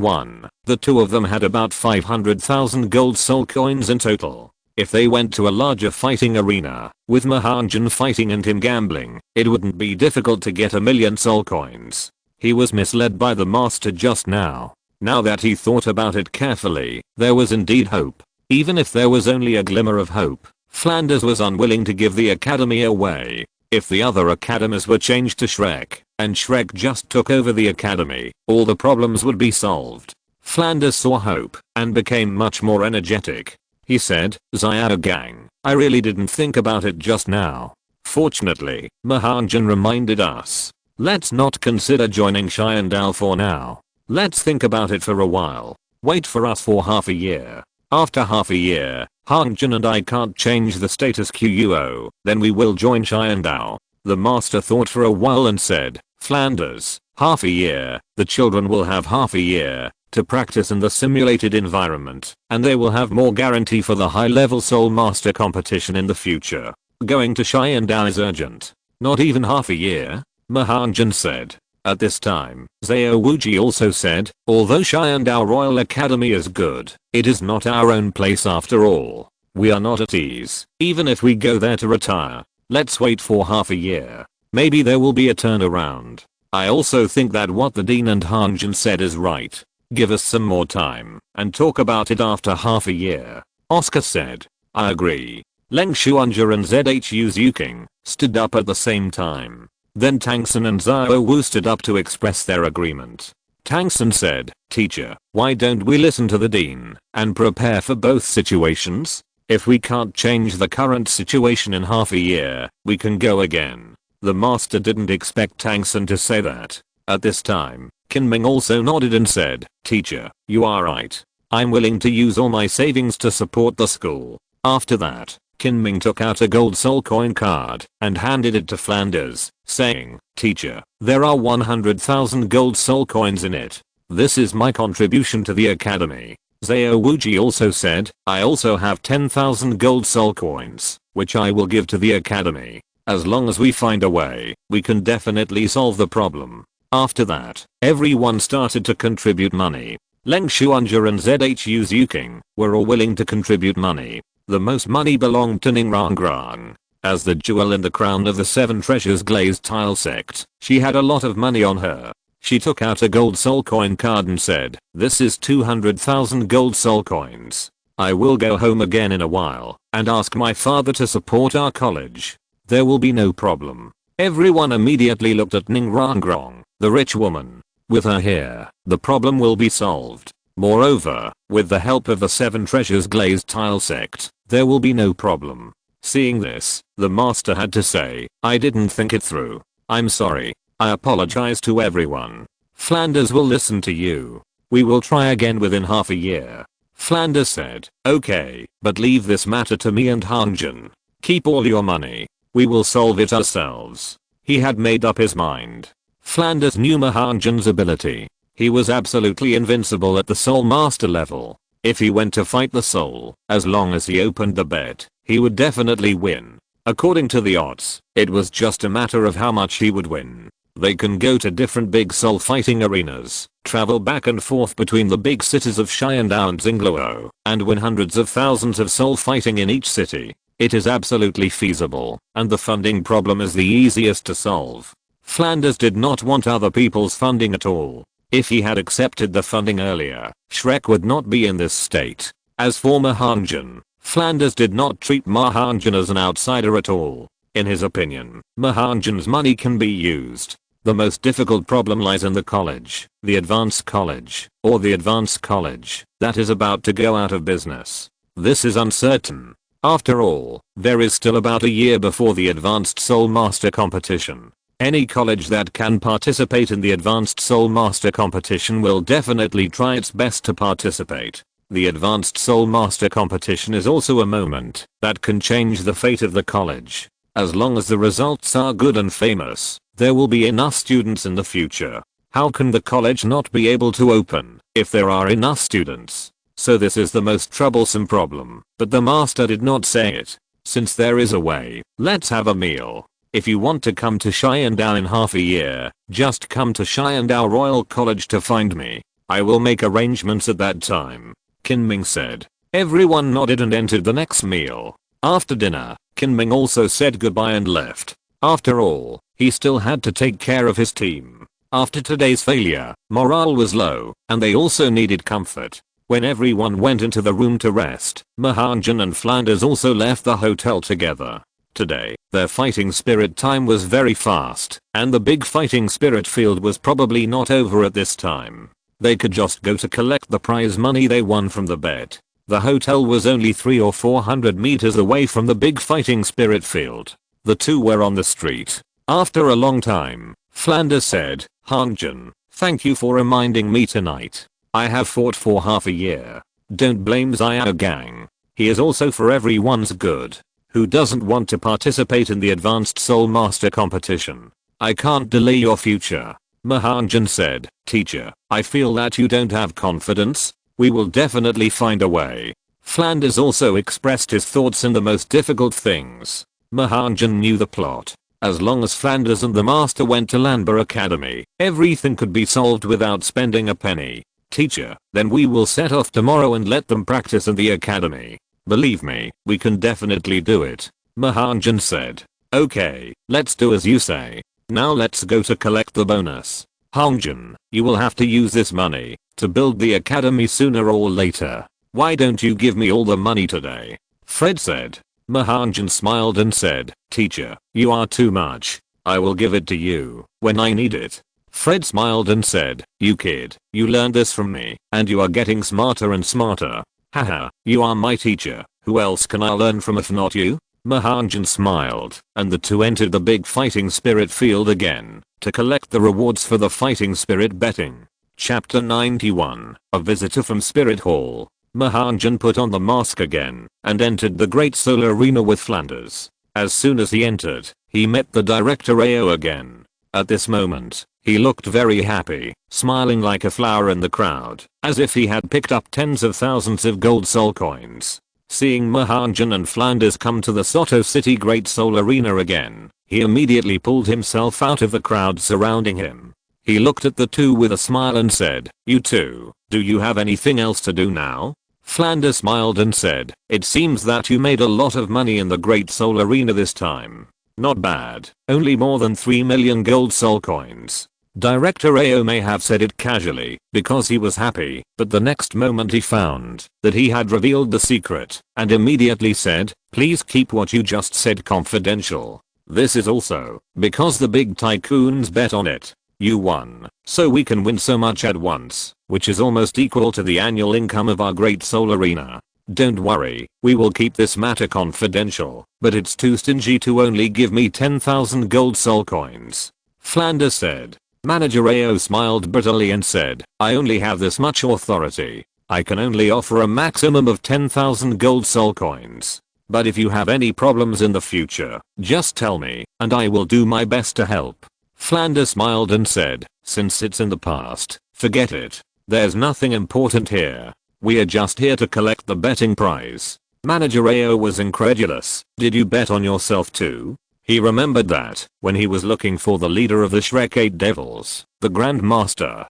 won. The two of them had about 500,000 gold soul coins in total. If they went to a larger fighting arena, with Ma Hongjun fighting and him gambling, it wouldn't be difficult to get 1,000,000 soul coins. He was misled by the master just now. Now that he thought about it carefully, there was indeed hope. Even if there was only a glimmer of hope, Flanders was unwilling to give the academy away. If the other academies were changed to Shrek, and Shrek just took over the academy, all the problems would be solved. Flanders saw hope, and became much more energetic. He said, Xiao gang, I really didn't think about it just now. Fortunately, Ma Hongjun reminded us. Let's not consider joining Xiandao for now. Let's think about it for a while. Wait for us for half a year. After half a year, Hongjun and I can't change the status quo, then we will join Xiandao. The master thought for a while and said, Flanders, half a year, the children will have half a year to practice in the simulated environment, and they will have more guarantee for the high-level Soul Master competition in the future. Going to Xiandao is urgent. Not even half a year? Ma Hongjun said. At this time, Xiao Wuji also said, although Xiandao Royal Academy is good, it is not our own place after all. We are not at ease, even if we go there to retire. Let's wait for half a year. Maybe there will be a turnaround. I also think that what the Dean and Hongjun said is right. Give us some more time, and talk about it after half a year. Oscar said. I agree. Leng Shuanja and ZHU Zuking stood up at the same time. Then Tangsen and Xiao Wu stood up to express their agreement. Tangsen said, Teacher, why don't we listen to the Dean and prepare for both situations? If we can't change the current situation in half a year, we can go again. The master didn't expect Tangsen to say that. At this time, Kinming also nodded and said, Teacher, you are right. I'm willing to use all my savings to support the school. After that, Kinming took out a gold soul coin card and handed it to Flanders, saying, Teacher, there are 100,000 gold soul coins in it. This is my contribution to the academy. Xiao Wuji also said, I also have 10,000 gold soul coins, which I will give to the academy. As long as we find a way, we can definitely solve the problem. After that, everyone started to contribute money. Leng Shuanja and ZHU Zuking were all willing to contribute money. The most money belonged to Ning Rong. As the jewel in the crown of the 7 treasures glazed tile sect, she had a lot of money on her. She took out a gold soul coin card and said, this is 200,000 gold soul coins. I will go home again in a while and ask my father to support our college. There will be no problem. Everyone immediately looked at Ning Rong, the rich woman. With her here, the problem will be solved. Moreover, with the help of the 7 treasures glazed tile sect, there will be no problem. Seeing this, the master had to say, I didn't think it through. I'm sorry. I apologize to everyone. Flanders will listen to you. We will try again within half a year. Flanders said, okay, but leave this matter to me and Hongjun. Keep all your money. We will solve it ourselves. He had made up his mind. Flanders knew Ma Hongjun's ability. He was absolutely invincible at the Soul Master level. If he went to fight the soul, as long as he opened the bet, he would definitely win. According to the odds, it was just a matter of how much he would win. They can go to different big soul fighting arenas, travel back and forth between the big cities of Xiandao and Douluo, and win hundreds of thousands of soul fighting in each city. It is absolutely feasible, and the funding problem is the easiest to solve. Flanders did not want other people's funding at all. If he had accepted the funding earlier, Shrek would not be in this state. As for Ma Hongjun, Flanders did not treat Ma Hongjun as an outsider at all. In his opinion, Ma Hongjun's money can be used. The most difficult problem lies in the college, the advanced college, or the advanced college, that is about to go out of business. This is uncertain. After all, there is still about a year before the Advanced Soul Master competition. Any college that can participate in the Advanced Soul Master competition will definitely try its best to participate. The Advanced Soul Master competition is also a moment that can change the fate of the college. As long as the results are good and famous, there will be enough students in the future. How can the college not be able to open if there are enough students? So this is the most troublesome problem, but the master did not say it. Since there is a way, let's have a meal. If you want to come to Xiandao in half a year, just come to Xiandao Royal College to find me. I will make arrangements at that time. Kinming said. Everyone nodded and entered the next meal. After dinner, Kinming also said goodbye and left. After all, he still had to take care of his team. After today's failure, morale was low, and they also needed comfort. When everyone went into the room to rest, Ma Hongjun and Flanders also left the hotel together. Today, their fighting spirit time was very fast, and the big fighting spirit field was probably not over at this time. They could just go to collect the prize money they won from the bet. The hotel was only 300 or 400 meters away from the big fighting spirit field. The two were on the street. After a long time, Flanders said, Hongjun, thank you for reminding me tonight. I have fought for half a year. Don't blame Xiao Gang. He is also for everyone's good. Who doesn't want to participate in the Advanced Soul Master competition? I can't delay your future. Ma Hongjun said, teacher, I feel that you don't have confidence. We will definitely find a way. Flanders also expressed his thoughts in the most difficult things. Ma Hongjun knew the plot. As long as Flanders and the master went to Shrek Academy, everything could be solved without spending a penny. Teacher, then we will set off tomorrow and let them practice in the academy. Believe me, we can definitely do it. Ma Hongjun said. Okay, let's do as you say. Now let's go to collect the bonus. Hongjun, you will have to use this money to build the academy sooner or later. Why don't you give me all the money today? Fred said. Ma Hongjun smiled and said, teacher, you are too much. I will give it to you when I need it. Fred smiled and said, you kid, you learned this from me, and you are getting smarter and smarter. Haha, you are my teacher, who else can I learn from if not you? Ma Hongjun smiled, and the two entered the big fighting spirit field again, to collect the rewards for the fighting spirit betting. Chapter 91, A Visitor from Spirit Hall. Ma Hongjun put on the mask again, and entered the Great Soul Arena with Flanders. As soon as he entered, he met the director Ao again. At this moment, he looked very happy, smiling like a flower in the crowd, as if he had picked up tens of thousands of gold soul coins. Seeing Ma Hongjun and Flanders come to the Soto City Great Soul Arena again, he immediately pulled himself out of the crowd surrounding him. He looked at the two with a smile and said, you two, do you have anything else to do now? Flanders smiled and said, it seems that you made a lot of money in the Great Soul Arena this time. Not bad, only more than 3 million gold soul coins. Director Ao may have said it casually because he was happy, but the next moment he found that he had revealed the secret and immediately said, please keep what you just said confidential. This is also because the big tycoons bet on it. You won, so we can win so much at once, which is almost equal to the annual income of our Great Soul Arena. Don't worry, we will keep this matter confidential, but it's too stingy to only give me 10,000 gold soul coins. Flanders said. Manager AO smiled bitterly and said, I only have this much authority. I can only offer a maximum of 10,000 gold soul coins. But if you have any problems in the future, just tell me, and I will do my best to help. Flanders smiled and said, since it's in the past, forget it. There's nothing important here. We are just here to collect the betting prize. Manager AO was incredulous. Did you bet on yourself too? He remembered that, when he was looking for the leader of the Shrek 8 Devils, the Grandmaster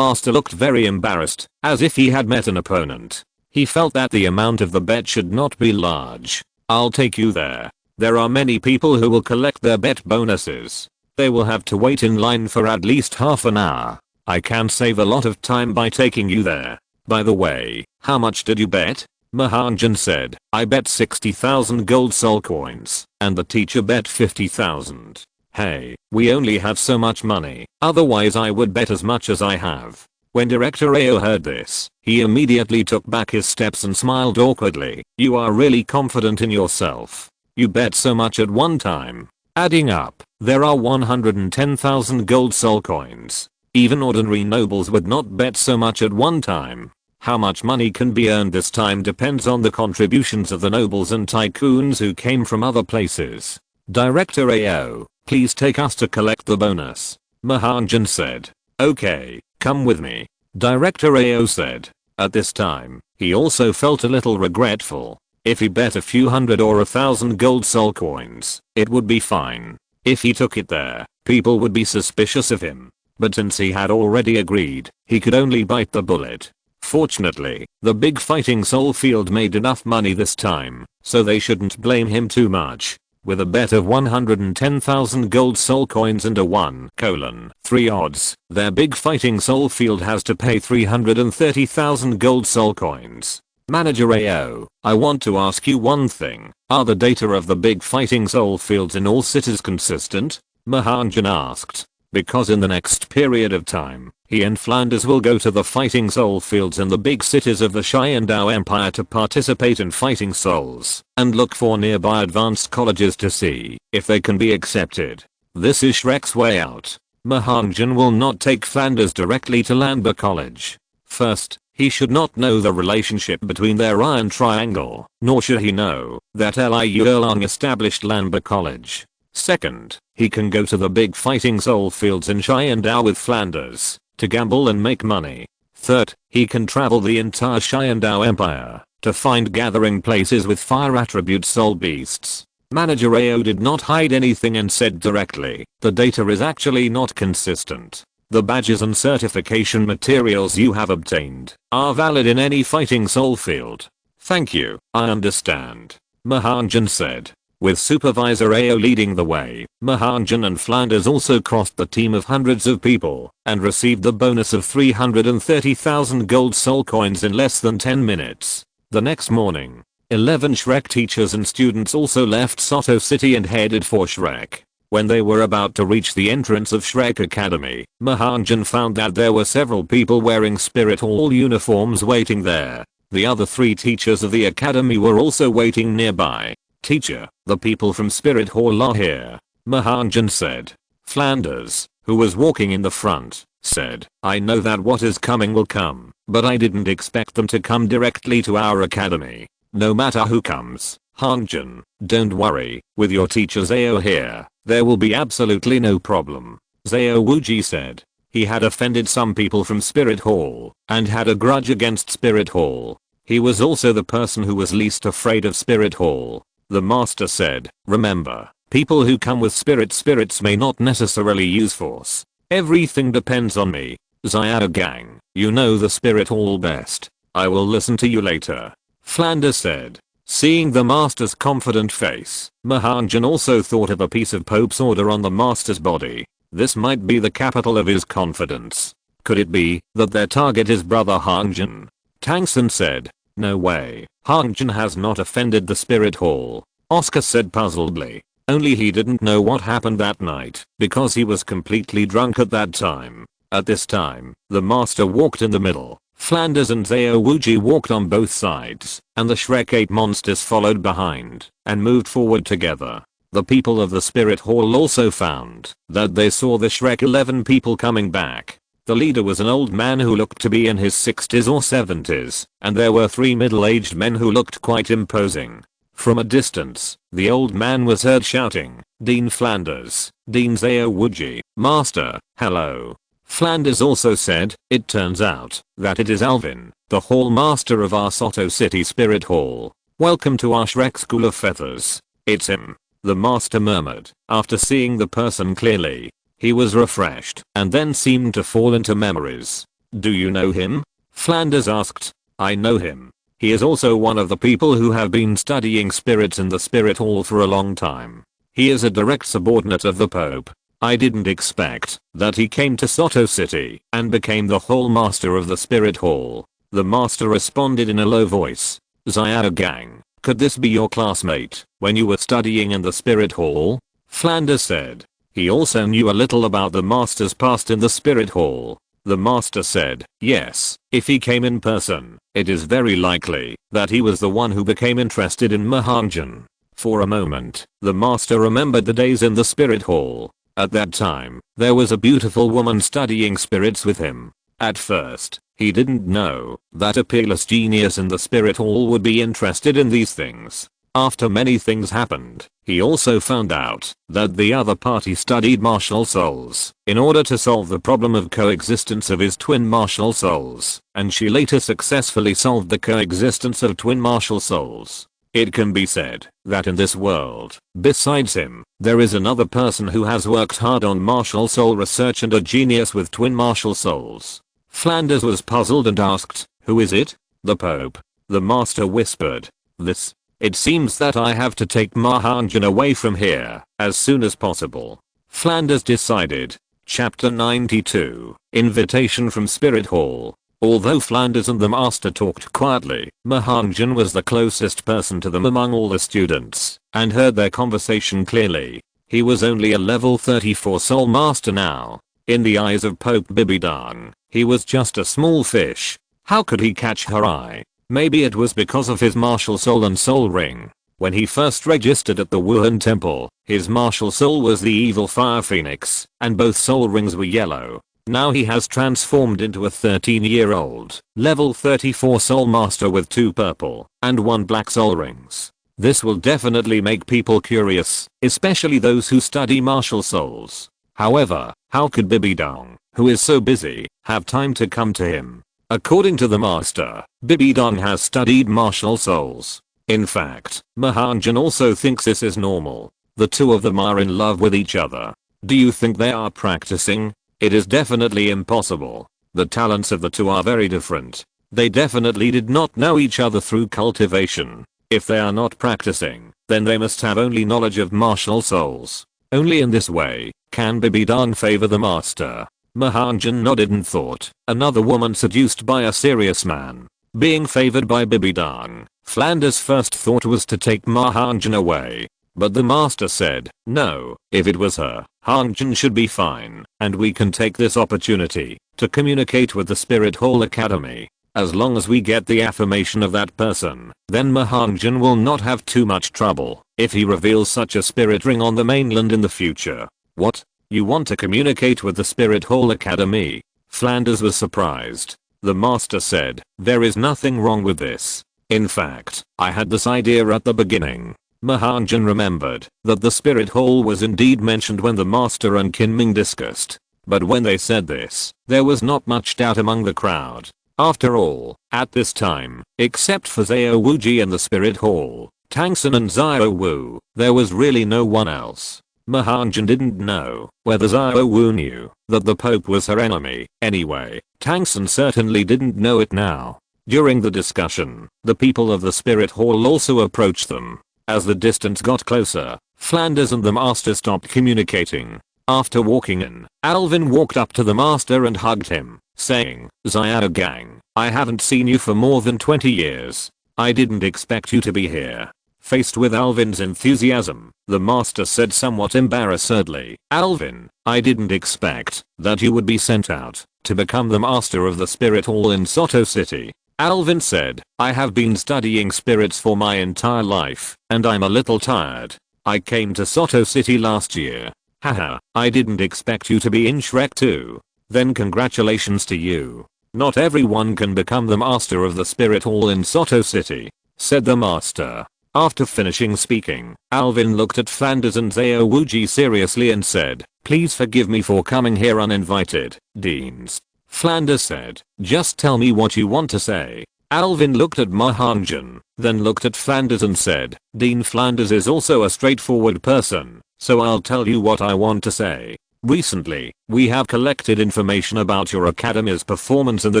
looked very embarrassed, as if he had met an opponent. He felt that the amount of the bet should not be large. I'll take you there. There are many people who will collect their bet bonuses. They will have to wait in line for at least half an hour. I can save a lot of time by taking you there. By the way, how much did you bet? Ma Hongjun said, I bet 60,000 gold soul coins, and the teacher bet 50,000. Hey, we only have so much money, otherwise I would bet as much as I have. When Director AO heard this, he immediately took back his steps and smiled awkwardly. You are really confident in yourself. You bet so much at one time. Adding up, there are 110,000 gold soul coins. Even ordinary nobles would not bet so much at one time. How much money can be earned this time depends on the contributions of the nobles and tycoons who came from other places. Director AO, please take us to collect the bonus. Ma Hongjun said. Okay, come with me. Director AO said. At this time, he also felt a little regretful. If he bet a few hundred or 1,000 gold soul coins, it would be fine. If he took it there, people would be suspicious of him. But since he had already agreed, he could only bite the bullet. Fortunately, the big fighting soul field made enough money this time, so they shouldn't blame him too much. With a bet of 110,000 gold soul coins and a 1:3 odds, their big fighting soul field has to pay 330,000 gold soul coins. Manager AO, I want to ask you one thing. Are the data of the big fighting soul fields in all cities consistent? Ma Hongjun asked. Because in the next period of time, he and Flanders will go to the fighting soul fields in the big cities of the Xiandao Empire to participate in fighting souls, and look for nearby advanced colleges to see if they can be accepted. This is Shrek's way out. Ma Hongjun will not take Flanders directly to Lanba College. First, he should not know the relationship between their iron triangle, nor should he know that Liu Erlang established Lanba College. Second, he can go to the big fighting soul fields in Xiandao with Flanders to gamble and make money. Third, he can travel the entire Xiandao Empire to find gathering places with fire attribute soul beasts. Manager AO did not hide anything and said directly, the data is actually not consistent. The badges and certification materials you have obtained are valid in any fighting soul field. Thank you, I understand. Ma Hongjun said. With Supervisor AO leading the way, Ma Hongjun and Flanders also crossed the team of hundreds of people and received the bonus of 330,000 gold soul coins in less than 10 minutes. The next morning, 11 Shrek teachers and students also left Soto City and headed for Shrek. When they were about to reach the entrance of Shrek Academy, Ma Hongjun found that there were several people wearing Spirit Hall uniforms waiting there. The other 3 teachers of the academy were also waiting nearby. Teacher, the people from Spirit Hall are here, Ma Hongjun said. Flanders, who was walking in the front, said, I know that what is coming will come, but I didn't expect them to come directly to our academy. No matter who comes, Hongjun, don't worry, with your teacher Zao here, there will be absolutely no problem. Zao Wuji said. He had offended some people from Spirit Hall, and had a grudge against Spirit Hall. He was also the person who was least afraid of Spirit Hall. The master said, remember, people who come with spirits may not necessarily use force. Everything depends on me. Xiao gang, you know the Spirit Hall best. I will listen to you later. Flanders said. Seeing the master's confident face, Ma Hongjun also thought of a piece of Pope's order on the master's body. This might be the capital of his confidence. Could it be that their target is brother Hongjun? Tangsen said. No way. Hongjun has not offended the Spirit Hall. Oscar said puzzledly. Only he didn't know what happened that night because he was completely drunk at that time. At this time, the master walked in the middle. Flanders and Zao Wuji walked on both sides, and the Shrek 8 monsters followed behind and moved forward together. The people of the spirit hall also found that they saw the Shrek 11 people coming back. The leader was an old man who looked to be in his 60s or 70s, and there were 3 middle-aged men who looked quite imposing. From a distance, the old man was heard shouting, "Dean Flanders, Dean Zayawuji, Master, hello." Flanders also said, "It turns out that it is Alvin, the Hall Master of our Soto City Spirit Hall. Welcome to our Shrek School of Feathers." "It's him," the master murmured, after seeing the person clearly. He was refreshed and then seemed to fall into memories. "Do you know him?" Flanders asked. "I know him. He is also one of the people who have been studying spirits in the Spirit Hall for a long time. He is a direct subordinate of the Pope. I didn't expect that he came to Soto City and became the Hall Master of the Spirit Hall." The master responded in a low voice. "Xiao Gang, could this be your classmate when you were studying in the Spirit Hall?" Flanders said. He also knew a little about the master's past in the Spirit Hall. The master said, "Yes, if he came in person, it is very likely that he was the one who became interested in Ma Hongjun." For a moment, the master remembered the days in the Spirit Hall. At that time, there was a beautiful woman studying spirits with him. At first, he didn't know that a peerless genius in the Spirit Hall would be interested in these things. After many things happened, he also found out that the other party studied martial souls in order to solve the problem of coexistence of his twin martial souls, and she later successfully solved the coexistence of twin martial souls. It can be said that in this world, besides him, there is another person who has worked hard on martial soul research and a genius with twin martial souls. Flanders was puzzled and asked, "Who is it?" "The Pope." The master whispered. "This. It seems that I have to take Ma Hongjun away from here as soon as possible." Flanders decided. Chapter 92. Invitation from Spirit Hall. Although Flanders and the master talked quietly, Ma Hongjun was the closest person to them among all the students, and heard their conversation clearly. He was only a level 34 soul master now. In the eyes of Pope Bibidang, he was just a small fish. How could he catch her eye? Maybe it was because of his martial soul and soul ring. When he first registered at the Wuhan temple, his martial soul was the evil fire phoenix, and both soul rings were yellow. Now he has transformed into a 13-year-old, level 34 soul master with 2 purple and 1 black soul rings. This will definitely make people curious, especially those who study martial souls. However, how could Bibidong, who is so busy, have time to come to him? According to the master, Bibidong has studied martial souls. In fact, Ma Hongjun also thinks this is normal. The two of them are in love with each other. Do you think they are practicing? It is definitely impossible. The talents of the two are very different. They definitely did not know each other through cultivation. If they are not practicing, then they must have only knowledge of martial souls. Only in this way can Bibidong favor the master. Ma Hongjun nodded and thought, another woman seduced by a serious man. Being favored by Bibidong, Flanders' first thought was to take Ma Hongjun away. But the master said, no, if it was her, Hongjun should be fine, and we can take this opportunity to communicate with the Spirit Hall Academy. As long as we get the affirmation of that person, then Ma Hongjun will not have too much trouble if he reveals such a spirit ring on the mainland in the future. What? You want to communicate with the Spirit Hall Academy? Flanders was surprised. The master said, there is nothing wrong with this. In fact, I had this idea at the beginning. Ma Hongjun remembered that the Spirit Hall was indeed mentioned when the master and Kinming discussed. But when they said this, there was not much doubt among the crowd. After all, at this time, except for Zhao Wuji and the Spirit Hall, Tangsun and Zhao Wu, there was really no one else. Ma Hongjun didn't know whether Zhao Wu knew that the Pope was her enemy. Anyway, Tangsun certainly didn't know it now. During the discussion, the people of the Spirit Hall also approached them. As the distance got closer, Flanders and the master stopped communicating. After walking in, Alvin walked up to the master and hugged him, saying, Xiao Gang, I haven't seen you for more than 20 years. I didn't expect you to be here. Faced with Alvin's enthusiasm, the master said somewhat embarrassedly, Alvin, I didn't expect that you would be sent out to become the master of the Spirit Hall in Soto City. Alvin said, I have been studying spirits for my entire life, and I'm a little tired. I came to Soto City last year. Haha, I didn't expect you to be in Shrek too. Then congratulations to you. Not everyone can become the master of the spirit hall in Soto City, said the master. After finishing speaking, Alvin looked at Flanders and Zhao Wuji seriously and said, please forgive me for coming here uninvited, Deans. Flanders said, just tell me what you want to say. Alvin looked at Ma Hongjun, then looked at Flanders and said, Dean Flanders is also a straightforward person, so I'll tell you what I want to say. Recently, we have collected information about your academy's performance in the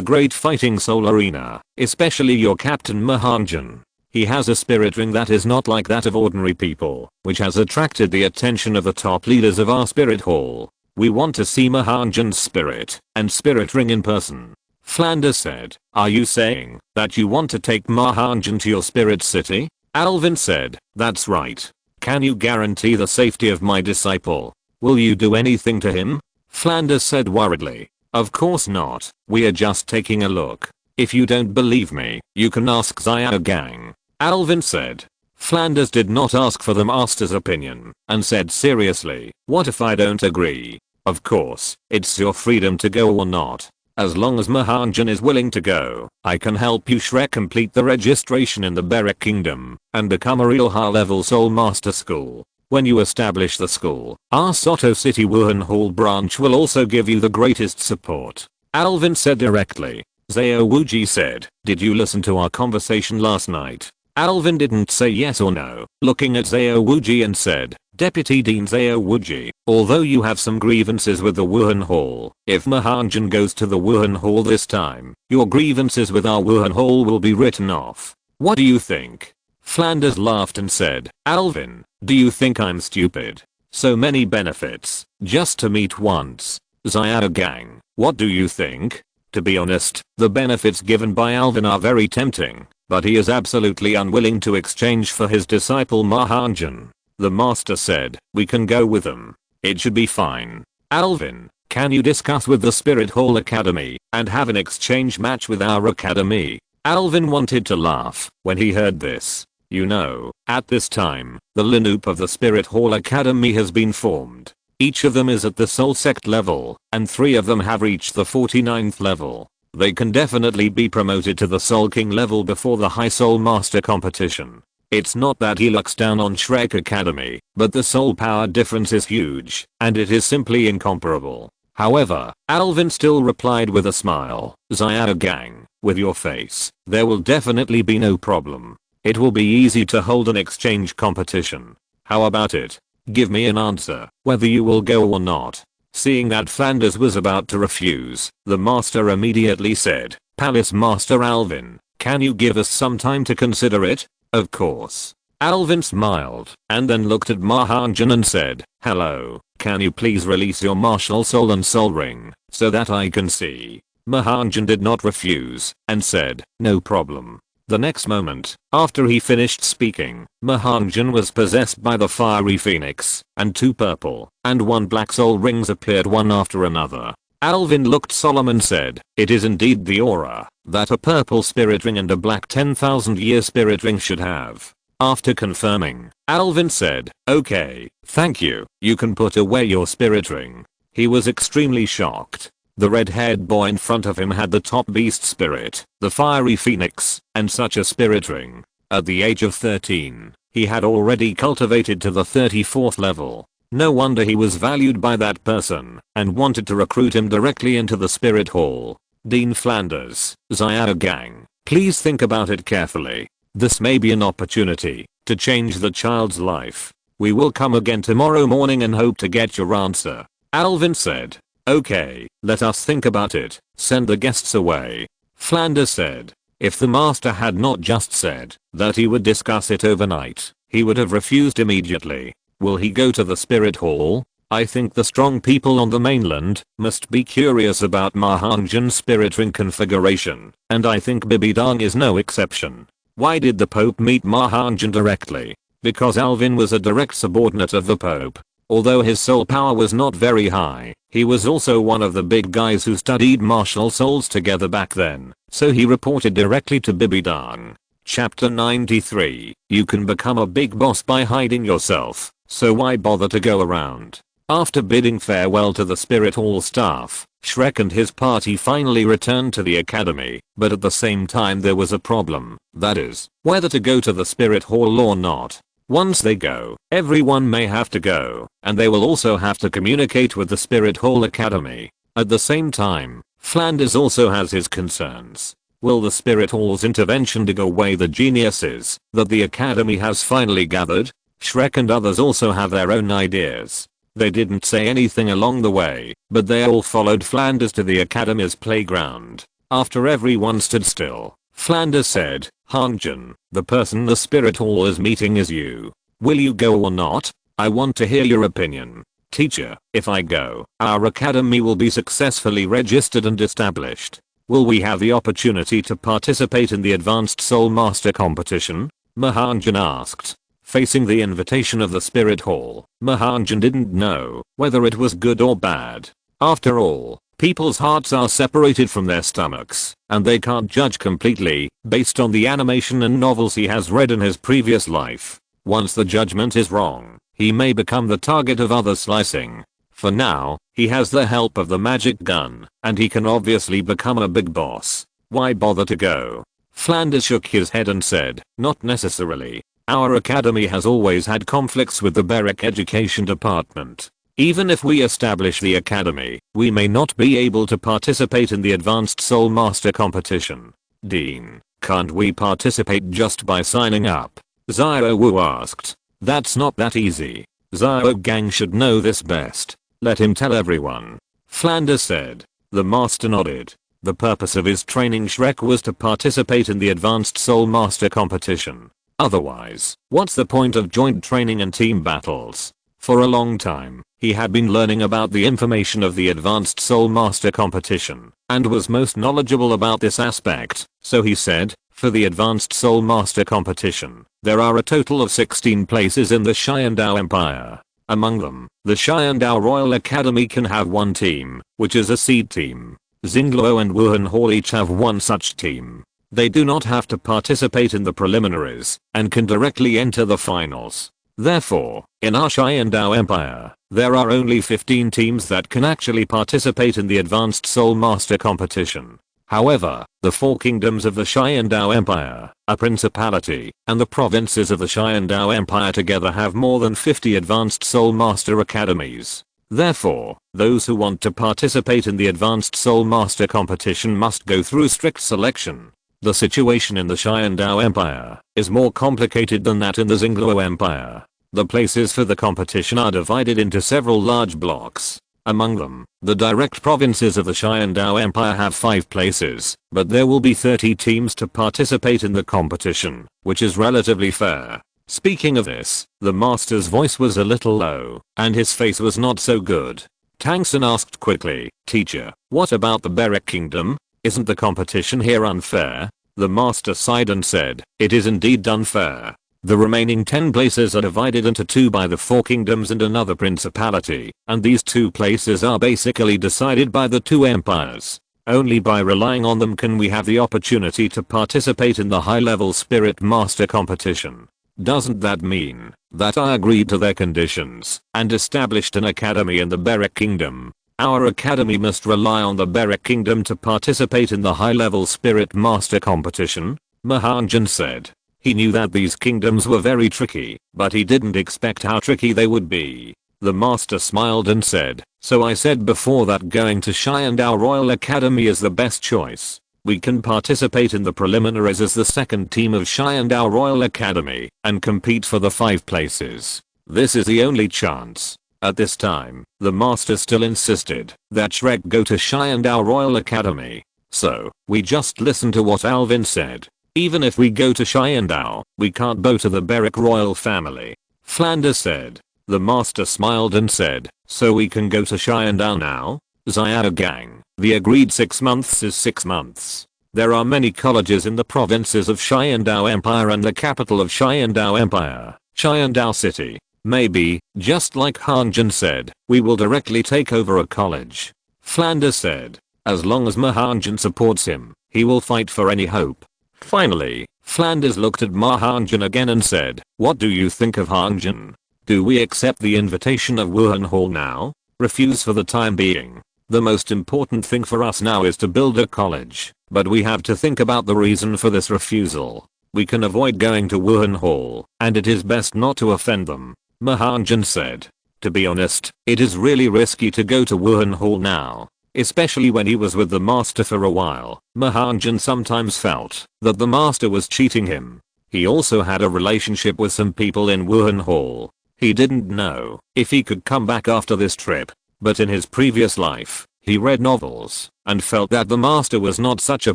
Great Fighting Soul Arena, especially your captain Ma Hongjun. He has a spirit ring that is not like that of ordinary people, which has attracted the attention of the top leaders of our spirit hall. We want to see Ma Hongjun's spirit and spirit ring in person. Flanders said, are you saying that you want to take Ma Hongjun to your spirit city? Alvin said, that's right. Can you guarantee the safety of my disciple? Will you do anything to him? Flanders said worriedly, of course not, we are just taking a look. If you don't believe me, you can ask Xiao Gang. Alvin said. Flanders did not ask for the master's opinion and said seriously, what if I don't agree? Of course, it's your freedom to go or not. As long as Ma Hongjun is willing to go, I can help you Shrek complete the registration in the Berek Kingdom and become a real high-level Soul Master School. When you establish the school, our Soto City Wuhan Hall branch will also give you the greatest support. Alvin said directly. Zhao Wuji said, did you listen to our conversation last night? Alvin didn't say yes or no, looking at Zhao Wuji and said, Deputy Dean Zhao Wuji, although you have some grievances with the Wuhan Hall, if Ma Hongjun goes to the Wuhan Hall this time, your grievances with our Wuhan Hall will be written off. What do you think? Flanders laughed and said, Alvin, do you think I'm stupid? So many benefits, just to meet once. Xiao Gang, what do you think? To be honest, the benefits given by Alvin are very tempting, but he is absolutely unwilling to exchange for his disciple Ma Hongjun. The master said, we can go with them. It should be fine. Alvin, can you discuss with the Spirit Hall Academy and have an exchange match with our academy? Alvin wanted to laugh when he heard this. You know, at this time, the Linoop of the Spirit Hall Academy has been formed. Each of them is at the Soul Sect level, and 3 of them have reached the 49th level. They can definitely be promoted to the Soul King level before the High Soul Master competition. It's not that he looks down on Shrek Academy, but the soul power difference is huge, and it is simply incomparable. However, Alvin still replied with a smile, Xiao Gang, with your face, there will definitely be no problem. It will be easy to hold an exchange competition. How about it? Give me an answer, whether you will go or not. Seeing that Flanders was about to refuse, the master immediately said, Palace Master Alvin, can you give us some time to consider it? Of course. Alvin smiled, and then looked at Ma Hongjun and said, hello, can you please release your martial soul and soul ring, so that I can see? Ma Hongjun did not refuse, and said, no problem. The next moment, after he finished speaking, Ma Hongjun was possessed by the fiery phoenix, and 2 purple and 1 black soul rings appeared one after another. Alvin looked solemn and said, it is indeed the aura that a purple spirit ring and a black 10,000-year spirit ring should have. After confirming, Alvin said, okay, thank you, you can put away your spirit ring. He was extremely shocked. The red-haired boy in front of him had the top beast spirit, the fiery phoenix, and such a spirit ring. At the age of 13, he had already cultivated to the 34th level. No wonder he was valued by that person and wanted to recruit him directly into the Spirit Hall. Dean Flanders, Xiao Gang, please think about it carefully. This may be an opportunity to change the child's life. We will come again tomorrow morning and hope to get your answer. Alvin said. Okay, let us think about it, send the guests away. Flanders said. If the master had not just said that he would discuss it overnight, he would have refused immediately. Will he go to the Spirit Hall? I think the strong people on the mainland must be curious about Ma Hongjun's spirit ring configuration, and I think Bibidang is no exception. Why did the Pope meet Ma Hongjun directly? Because Alvin was a direct subordinate of the Pope. Although his soul power was not very high, he was also one of the big guys who studied martial souls together back then, so he reported directly to Bibidang. Chapter 93, you can become a big boss by hiding yourself. so why bother to go around? After bidding farewell to the Spirit Hall staff, Shrek and his party finally returned to the academy, but at the same time there was a problem, that is, whether to go to the Spirit Hall or not. Once they go, everyone may have to go, and they will also have to communicate with the Spirit Hall Academy. At the same time, Flanders also has his concerns. Will the Spirit Hall's intervention dig away the geniuses that the academy has finally gathered? Shrek and others also have their own ideas. They didn't say anything along the way, but they all followed Flanders to the academy's playground. After everyone stood still, Flanders said, "Hongjun, the person the Spirit Hall is meeting is you. Will you go or not? I want to hear your opinion." "Teacher, if I go, our academy will be successfully registered and established. Will we have the opportunity to participate in the Advanced Soul Master competition?" Ma Hongjun asked. Facing the invitation of the Spirit Hall, Ma Hongjun didn't know whether it was good or bad. After all, people's hearts are separated from their stomachs, and they can't judge completely based on the animation and novels he has read in his previous life. Once the judgment is wrong, he may become the target of other slicing. For now, he has the help of the magic gun, and he can obviously become a big boss. Why bother to go? Flanders shook his head and said, "Not necessarily. Our academy has always had conflicts with the Berwick Education Department. Even if we establish the academy, we may not be able to participate in the Advanced Soul Master competition." "Dean, can't we participate just by signing up?" Xiao Wu asked. "That's not that easy. Xiao Gang should know this best. Let him tell everyone." Flanders said. The master nodded. The purpose of his training Shrek was to participate in the Advanced Soul Master competition. Otherwise, what's the point of joint training and team battles? For a long time, he had been learning about the information of the Advanced Soul Master competition, and was most knowledgeable about this aspect, so he said, for the Advanced Soul Master competition, there are a total of 16 places in the Xiandao Empire. Among them, the Xiandao Royal Academy can have one team, which is a seed team. Xingluo and Wuhan Hall each have one such team. They do not have to participate in the preliminaries, and can directly enter the finals. Therefore, in our Xiandao Empire, there are only 15 teams that can actually participate in the Advanced Soul Master competition. However, the 4 kingdoms of the Xiandao Empire, a principality, and the provinces of the Xiandao Empire together have more than 50 Advanced Soul Master academies. Therefore, those who want to participate in the Advanced Soul Master competition must go through strict selection. The situation in the Xiandao Empire is more complicated than that in the Xingluo Empire. The places for the competition are divided into several large blocks. Among them, the direct provinces of the Xiandao Empire have 5 places, but there will be 30 teams to participate in the competition, which is relatively fair. Speaking of this, the master's voice was a little low, and his face was not so good. Tangson asked quickly, "Teacher, what about the Berwick Kingdom? Isn't the competition here unfair?" The master sighed and said, "It is indeed unfair. The remaining 10 places are divided into 2 by the 4 kingdoms and another principality, and these 2 places are basically decided by the 2 empires. Only by relying on them can we have the opportunity to participate in the high-level Spirit Master competition. Doesn't that mean that I agreed to their conditions and established an academy in the Berwick Kingdom? Our academy must rely on the Berwick Kingdom to participate in the high-level Spirit Master competition?" Ma Hongjun said. He knew that these kingdoms were very tricky, but he didn't expect how tricky they would be. The master smiled and said, "So I said before that going to Xiandao Royal Academy is the best choice. We can participate in the preliminaries as the second team of Xiandao Royal Academy and compete for the 5 places. This is the only chance." At this time, the master still insisted that Shrek go to Xiandao Royal Academy. So, we just listened to what Alvin said. "Even if we go to Xiandao, we can't bow to the Berwick royal family," Flanders said. The master smiled and said, "So we can go to Xiandao now?" Xiao Gang, the agreed 6 months is 6 months. There are many colleges in the provinces of Xiandao Empire and the capital of Xiandao Empire, Xiandao City. Maybe, just like Hongjun said, we will directly take over a college. Flanders said. As long as Ma Hongjun supports him, he will fight for any hope. Finally, Flanders looked at Ma Hongjun again and said, "What do you think of Hongjun?" Do we accept the invitation of Wuhan Hall now? Refuse for the time being. The most important thing for us now is to build a college, but we have to think about the reason for this refusal. We can avoid going to Wuhan Hall, and it is best not to offend them, Ma Hongjun said. To be honest, it is really risky to go to Wuhan Hall now. Especially when he was with the master for a while, Ma Hongjun sometimes felt that the master was cheating him. He also had a relationship with some people in Wuhan Hall. He didn't know if he could come back after this trip, but in his previous life, he read novels and felt that the master was not such a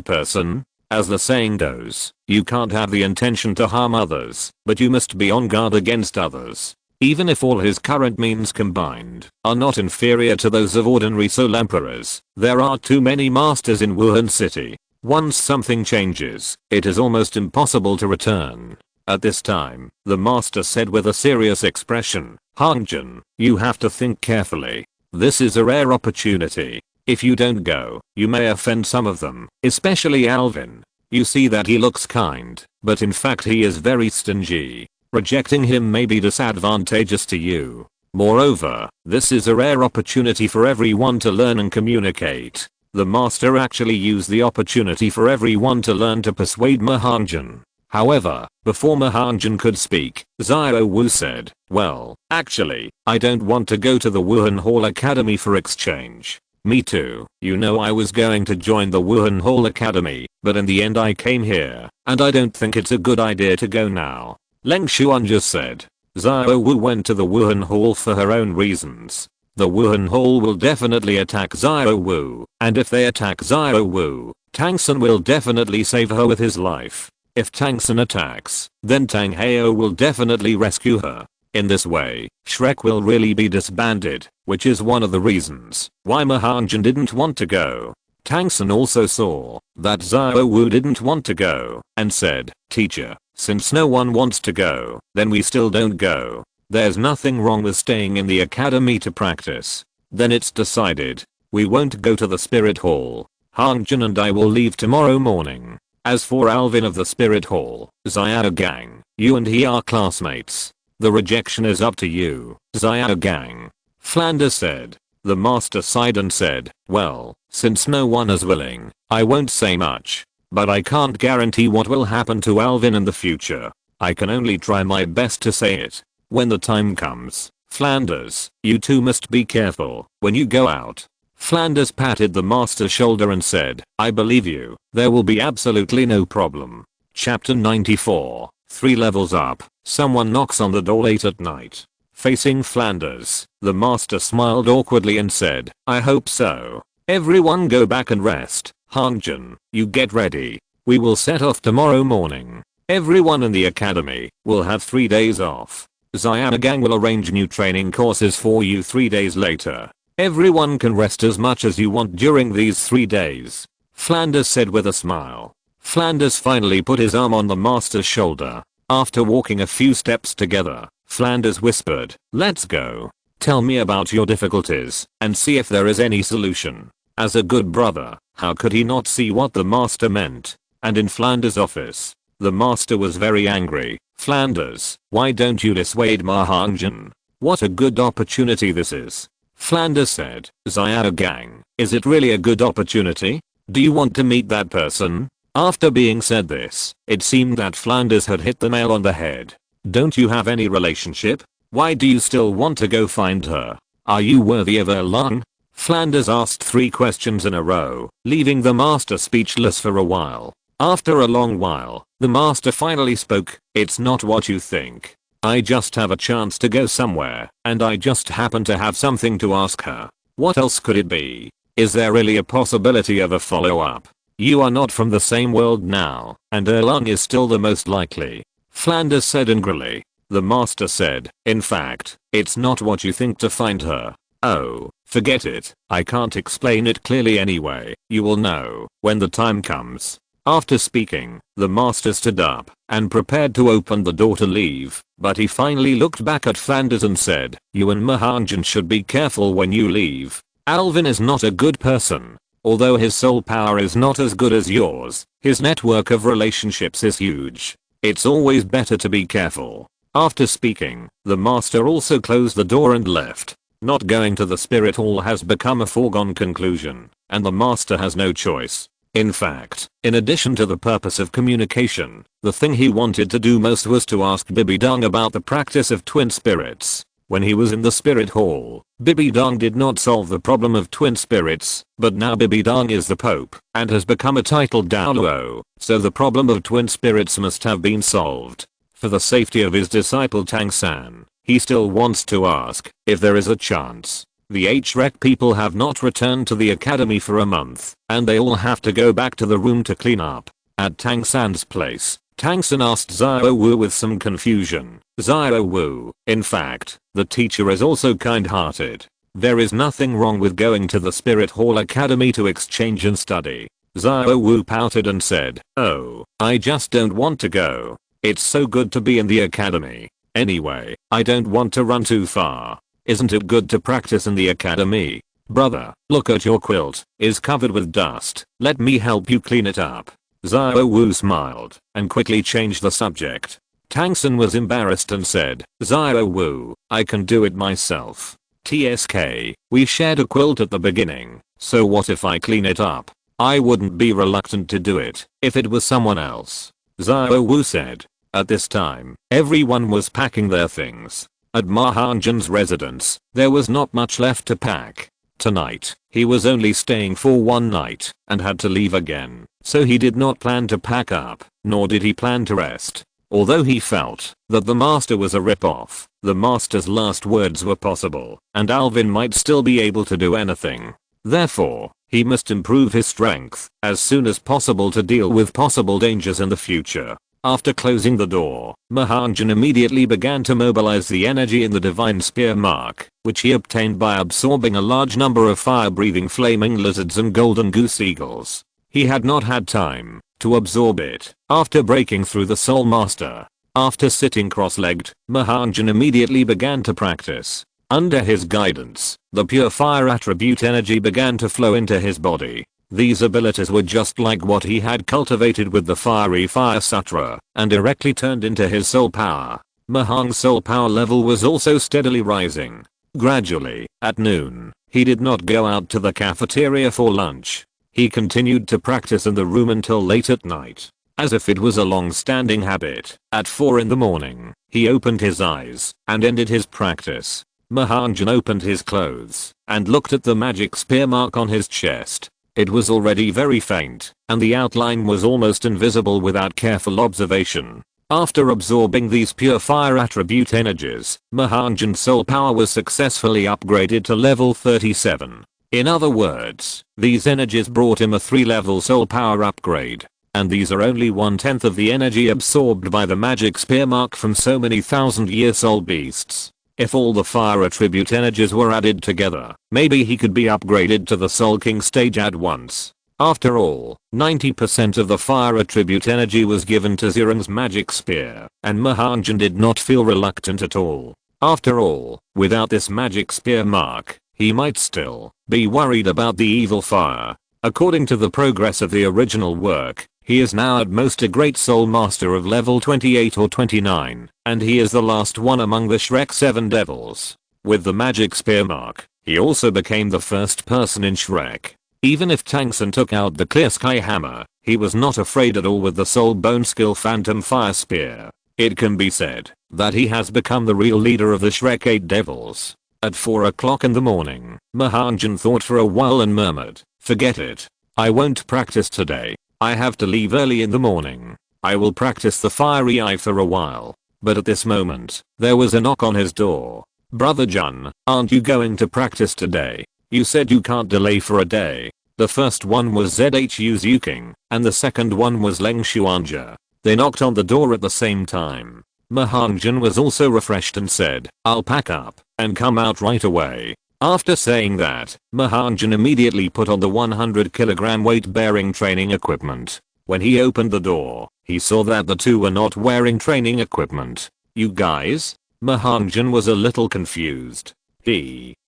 person. As the saying goes, you can't have the intention to harm others, but you must be on guard against others. Even if all his current means combined are not inferior to those of ordinary Seoul emperors, there are too many masters in Wuhan city. Once something changes, it is almost impossible to return. At this time, the master said with a serious expression, Hongjun, you have to think carefully. This is a rare opportunity. If you don't go, you may offend some of them, especially Alvin. You see that he looks kind, but in fact he is very stingy. Rejecting him may be disadvantageous to you. Moreover, this is a rare opportunity for everyone to learn and communicate. The master actually used the opportunity for everyone to learn to persuade Ma Hongjun. However, before Ma Hongjun could speak, Xiao Wu said, well, actually, I don't want to go to the Wuhan Hall Academy for exchange. Me too. You know I was going to join the Wuhan Hall Academy, but in the end I came here, and I don't think it's a good idea to go now. Leng Xuan just said. Xiao Wu went to the Wuhan Hall for her own reasons. The Wuhan Hall will definitely attack Xiao Wu, and if they attack Xiao Wu, Tang Sun will definitely save her with his life. If Tang Sun attacks, then Tang Heo will definitely rescue her. In this way, Shrek will really be disbanded, which is one of the reasons why Ma Hongjun didn't want to go. Tang Sun also saw that Xiao Wu didn't want to go, and said, teacher, since no one wants to go, then we still don't go. There's nothing wrong with staying in the academy to practice. Then it's decided. We won't go to the spirit hall. Hongjun and I will leave tomorrow morning. As for Alvin of the spirit hall, Xiao Gang, you and he are classmates. The rejection is up to you, Xiao Gang. Flanders said. The master sighed and said, well, since no one is willing, I won't say much. But I can't guarantee what will happen to Alvin in the future. I can only try my best to say it. When the time comes, Flanders, you two must be careful when you go out. Flanders patted the master's shoulder and said, I believe you, there will be absolutely no problem. Chapter 94, 3 levels up, someone knocks on the door late at night. Facing Flanders, the master smiled awkwardly and said, I hope so. Everyone go back and rest. Hongjun, you get ready. We will set off tomorrow morning. Everyone in the academy will have 3 days off. Xiao Gang will arrange new training courses for you 3 days later. Everyone can rest as much as you want during these 3 days. Flanders said with a smile. Flanders finally put his arm on the master's shoulder. After walking a few steps together, Flanders whispered, let's go. Tell me about your difficulties and see if there is any solution. As a good brother, how could he not see what the master meant? And in Flanders' office, the master was very angry. Flanders, why don't you dissuade Ma Hongjun? What a good opportunity this is. Flanders said, Xiao Gang, is it really a good opportunity? Do you want to meet that person? After being said this, it seemed that Flanders had hit the nail on the head. Don't you have any relationship? Why do you still want to go find her? Are you worthy of Erlang? Flanders asked 3 questions in a row, leaving the master speechless for a while. After a long while, the master finally spoke, it's not what you think. I just have a chance to go somewhere, and I just happen to have something to ask her. What else could it be? Is there really a possibility of a follow-up? You are not from the same world now, and Erlang is still the most likely. Flanders said angrily. The master said, in fact, it's not what you think to find her. Oh, forget it. I can't explain it clearly anyway. You will know when the time comes. After speaking, the master stood up and prepared to open the door to leave, but he finally looked back at Flanders and said, you and Ma Hongjun should be careful when you leave. Alvin is not a good person. Although his soul power is not as good as yours, his network of relationships is huge. It's always better to be careful. After speaking, the master also closed the door and left. Not going to the spirit hall has become a foregone conclusion, and the master has no choice. In fact, in addition to the purpose of communication, the thing he wanted to do most was to ask Bibidong about the practice of twin spirits. When he was in the spirit hall, Bibidong did not solve the problem of twin spirits, but now Bibidong is the Pope and has become a titled Douluo, so the problem of twin spirits must have been solved. For the safety of his disciple Tang-san, he still wants to ask if there is a chance. The Shrek people have not returned to the academy for a month, and they all have to go back to the room to clean up. At Tang-san's place, Tang-san asked Xiao Wu with some confusion. Xiao Wu, in fact, the teacher is also kind-hearted. There is nothing wrong with going to the Spirit Hall Academy to exchange and study. Xiao Wu pouted and said, "Oh, I just don't want to go. It's so good to be in the academy. Anyway, I don't want to run too far. Isn't it good to practice in the academy? Brother, look at your quilt. It's covered with dust. Let me help you clean it up." Xiao Wu smiled and quickly changed the subject. Tang-san was embarrassed and said, "Xiao Wu, I can do it myself. TSK, we shared a quilt at the beginning, so what if I clean it up? I wouldn't be reluctant to do it if it was someone else." Xiao Wu said. At this time, everyone was packing their things. At Ma Hongjun's residence, there was not much left to pack. Tonight, he was only staying for one night and had to leave again, so he did not plan to pack up, nor did he plan to rest. Although he felt that the master was a rip-off, the master's last words were possible, and Alvin might still be able to do anything. Therefore, he must improve his strength as soon as possible to deal with possible dangers in the future. After closing the door, Ma Hongjun immediately began to mobilize the energy in the divine spear mark, which he obtained by absorbing a large number of fire-breathing flaming lizards and golden goose eagles. He had not had time to absorb it after breaking through the Soul Master. After sitting cross-legged, Ma Hongjun immediately began to practice. Under his guidance, the pure fire attribute energy began to flow into his body. These abilities were just like what he had cultivated with the fiery fire sutra, and directly turned into his soul power. Ma Hong's soul power level was also steadily rising. Gradually, at noon, he did not go out to the cafeteria for lunch. He continued to practice in the room until late at night. As if it was a long-standing habit, at 4 in the morning, he opened his eyes and ended his practice. Ma Hongjun opened his clothes and looked at the magic spear mark on his chest. It was already very faint, and the outline was almost invisible without careful observation. After absorbing these pure fire attribute energies, Ma Hongjun's soul power was successfully upgraded to level 37. In other words, these energies brought him a 3-level soul power upgrade. And these are only 1/10 of the energy absorbed by the magic spear mark from so many thousand-year soul beasts. If all the fire attribute energies were added together, maybe he could be upgraded to the Soul King stage at once. After all, 90% of the fire attribute energy was given to Zirong's magic spear, and Ma Hongjun did not feel reluctant at all. After all, without this magic spear mark, he might still be worried about the evil fire. According to the progress of the original work, he is now at most a great soul master of level 28 or 29, and he is the last one among the Shrek 7 devils. With the magic spear mark, he also became the first person in Shrek. Even if Tang-san took out the clear sky hammer, he was not afraid at all with the soul bone skill phantom fire spear. It can be said that he has become the real leader of the Shrek 8 devils. At 4 o'clock in the morning, Ma Hongjun thought for a while and murmured, "Forget it. I won't practice today. I have to leave early in the morning. I will practice the fiery eye for a while." But at this moment, there was a knock on his door. "Brother Jun, aren't you going to practice today? You said you can't delay for a day." The first one was Zhu Zuking, and the second one was Leng Xuanja. They knocked on the door at the same time. Ma Hongjun was also refreshed and said, "I'll pack up and come out right away." After saying that, Ma Hongjun immediately put on the 100 kg weight-bearing training equipment. When he opened the door, he saw that the two were not wearing training equipment. "You guys?" Ma Hongjun was a little confused.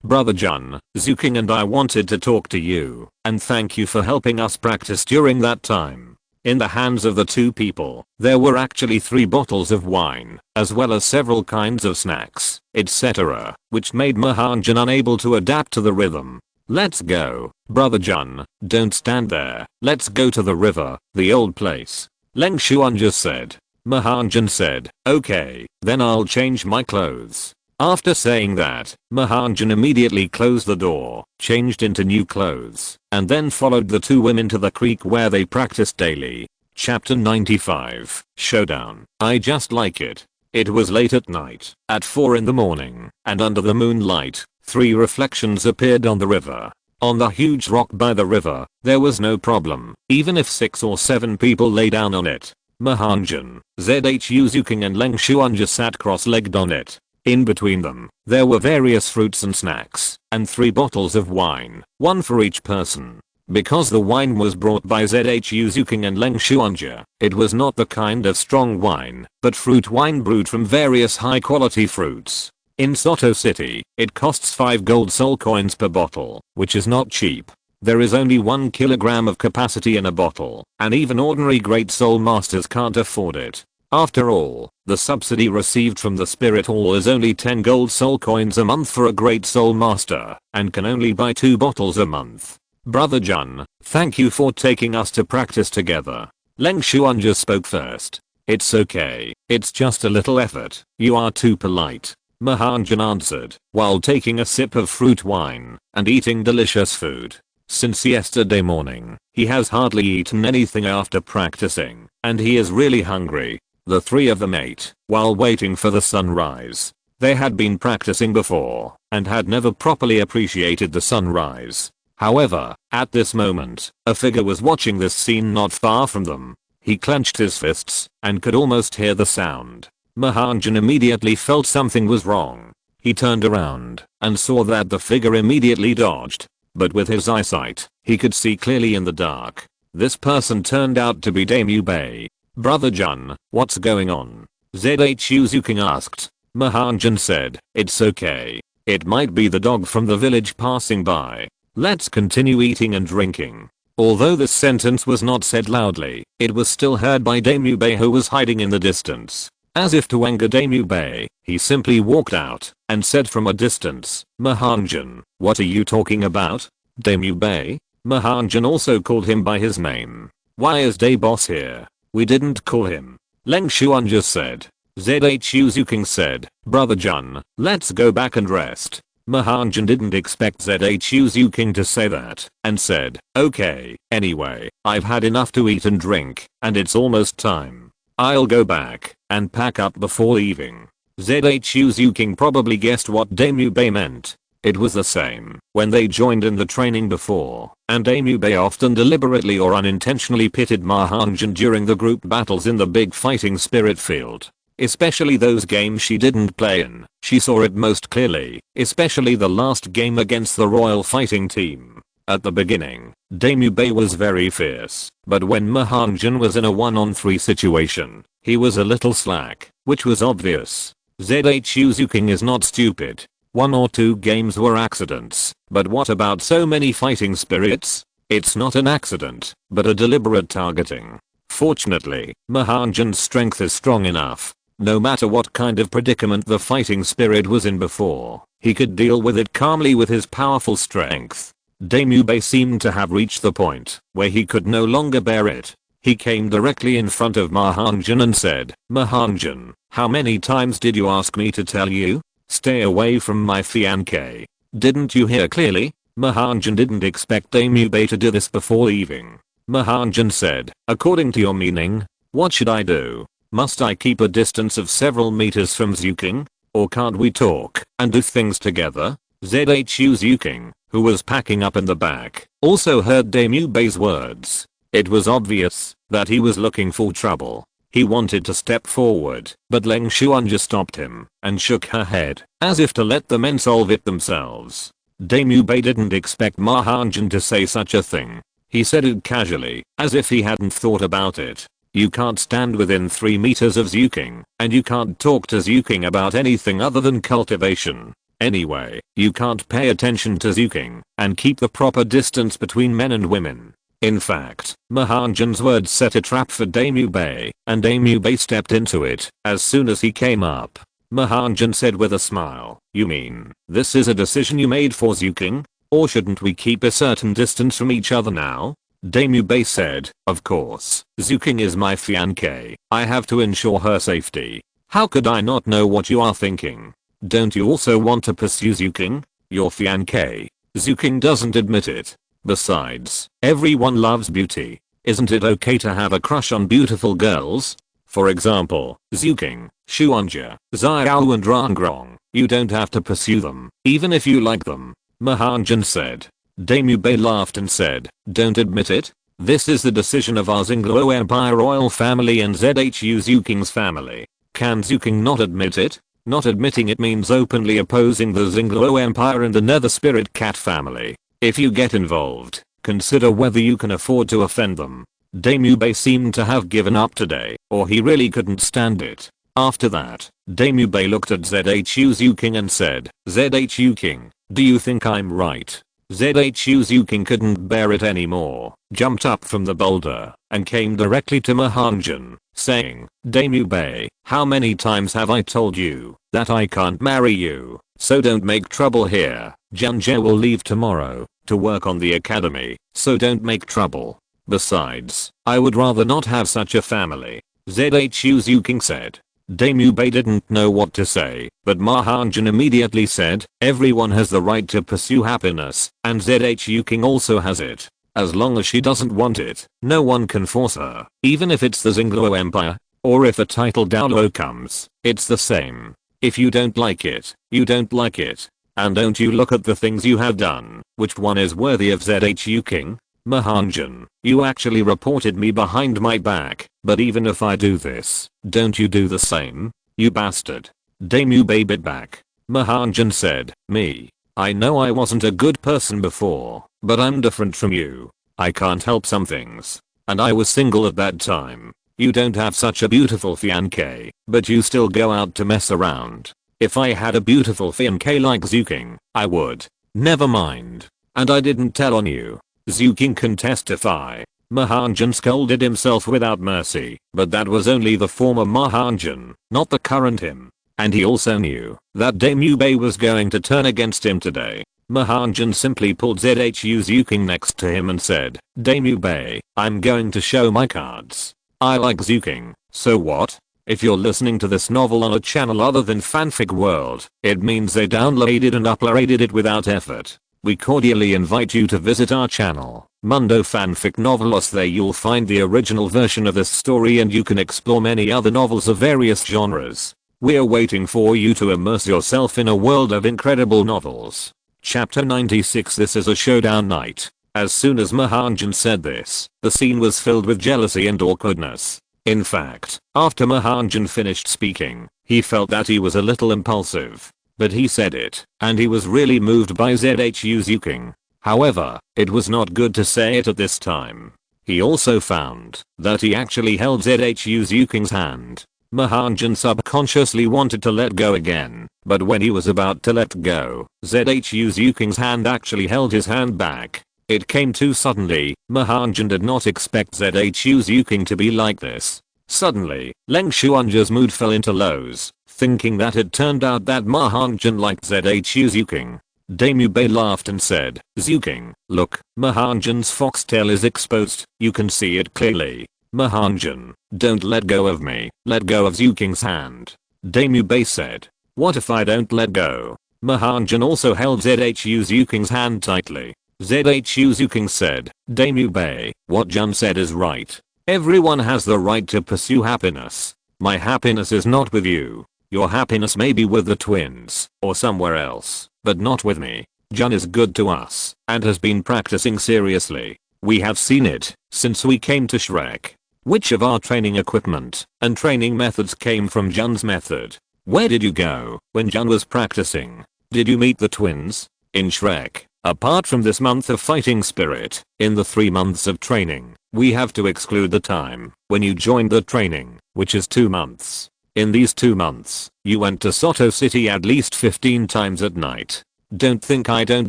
Brother Jun, Zuking and I wanted to talk to you, and thank you for helping us practice during that time." In the hands of the two people, there were actually 3 bottles of wine, as well as several kinds of snacks, etc., which made Ma Hongjun unable to adapt to the rhythm. Let's go, brother Jun, don't stand there, let's go to the river, the old place. Leng Xuan just said. Ma Hongjun said, okay, then I'll change my clothes. After saying that, Ma Hongjun immediately closed the door, changed into new clothes, and then followed the 2 women to the creek where they practiced daily. Chapter 95, Showdown. I just like it. It was late at night, at 4 in the morning, and under the moonlight, 3 reflections appeared on the river. On the huge rock by the river, there was no problem, even if 6 or 7 people lay down on it. Ma Hongjun, Zhu Zuking and Leng Xuan just sat cross-legged on it. In between them, there were various fruits and snacks, and 3 bottles of wine, 1 for each person. Because the wine was brought by Zhu Zuking and Leng Xuanja, it was not the kind of strong wine, but fruit wine brewed from various high-quality fruits. In Soto City, it costs 5 gold soul coins per bottle, which is not cheap. There is only 1 kilogram of capacity in a bottle, and even ordinary great soul masters can't afford it. After all, the subsidy received from the spirit hall is only 10 gold soul coins a month for a great soul master, and can only buy 2 bottles a month. Brother Jun, thank you for taking us to practice together. Leng Xuanja spoke first. It's okay, it's just a little effort, you are too polite. Ma Hongjun answered, while taking a sip of fruit wine, and eating delicious food. Since yesterday morning, he has hardly eaten anything after practicing, and he is really hungry. The 3 of them ate, while waiting for the sunrise. They had been practicing before, and had never properly appreciated the sunrise. However, at this moment, a figure was watching this scene not far from them. He clenched his fists, and could almost hear the sound. Ma Hongjun immediately felt something was wrong. He turned around, and saw that the figure immediately dodged. But with his eyesight, he could see clearly in the dark. This person turned out to be Damu Bei. Brother Jun, what's going on? Zhu Zuking asked. Ma Hongjun said, it's okay. It might be the dog from the village passing by. Let's continue eating and drinking. Although this sentence was not said loudly, it was still heard by Damu Bei, who was hiding in the distance. As if to anger Damu Bei, he simply walked out and said from a distance, Ma Hongjun, what are you talking about? Damu Bei? Ma Hongjun also called him by his name. Why is Day Boss here? We didn't call him. Leng Xuan just said. Zhu Zuking said, brother Jun, let's go back and rest. Ma Hongjun didn't expect Zhu Zuking to say that, and said, okay, anyway, I've had enough to eat and drink, and it's almost time. I'll go back and pack up before leaving. Zhu Zuking probably guessed what Damu Bei meant. It was the same when they joined in the training before, and Damu Bei often deliberately or unintentionally pitted Ma Hongjun during the group battles in the big fighting spirit field. Especially those games she didn't play in, she saw it most clearly, especially the last game against the royal fighting team. At the beginning, Damu Bei was very fierce, but when Ma Hongjun was in a 1-on-3 situation, he was a little slack, which was obvious. Zhu Zuking is not stupid. 1 or 2 games were accidents, but what about so many fighting spirits? It's not an accident, but a deliberate targeting. Fortunately, Ma Hongjun's strength is strong enough. No matter what kind of predicament the fighting spirit was in before, he could deal with it calmly with his powerful strength. Damu Bei seemed to have reached the point where he could no longer bear it. He came directly in front of Ma Hongjun and said, Ma Hongjun, how many times did you ask me to tell you? Stay away from my fiancé. Didn't you hear clearly? Ma Hongjun didn't expect Damu Bei to do this before leaving. Ma Hongjun said, according to your meaning, what should I do? Must I keep a distance of several meters from Zuking? Or can't we talk and do things together? Zhu Zuking, who was packing up in the back, also heard Damu Bei's words. It was obvious that he was looking for trouble. He wanted to step forward, but Leng Xuanja stopped him and shook her head, as if to let the men solve it themselves. Damu Bei didn't expect Ma Hongjun to say such a thing. He said it casually, as if he hadn't thought about it. You can't stand within 3 meters of Zuking, and you can't talk to Zuking about anything other than cultivation. Anyway, you can't pay attention to Zuking and keep the proper distance between men and women. In fact, Ma Hongjun's words set a trap for Daemubei, and Daemubei stepped into it. As soon as he came up, Ma Hongjun said with a smile, "You mean, this is a decision you made for Zuking? Or shouldn't we keep a certain distance from each other now?" Daemubei said, "Of course, Zuking is my fiancé. I have to ensure her safety. How could I not know what you are thinking? Don't you also want to pursue Zuking? Your fiancé?" Zuking doesn't admit it. Besides, everyone loves beauty. Isn't it okay to have a crush on beautiful girls? For example, Zuking, Xuanja, Xiao and Rong. You don't have to pursue them, even if you like them. Ma Hongjun said. Daemubei laughed and said, "Don't admit it? This is the decision of our Xingluo Empire royal family and Zhu Zuking's family. Can Zuking not admit it? Not admitting it means openly opposing the Xingluo Empire and the Nether Spirit Cat family. If you get involved, consider whether you can afford to offend them." Daemubei seemed to have given up today, or he really couldn't stand it. After that, Daemubei looked at Zhu Zuking and said, "Zhu King, do you think I'm right?" Zhu Zuking couldn't bear it anymore, jumped up from the boulder, and came directly to Ma Hongjun, saying, "Daemubei, how many times have I told you that I can't marry you? So don't make trouble here. Junjie will leave tomorrow to work on the academy, so don't make trouble. Besides, I would rather not have such a family." Zhu Zuking said. Daemubei didn't know what to say, but Ma Hongjun immediately said, "Everyone has the right to pursue happiness, and Zhu King also has it. As long as she doesn't want it, no one can force her, even if it's the Xingluo Empire, or if a title Douluo comes, it's the same. If you don't like it, you don't like it. And don't you look at the things you have done, which one is worthy of Zhu King? Ma Hongjun, you actually reported me behind my back, but even if I do this, don't you do the same? You bastard." Daemubei bit back. Ma Hongjun said, "Me. I know I wasn't a good person before, but I'm different from you. I can't help some things. And I was single at that time. You don't have such a beautiful fiancé, but you still go out to mess around. If I had a beautiful fiancé like Zuking, I would. Never mind. And I didn't tell on you. Zuking can testify." Ma Hongjun scolded himself without mercy, but that was only the former Ma Hongjun, not the current him. And he also knew that Daemubei was going to turn against him today. Ma Hongjun simply pulled Zhu Zuking next to him and said, "Daemubei, I'm going to show my cards. I like Zuking, so what? If you're listening to this novel on a channel other than Fanfic World, it means they downloaded and uploaded it without effort. We cordially invite you to visit our channel, Mundo Fanfic Novelos. There you'll find the original version of this story and you can explore many other novels of various genres. We're waiting for you to immerse yourself in a world of incredible novels." Chapter 96. This is a showdown night. As soon as Ma Hongjun said this, the scene was filled with jealousy and awkwardness. In fact, after Ma Hongjun finished speaking, he felt that he was a little impulsive. But he said it, and he was really moved by Zhu Zuking. However, it was not good to say it at this time. He also found that he actually held Zhu Zuking's hand. Ma Hongjun subconsciously wanted to let go again, but when he was about to let go, Zhu Zuking's hand actually held his hand back. It came too suddenly. Ma Hongjun did not expect Zhu Zuking to be like this. Suddenly, Leng Xuanjia's mood fell into lows, thinking that it turned out that Ma Hongjun liked Zhu Zuking. Daemubei laughed and said, "Zuking, look, Ma Hongjun's foxtail is exposed, you can see it clearly. Ma Hongjun, don't let go of me, let go of Zuking's hand." Daemubei said, "What if I don't let go?" Ma Hongjun also held Zhu Zuking's hand tightly. Zhu Zuking said, "Daemubei, what Jun said is right. Everyone has the right to pursue happiness. My happiness is not with you. Your happiness may be with the twins, or somewhere else, but not with me. Jun is good to us, and has been practicing seriously. We have seen it, since we came to Shrek. Which of our training equipment and training methods came from Jun's method? Where did you go when Jun was practicing? Did you meet the twins? In Shrek, apart from this month of fighting spirit, in the 3 months of training, we have to exclude the time when you joined the training, which is 2 months. In these 2 months, you went to Soto City at least 15 times at night. Don't think I don't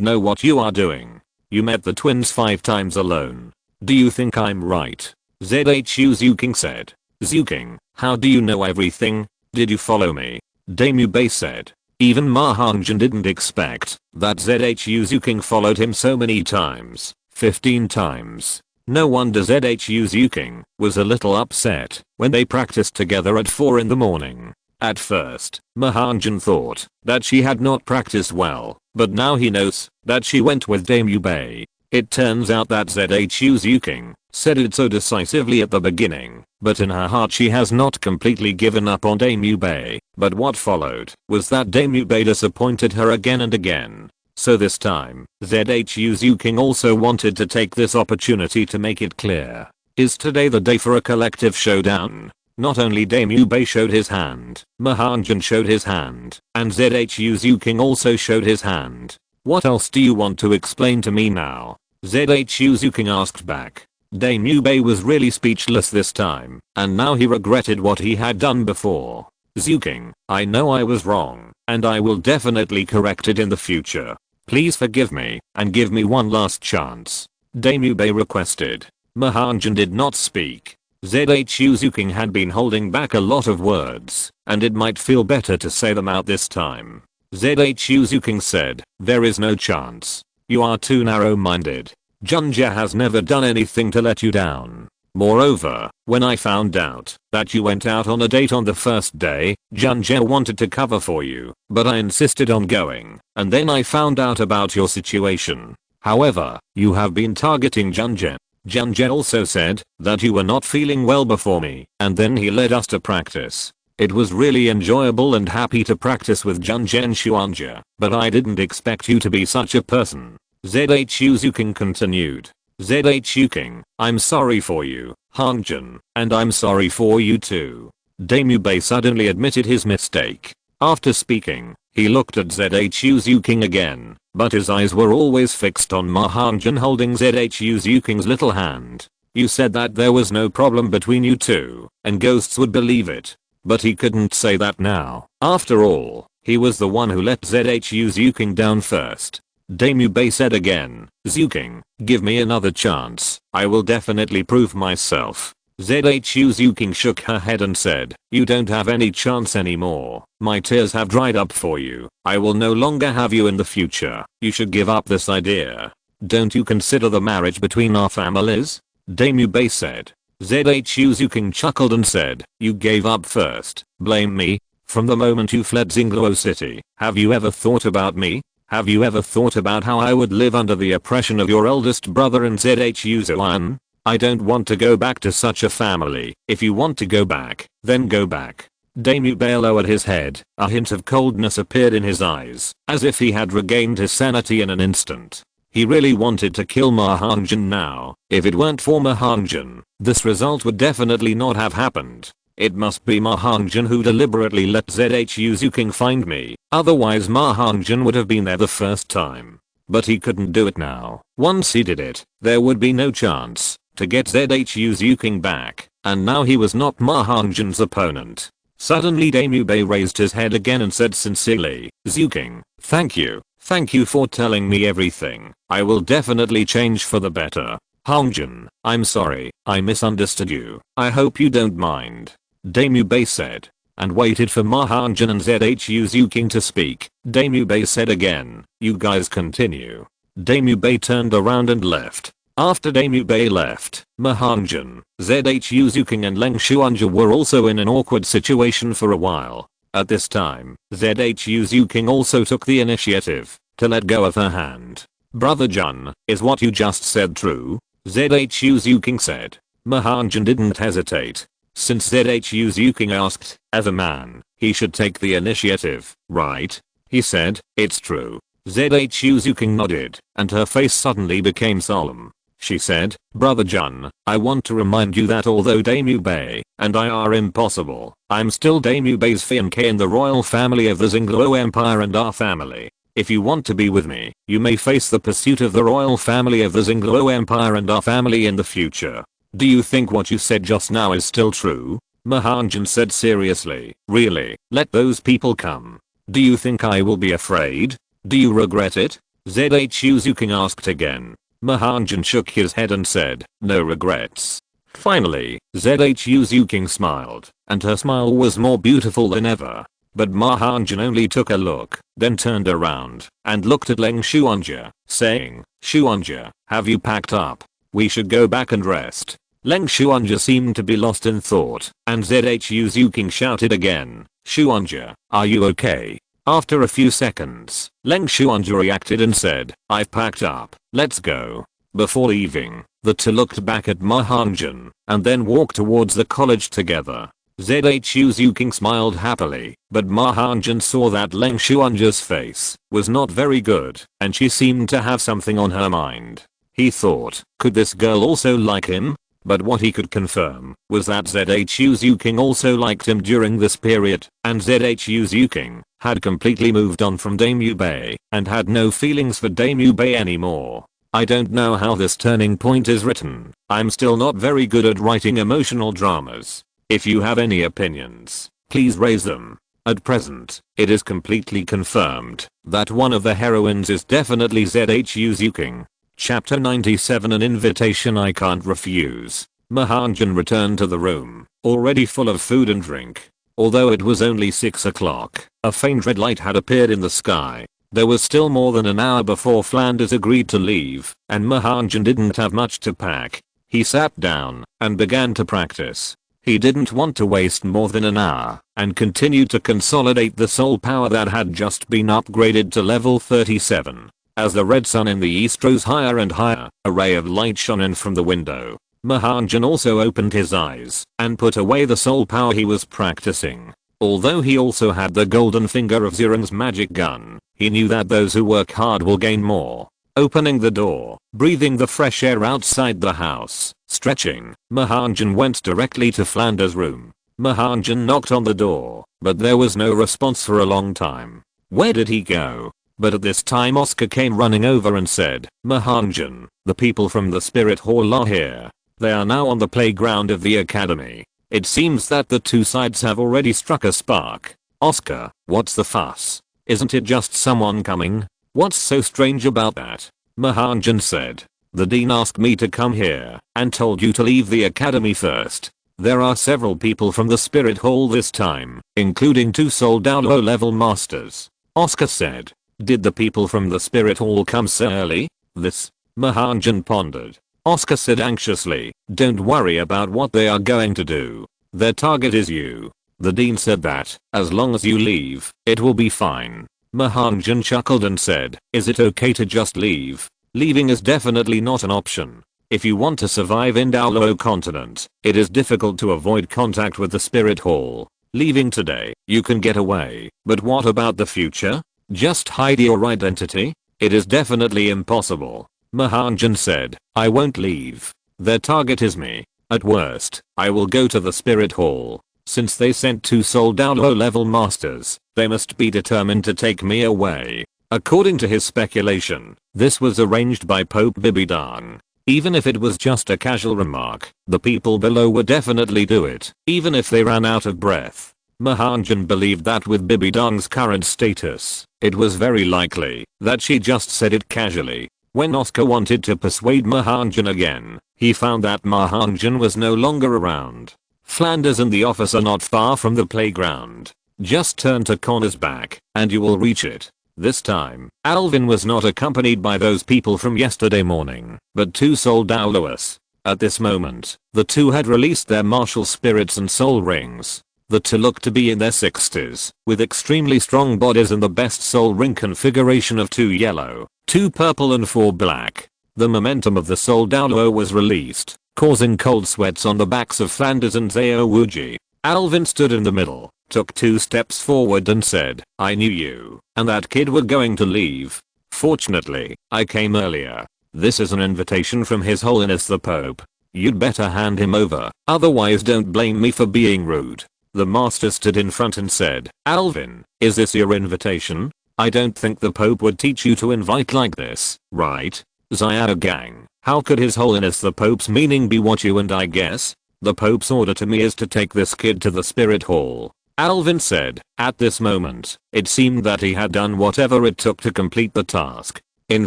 know what you are doing. You met the twins 5 times alone. Do you think I'm right? ZHU Zuking said. Zuking, how do you know everything? Did you follow me? Daemube said. Even Ma Hongjun didn't expect that ZHU Zuking followed him so many times. 15 times. No wonder ZHU Zuking was a little upset when they practiced together at 4 in the morning. At first, Ma Hongjun thought that she had not practiced well, but now he knows that she went with Daemube. It turns out that ZHU Zuking said it so decisively at the beginning, but in her heart she has not completely given up on Daemube. But what followed was that Daemube disappointed her again and again. So this time, ZHU Zuking also wanted to take this opportunity to make it clear. Is today the day for a collective showdown? Not only Daemube showed his hand, Ma Hongjun showed his hand, and ZHU Zuking also showed his hand. What else do you want to explain to me now? ZHU Zuking asked back. Daemube was really speechless this time, and now he regretted what he had done before. Zuking, I know I was wrong, and I will definitely correct it in the future. Please forgive me, and give me one last chance. Daemube requested. Ma Hongjun did not speak. ZHU Zuking had been holding back a lot of words, and it might feel better to say them out this time. ZHU Zuking said, there is no chance. You are too narrow-minded. Junjie has never done anything to let you down. Moreover, when I found out that you went out on a date on the first day, Junjie wanted to cover for you, but I insisted on going, and then I found out about your situation. However, you have been targeting Junjie. Junjie also said that you were not feeling well before me, and then he led us to practice. It was really enjoyable and happy to practice with Junjie and Xuanja, but I didn't expect you to be such a person. ZHU Zuking continued. ZHU King, I'm sorry for you, Hongjun, and I'm sorry for you too. Daemube suddenly admitted his mistake. After speaking, he looked at ZHU Zuking again, but his eyes were always fixed on Ma Hongjun holding ZHU Zuking's little hand. You said that there was no problem between you two, and ghosts would believe it. But he couldn't say that now. After all, he was the one who let ZHU Zuking down first. Daemube said again, Zuking, give me another chance. I will definitely prove myself. ZHU Zuking shook her head and said, you don't have any chance anymore. My tears have dried up for you. I will no longer have you in the future. You should give up this idea. Don't you consider the marriage between our families? Daemube said. ZHU Zuking chuckled and said, you gave up first. Blame me? From the moment you fled Douluo City, have you ever thought about me? Have you ever thought about how I would live under the oppression of your eldest brother and ZHU Zuan? I don't want to go back to such a family. If you want to go back, then go back. Daemube lowered his head. A hint of coldness appeared in his eyes, as if he had regained his sanity in an instant. He really wanted to kill Ma Hongjun now. If it weren't for Ma Hongjun, this result would definitely not have happened. It must be Ma Hongjun who deliberately let ZHU Zuking find me, otherwise Ma Hongjun would have been there the first time. But he couldn't do it now. Once he did it, there would be no chance to get ZHU Zuking back, and now he was not Ma Hongjun's opponent. Suddenly Daemube raised his head again and said sincerely, Zuking, thank you. Thank you for telling me everything. I will definitely change for the better. Hongjun, I'm sorry, I misunderstood you. I hope you don't mind. Daemube said, and waited for Ma Hongjun and ZHU Zuking to speak. Daemube said again, you guys continue. Daemube turned around and left. After Daemube left, Ma Hongjun, ZHU Zuking and Leng Xuanja were also in an awkward situation for a while. At this time, ZHU Zuking also took the initiative to let go of her hand. Brother Jun, is what you just said true? ZHU Zuking said. Ma Hongjun didn't hesitate. Since ZHU Zuking asked, as a man, he should take the initiative, right? He said, it's true. ZHU Zuking nodded, and her face suddenly became solemn. She said, Brother Jun, I want to remind you that although Daemube and I are impossible, I'm still Daemube's fiancé in the royal family of the Douluo Empire and our family. If you want to be with me, you may face the pursuit of the royal family of the Douluo Empire and our family in the future. Do you think what you said just now is still true? Ma Hongjun said seriously, really, let those people come. Do you think I will be afraid? Do you regret it? ZHU Zuking asked again. Ma Hongjun shook his head and said, no regrets. Finally, ZHU Zuking smiled, and her smile was more beautiful than ever. But Ma Hongjun only took a look, then turned around and looked at Leng Xuanja, saying, Xuanja, have you packed up? We should go back and rest. Leng Xuanja seemed to be lost in thought, and ZHU Zuking shouted again, Xuanja, are you okay? After a few seconds, Leng Xuanja reacted and said, I've packed up, let's go. Before leaving, the two looked back at Ma Hongjun, and then walked towards the college together. ZHU Zuking smiled happily, but Ma Hongjun saw that Leng Xuanja's face was not very good, and she seemed to have something on her mind. He thought, could this girl also like him? But what he could confirm was that ZHU Zuking also liked him during this period, and ZHU Zuking had completely moved on from Dame Yubei and had no feelings for Dame Yubei anymore. I don't know how this turning point is written. I'm still not very good at writing emotional dramas. If you have any opinions, please raise them. At present, it is completely confirmed that one of the heroines is definitely ZHU Zuking. Chapter 97 An invitation I can't refuse. Ma Hongjun returned to the room, already full of food and drink. Although it was only 6 o'clock, a faint red light had appeared in the sky. There was still more than an hour before Flanders agreed to leave, and Ma Hongjun didn't have much to pack. He sat down and began to practice. He didn't want to waste more than an hour, and continued to consolidate the soul power that had just been upgraded to level 37. As the red sun in the east rose higher and higher, a ray of light shone in from the window. Ma Hongjun also opened his eyes and put away the soul power he was practicing. Although he also had the golden finger of Zirong's magic gun, he knew that those who work hard will gain more. Opening the door, breathing the fresh air outside the house, stretching, Ma Hongjun went directly to Flanders' room. Ma Hongjun knocked on the door, but there was no response for a long time. Where did he go? But at this time Oscar came running over and said, Ma Hongjun, the people from the spirit hall are here. They are now on the playground of the academy. It seems that the two sides have already struck a spark. Oscar, what's the fuss? Isn't it just someone coming? What's so strange about that? Ma Hongjun said. The dean asked me to come here and told you to leave the academy first. There are several people from the spirit hall this time, including 2 Soul Douluo level masters. Oscar said. Did the people from the spirit hall come so early? This? Ma Hongjun pondered. Oscar said anxiously, don't worry about what they are going to do. Their target is you. The dean said that, as long as you leave, it will be fine. Ma Hongjun chuckled and said, is it okay to just leave? Leaving is definitely not an option. If you want to survive in Douluo continent, it is difficult to avoid contact with the spirit hall. Leaving today, you can get away, but what about the future? Just hide your identity? It is definitely impossible. Ma Hongjun said, I won't leave. Their target is me. At worst, I will go to the spirit hall. Since they sent 2 Soul Douluo level masters, they must be determined to take me away. According to his speculation, this was arranged by Pope Bibidang. Even if it was just a casual remark, the people below would definitely do it, even if they ran out of breath. Ma Hongjun believed that with Bibidang's current status, it was very likely that she just said it casually. When Oscar wanted to persuade Ma Hongjun again, he found that Ma Hongjun was no longer around. Flanders and the office are not far from the playground. Just turn to Connor's back, and you will reach it. This time, Alvin was not accompanied by those people from yesterday morning, but 2 Soul Douluos. At this moment, the two had released their martial spirits and soul rings. The two looked to be in their 60s, with extremely strong bodies and the best soul ring configuration of 2 yellow, 2 purple and 4 black. The momentum of the Soul Douluo was released, causing cold sweats on the backs of Flanders and Zhao Wuji. Alvin stood in the middle, took 2 steps forward and said, I knew you and that kid were going to leave. Fortunately, I came earlier. This is an invitation from His Holiness the Pope. You'd better hand him over, otherwise don't blame me for being rude. The master stood in front and said, Alvin, is this your invitation? I don't think the Pope would teach you to invite like this, right? Xiao Gang, how could His Holiness the Pope's meaning be what you and I guess? The Pope's order to me is to take this kid to the spirit hall. Alvin said. At this moment, it seemed that he had done whatever it took to complete the task. In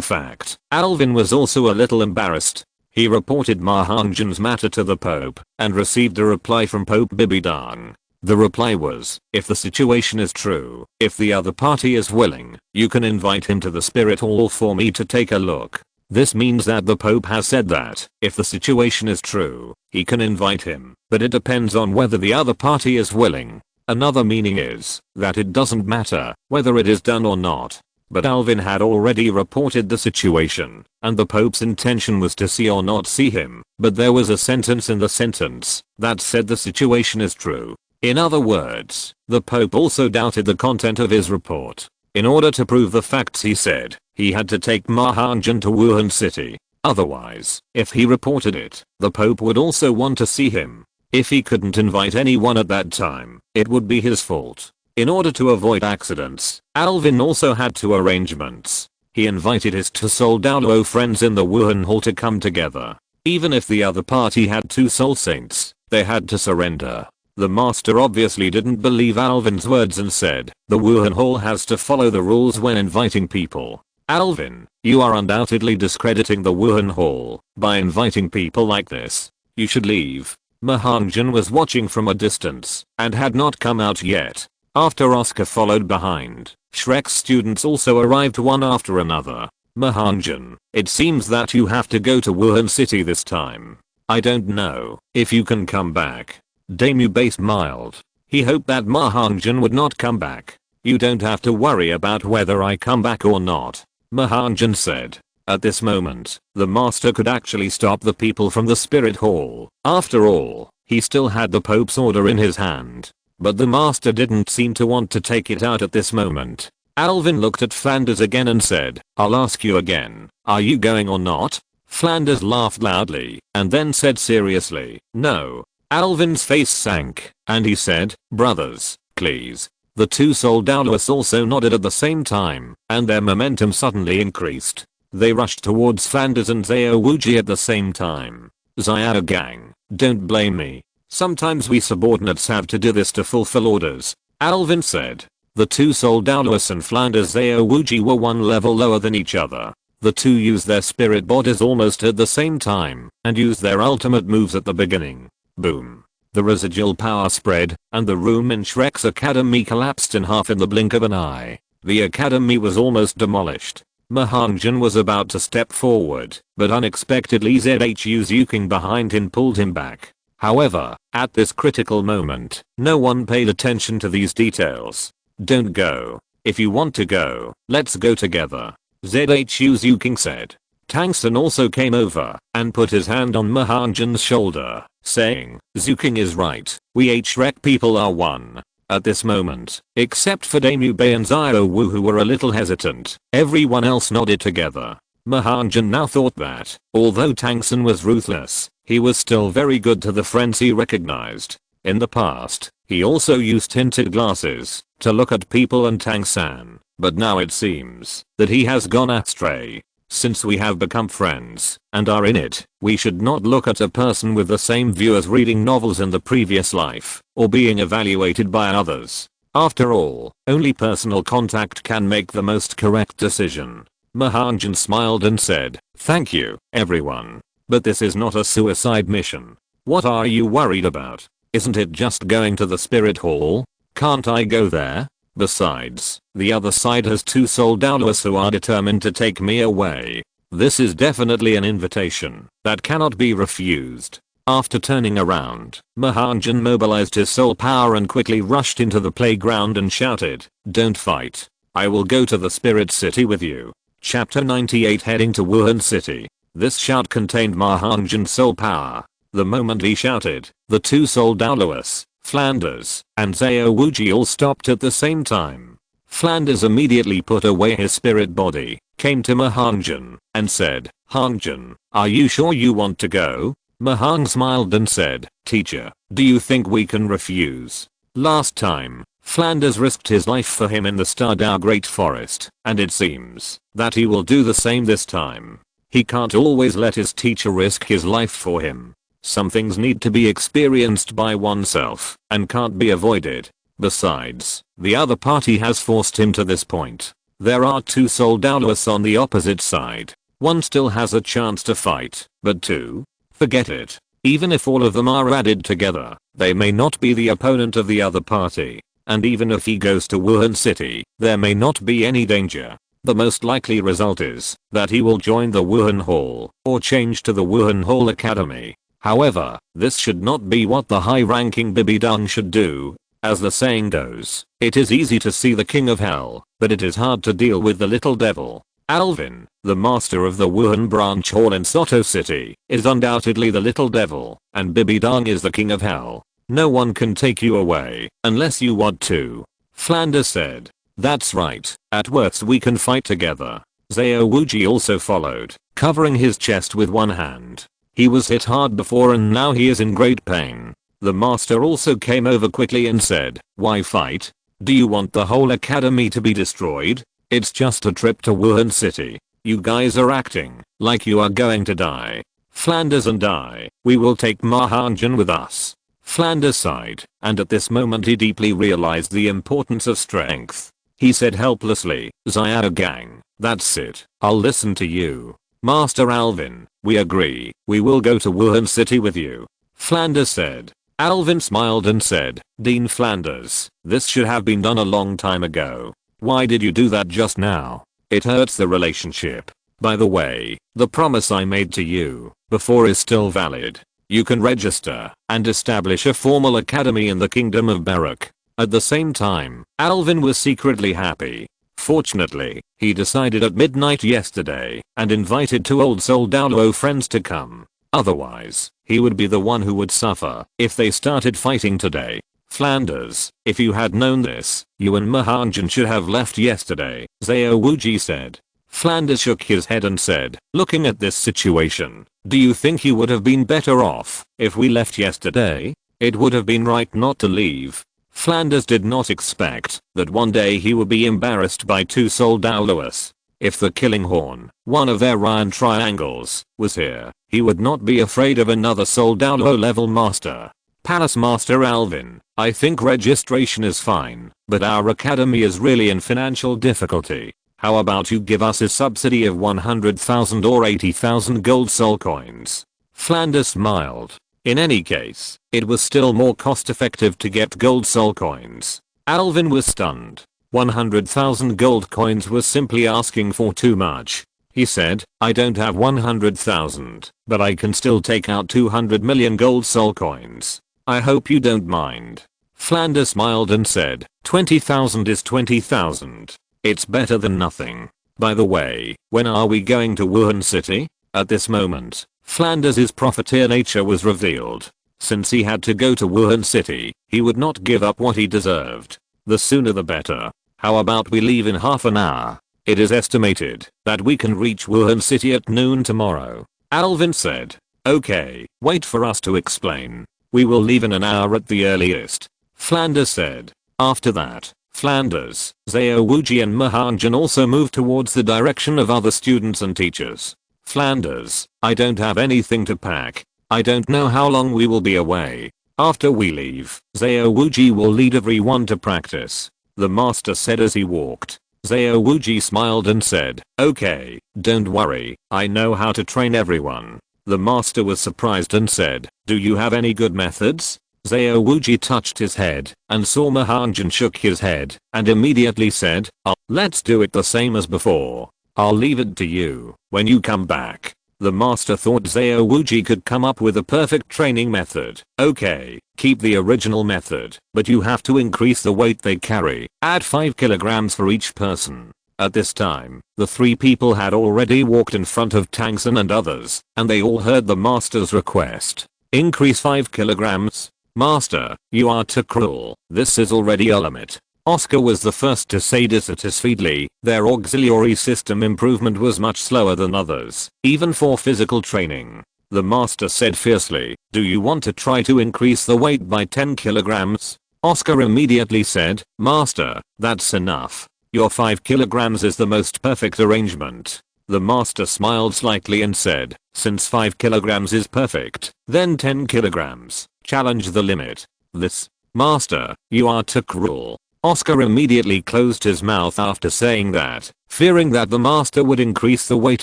fact, Alvin was also a little embarrassed. He reported Ma Hongjun's matter to the Pope and received a reply from Pope Bibidang. The reply was, if the situation is true, if the other party is willing, you can invite him to the spirit hall for me to take a look. This means that the Pope has said that, if the situation is true, he can invite him, but it depends on whether the other party is willing. Another meaning is, that it doesn't matter whether it is done or not. But Alvin had already reported the situation, and the Pope's intention was to see or not see him, but there was a sentence in the sentence that said the situation is true. In other words, the Pope also doubted the content of his report. In order to prove the facts, he said, he had to take Ma Hongjun to Wuhan City. Otherwise, if he reported it, the Pope would also want to see him. If he couldn't invite anyone at that time, it would be his fault. In order to avoid accidents, Alvin also had two arrangements. He invited his two Soul Douluo friends in the Wuhan Hall to come together. Even if the other party had two Soul Saints, they had to surrender. The master obviously didn't believe Alvin's words and said, the Wuhan Hall has to follow the rules when inviting people. Alvin, you are undoubtedly discrediting the Wuhan Hall by inviting people like this. You should leave. Ma Hongjun was watching from a distance and had not come out yet. After Oscar followed behind, Shrek's students also arrived one after another. Ma Hongjun, it seems that you have to go to Wuhan City this time. I don't know if you can come back. Damu smiled. He hoped that Ma Hongjun would not come back. You don't have to worry about whether I come back or not, Ma Hongjun said. At this moment, the master could actually stop the people from the spirit hall. After all, he still had the Pope's order in his hand. But the master didn't seem to want to take it out at this moment. Alvin looked at Flanders again and said, I'll ask you again, are you going or not? Flanders laughed loudly and then said seriously, no. Alvin's face sank and he said, brothers, please. The two Soul Douluos also nodded at the same time and their momentum suddenly increased. They rushed towards Flanders and Xiao Wuji at the same time. Xiao gang, don't blame me. Sometimes we subordinates have to do this to fulfill orders, Alvin said. The two Soul Douluos and Flanders Xiao Wuji were one level lower than each other. The two used their spirit bodies almost at the same time and used their ultimate moves at the beginning. Boom. The residual power spread and the room in Shrek's Academy collapsed in half in the blink of an eye. The academy was almost demolished. Ma Hongjun was about to step forward, but unexpectedly ZHU Zuking behind him pulled him back. However, at this critical moment, no one paid attention to these details. Don't go. If you want to go, let's go together, ZHU Zuking said. Tangsun also came over and put his hand on Ma Hongjun's shoulder, saying, Zuking is right, we Shrek people are one. At this moment, except for Damu Bei and Xiao Wu who were a little hesitant, everyone else nodded together. Ma Hongjun now thought that, although Tangsun was ruthless, he was still very good to the friends he recognized. In the past, he also used tinted glasses to look at people and Tangsan, but now it seems that he has gone astray. Since we have become friends and are in it, we should not look at a person with the same view as reading novels in the previous life or being evaluated by others. After all, only personal contact can make the most correct decision. Ma Hongjun smiled and said, thank you, everyone. But this is not a suicide mission. What are you worried about? Isn't it just going to the spirit hall? Can't I go there? Besides, the other side has two Soul Douluos who are determined to take me away. This is definitely an invitation that cannot be refused. After turning around, Ma Hongjun mobilized his soul power and quickly rushed into the playground and shouted, don't fight. I will go to the spirit city with you. Chapter 98 Heading to Wuhan City. This shout contained Ma Hongjun's soul power. The moment he shouted, the two Soul Douluos, Flanders, and Xiao Wuji all stopped at the same time. Flanders immediately put away his spirit body, came to Ma Hongjun, and said, Hongjun, are you sure you want to go? Ma Hong smiled and said, teacher, do you think we can refuse? Last time, Flanders risked his life for him in the Stardao Great Forest, and it seems that he will do the same this time. He can't always let his teacher risk his life for him. Some things need to be experienced by oneself and can't be avoided. Besides, the other party has forced him to this point. There are 2 Soul Douluos on the opposite side. 1 still has a chance to fight, but 2? Forget it. Even if all of them are added together, they may not be the opponent of the other party. And even if he goes to Wuhan City, there may not be any danger. The most likely result is that he will join the Wuhan Hall or change to the Wuhan Hall Academy. However, this should not be what the high-ranking Bibidang should do. As the saying goes, it is easy to see the king of hell, but it is hard to deal with the little devil. Alvin, the master of the Wuhan branch hall in Soto City, is undoubtedly the little devil, and Bibidang is the king of hell. No one can take you away, unless you want to. Flanders said. That's right, at worst we can fight together. Zhao Wuji also followed, covering his chest with one hand. He was hit hard before and now he is in great pain. The master also came over quickly and said, why fight? Do you want the whole academy to be destroyed? It's just a trip to Wuhan City. You guys are acting like you are going to die. Flanders and I, we will take Ma Hongjun with us. Flanders sighed, and at this moment he deeply realized the importance of strength. He said helplessly, Xiao gang, that's it, I'll listen to you. Master Alvin, we agree, we will go to Wuhan City with you. Flanders said. Alvin smiled and said, Dean Flanders, this should have been done a long time ago. Why did you do that just now? It hurts the relationship. By the way, the promise I made to you before is still valid. You can register and establish a formal academy in the kingdom of Barak. At the same time, Alvin was secretly happy. Fortunately, he decided at midnight yesterday and invited 2 old Soul Douluo friends to come. Otherwise, he would be the one who would suffer if they started fighting today. Flanders, if you had known this, you and Ma Hongjun should have left yesterday, Zhao Wuji said. Flanders shook his head and said, looking at this situation, do you think you would have been better off if we left yesterday? It would have been right not to leave. Flanders did not expect that one day he would be embarrassed by 2 Soul Douluos. If the Killing Horn, one of their Ryan triangles, was here, he would not be afraid of another Soul Douluo level master. Palace Master Alvin, I think registration is fine, but our academy is really in financial difficulty. How about you give us a subsidy of 100,000 or 80,000 gold soul coins? Flanders smiled. In any case, it was still more cost effective to get gold soul coins. Alvin was stunned. 100,000 gold coins was simply asking for too much. He said, I don't have 100,000, but I can still take out 200 million gold soul coins. I hope you don't mind. Flanders smiled and said, 20,000 is 20,000. It's better than nothing. By the way, when are we going to Wuhan City? At this moment, Flanders' profiteer nature was revealed. Since he had to go to Wuhan City, he would not give up what he deserved. The sooner the better. How about we leave in half an hour? It is estimated that we can reach Wuhan City at noon tomorrow. Alvin said. Okay, wait for us to explain. We will leave in an hour at the earliest. Flanders said. After that, Flanders, Zhao Wuji and Ma Hongjun also moved towards the direction of other students and teachers. Flanders, I don't have anything to pack. I don't know how long we will be away. After we leave, Zhao Wuji will lead everyone to practice. The master said as he walked. Zhao Wuji smiled and said, okay, don't worry, I know how to train everyone. The master was surprised and said, do you have any good methods? Zhao Wuji touched his head and saw Ma Hongjun shook his head and immediately said, oh, let's do it the same as before. I'll leave it to you when you come back. The master thought Zhao Wuji could come up with a perfect training method. Okay, keep the original method, but you have to increase the weight they carry. Add 5 kilograms for each person. At this time, the 3 people had already walked in front of Tangsen and others, and they all heard the master's request. Increase 5 kilograms. Master, you are too cruel. This is already a limit. Oscar was the first to say dissatisfiedly, their auxiliary system improvement was much slower than others, even for physical training. The master said fiercely, do you want to try to increase the weight by 10 kilograms? Oscar immediately said, Master, that's enough. Your 5 kilograms is the most perfect arrangement. The master smiled slightly and said, since 5 kilograms is perfect, then 10 kilograms. Challenge the limit. This. Master, you are too cruel. Oscar immediately closed his mouth after saying that, fearing that the master would increase the weight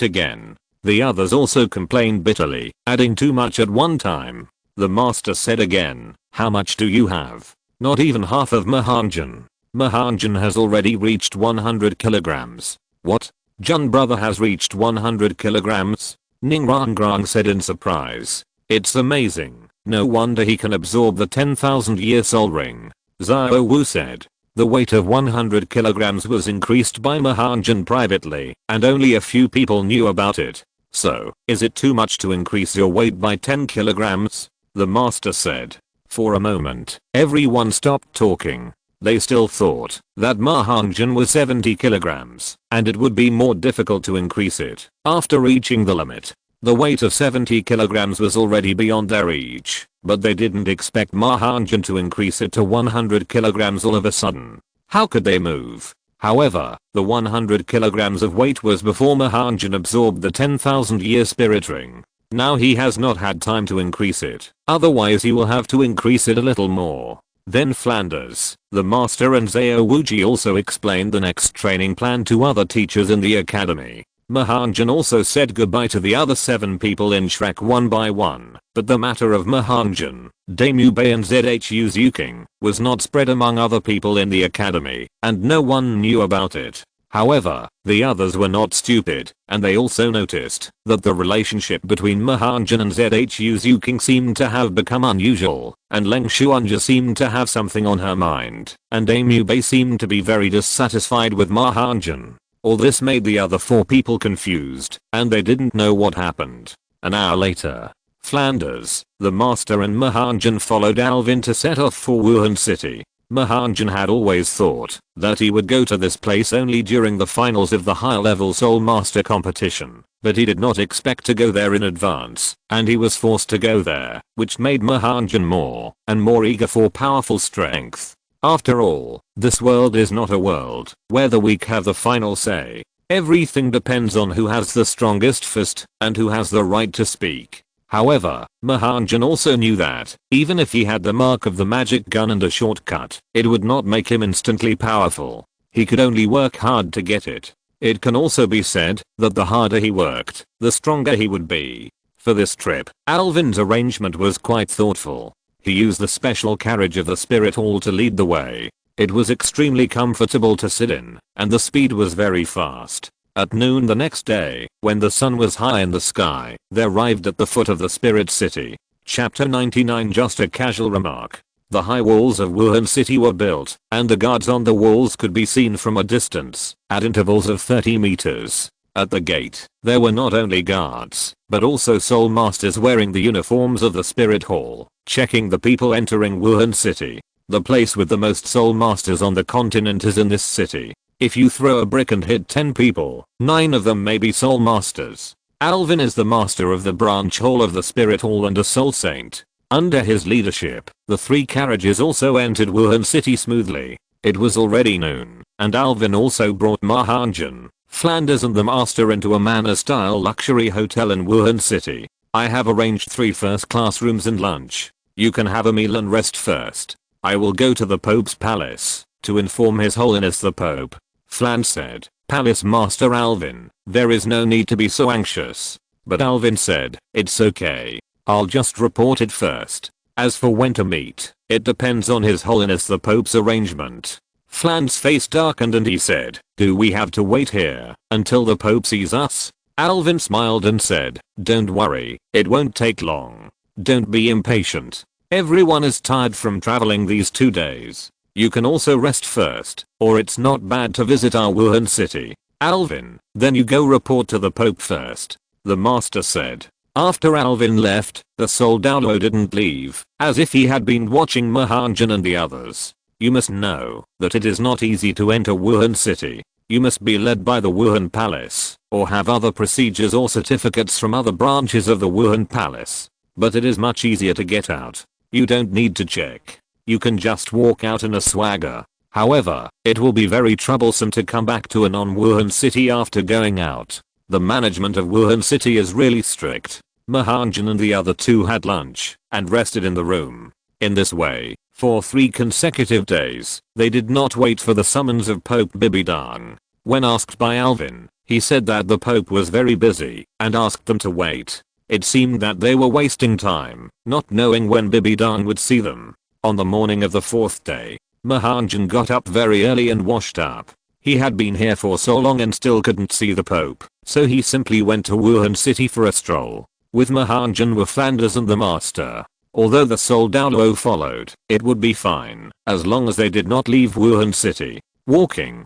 again. The others also complained bitterly, adding too much at one time. The master said again, "How much do you have?" "Not even half of Ma Hongjun. Ma Hongjun has already reached 100 kilograms. "What? Jun brother has reached 100 kilograms? Ning Rong said in surprise. "It's amazing. No wonder he can absorb the 10,000-year soul ring." Xiao Wu said. The weight of 100 kilograms was increased by Ma Hongjun privately, and only a few people knew about it. "So, is it too much to increase your weight by 10 kilograms? The master said. For a moment, everyone stopped talking. They still thought that Ma Hongjun was 70 kilograms, and it would be more difficult to increase it. After reaching the limit, the weight of 70 kilograms was already beyond their reach, but they didn't expect Ma Hongjun to increase it to 100 kilograms all of a sudden. How could they move? However, the 100 kilograms of weight was before Ma Hongjun absorbed the 10,000-year spirit ring. Now he has not had time to increase it, otherwise he will have to increase it a little more. Then Flanders, the master, and Xiao Wuji also explained the next training plan to other teachers in the academy. Ma Hongjun also said goodbye to the other 7 people in Shrek one by one, but the matter of Ma Hongjun, Damu Bei and Zhu Zuking was not spread among other people in the academy, and no one knew about it. However, the others were not stupid, and they also noticed that the relationship between Ma Hongjun and Zhu Zuking seemed to have become unusual, and Leng Xuanja seemed to have something on her mind, and Damu Bei seemed to be very dissatisfied with Ma Hongjun. All this made the other 4 people confused, and they didn't know what happened. An hour later, Flanders, the master, and Ma Hongjun followed Alvin to set off for Wuhan City. Ma Hongjun had always thought that he would go to this place only during the finals of the high-level Soul Master competition, but he did not expect to go there in advance, and he was forced to go there, which made Ma Hongjun more and more eager for powerful strength. After all, this world is not a world where the weak have the final say. Everything depends on who has the strongest fist and who has the right to speak. However, Ma Hongjun also knew that, even if he had the mark of the magic gun and a shortcut, it would not make him instantly powerful. He could only work hard to get it. It can also be said that the harder he worked, the stronger he would be. For this trip, Alvin's arrangement was quite thoughtful. He used the special carriage of the Spirit Hall to lead the way. It was extremely comfortable to sit in, and the speed was very fast. At noon the next day, when the sun was high in the sky, they arrived at the foot of the Spirit City. Chapter 99. Just a casual remark. The high walls of Wuhan City were built, and the guards on the walls could be seen from a distance, at intervals of 30 meters. At the gate, there were not only guards, but also Soul Masters wearing the uniforms of the Spirit Hall, checking the people entering Wuhan City. The place with the most Soul Masters on the continent is in this city. If you throw a brick and hit 10 people, 9 of them may be Soul Masters. Alvin is the master of the branch hall of the Spirit Hall and a Soul Saint. Under his leadership, the 3 carriages also entered Wuhan City smoothly. It was already noon, and Alvin also brought Ma Hongjun, Flanders, and the master into a manor-style luxury hotel in Wuhan City. I have arranged 3 first-class rooms and lunch. You can have a meal and rest first. I will go to the Pope's palace to inform His Holiness the Pope. Fland said. Palace Master Alvin, there is no need to be so anxious. But Alvin said, it's okay. I'll just report it first. As for when to meet, it depends on His Holiness the Pope's arrangement. Fland's face darkened and he said, do we have to wait here until the Pope sees us? Alvin smiled and said, don't worry, it won't take long. Don't be impatient. Everyone is tired from traveling these 2 days. You can also rest first, or it's not bad to visit our Wuhan City. Alvin, then you go report to the Pope first. The master said. After Alvin left, the Soul Douluo didn't leave, as if he had been watching Ma Hongjun and the others. You must know that it is not easy to enter Wuhan City. You must be led by the Wuhan Palace, or have other procedures or certificates from other branches of the Wuhan Palace. But it is much easier to get out. You don't need to check. You can just walk out in a swagger. However, it will be very troublesome to come back to a non-Wuhan City after going out. The management of Wuhan City is really strict. Ma Hongjun and the other 2 had lunch and rested in the room. In this way, For 3 consecutive days, they did not wait for the summons of Pope Bibidang. When asked by Alvin, he said that the Pope was very busy and asked them to wait. It seemed that they were wasting time, not knowing when Bibidang would see them. On the morning of the 4th day, Ma Hongjun got up very early and washed up. He had been here for so long and still couldn't see the Pope, so he simply went to Wuhan City for a stroll. With Ma Hongjun were Flanders and the Master. Although the Soul Douluo followed, it would be fine, as long as they did not leave Wuhan City. Walking,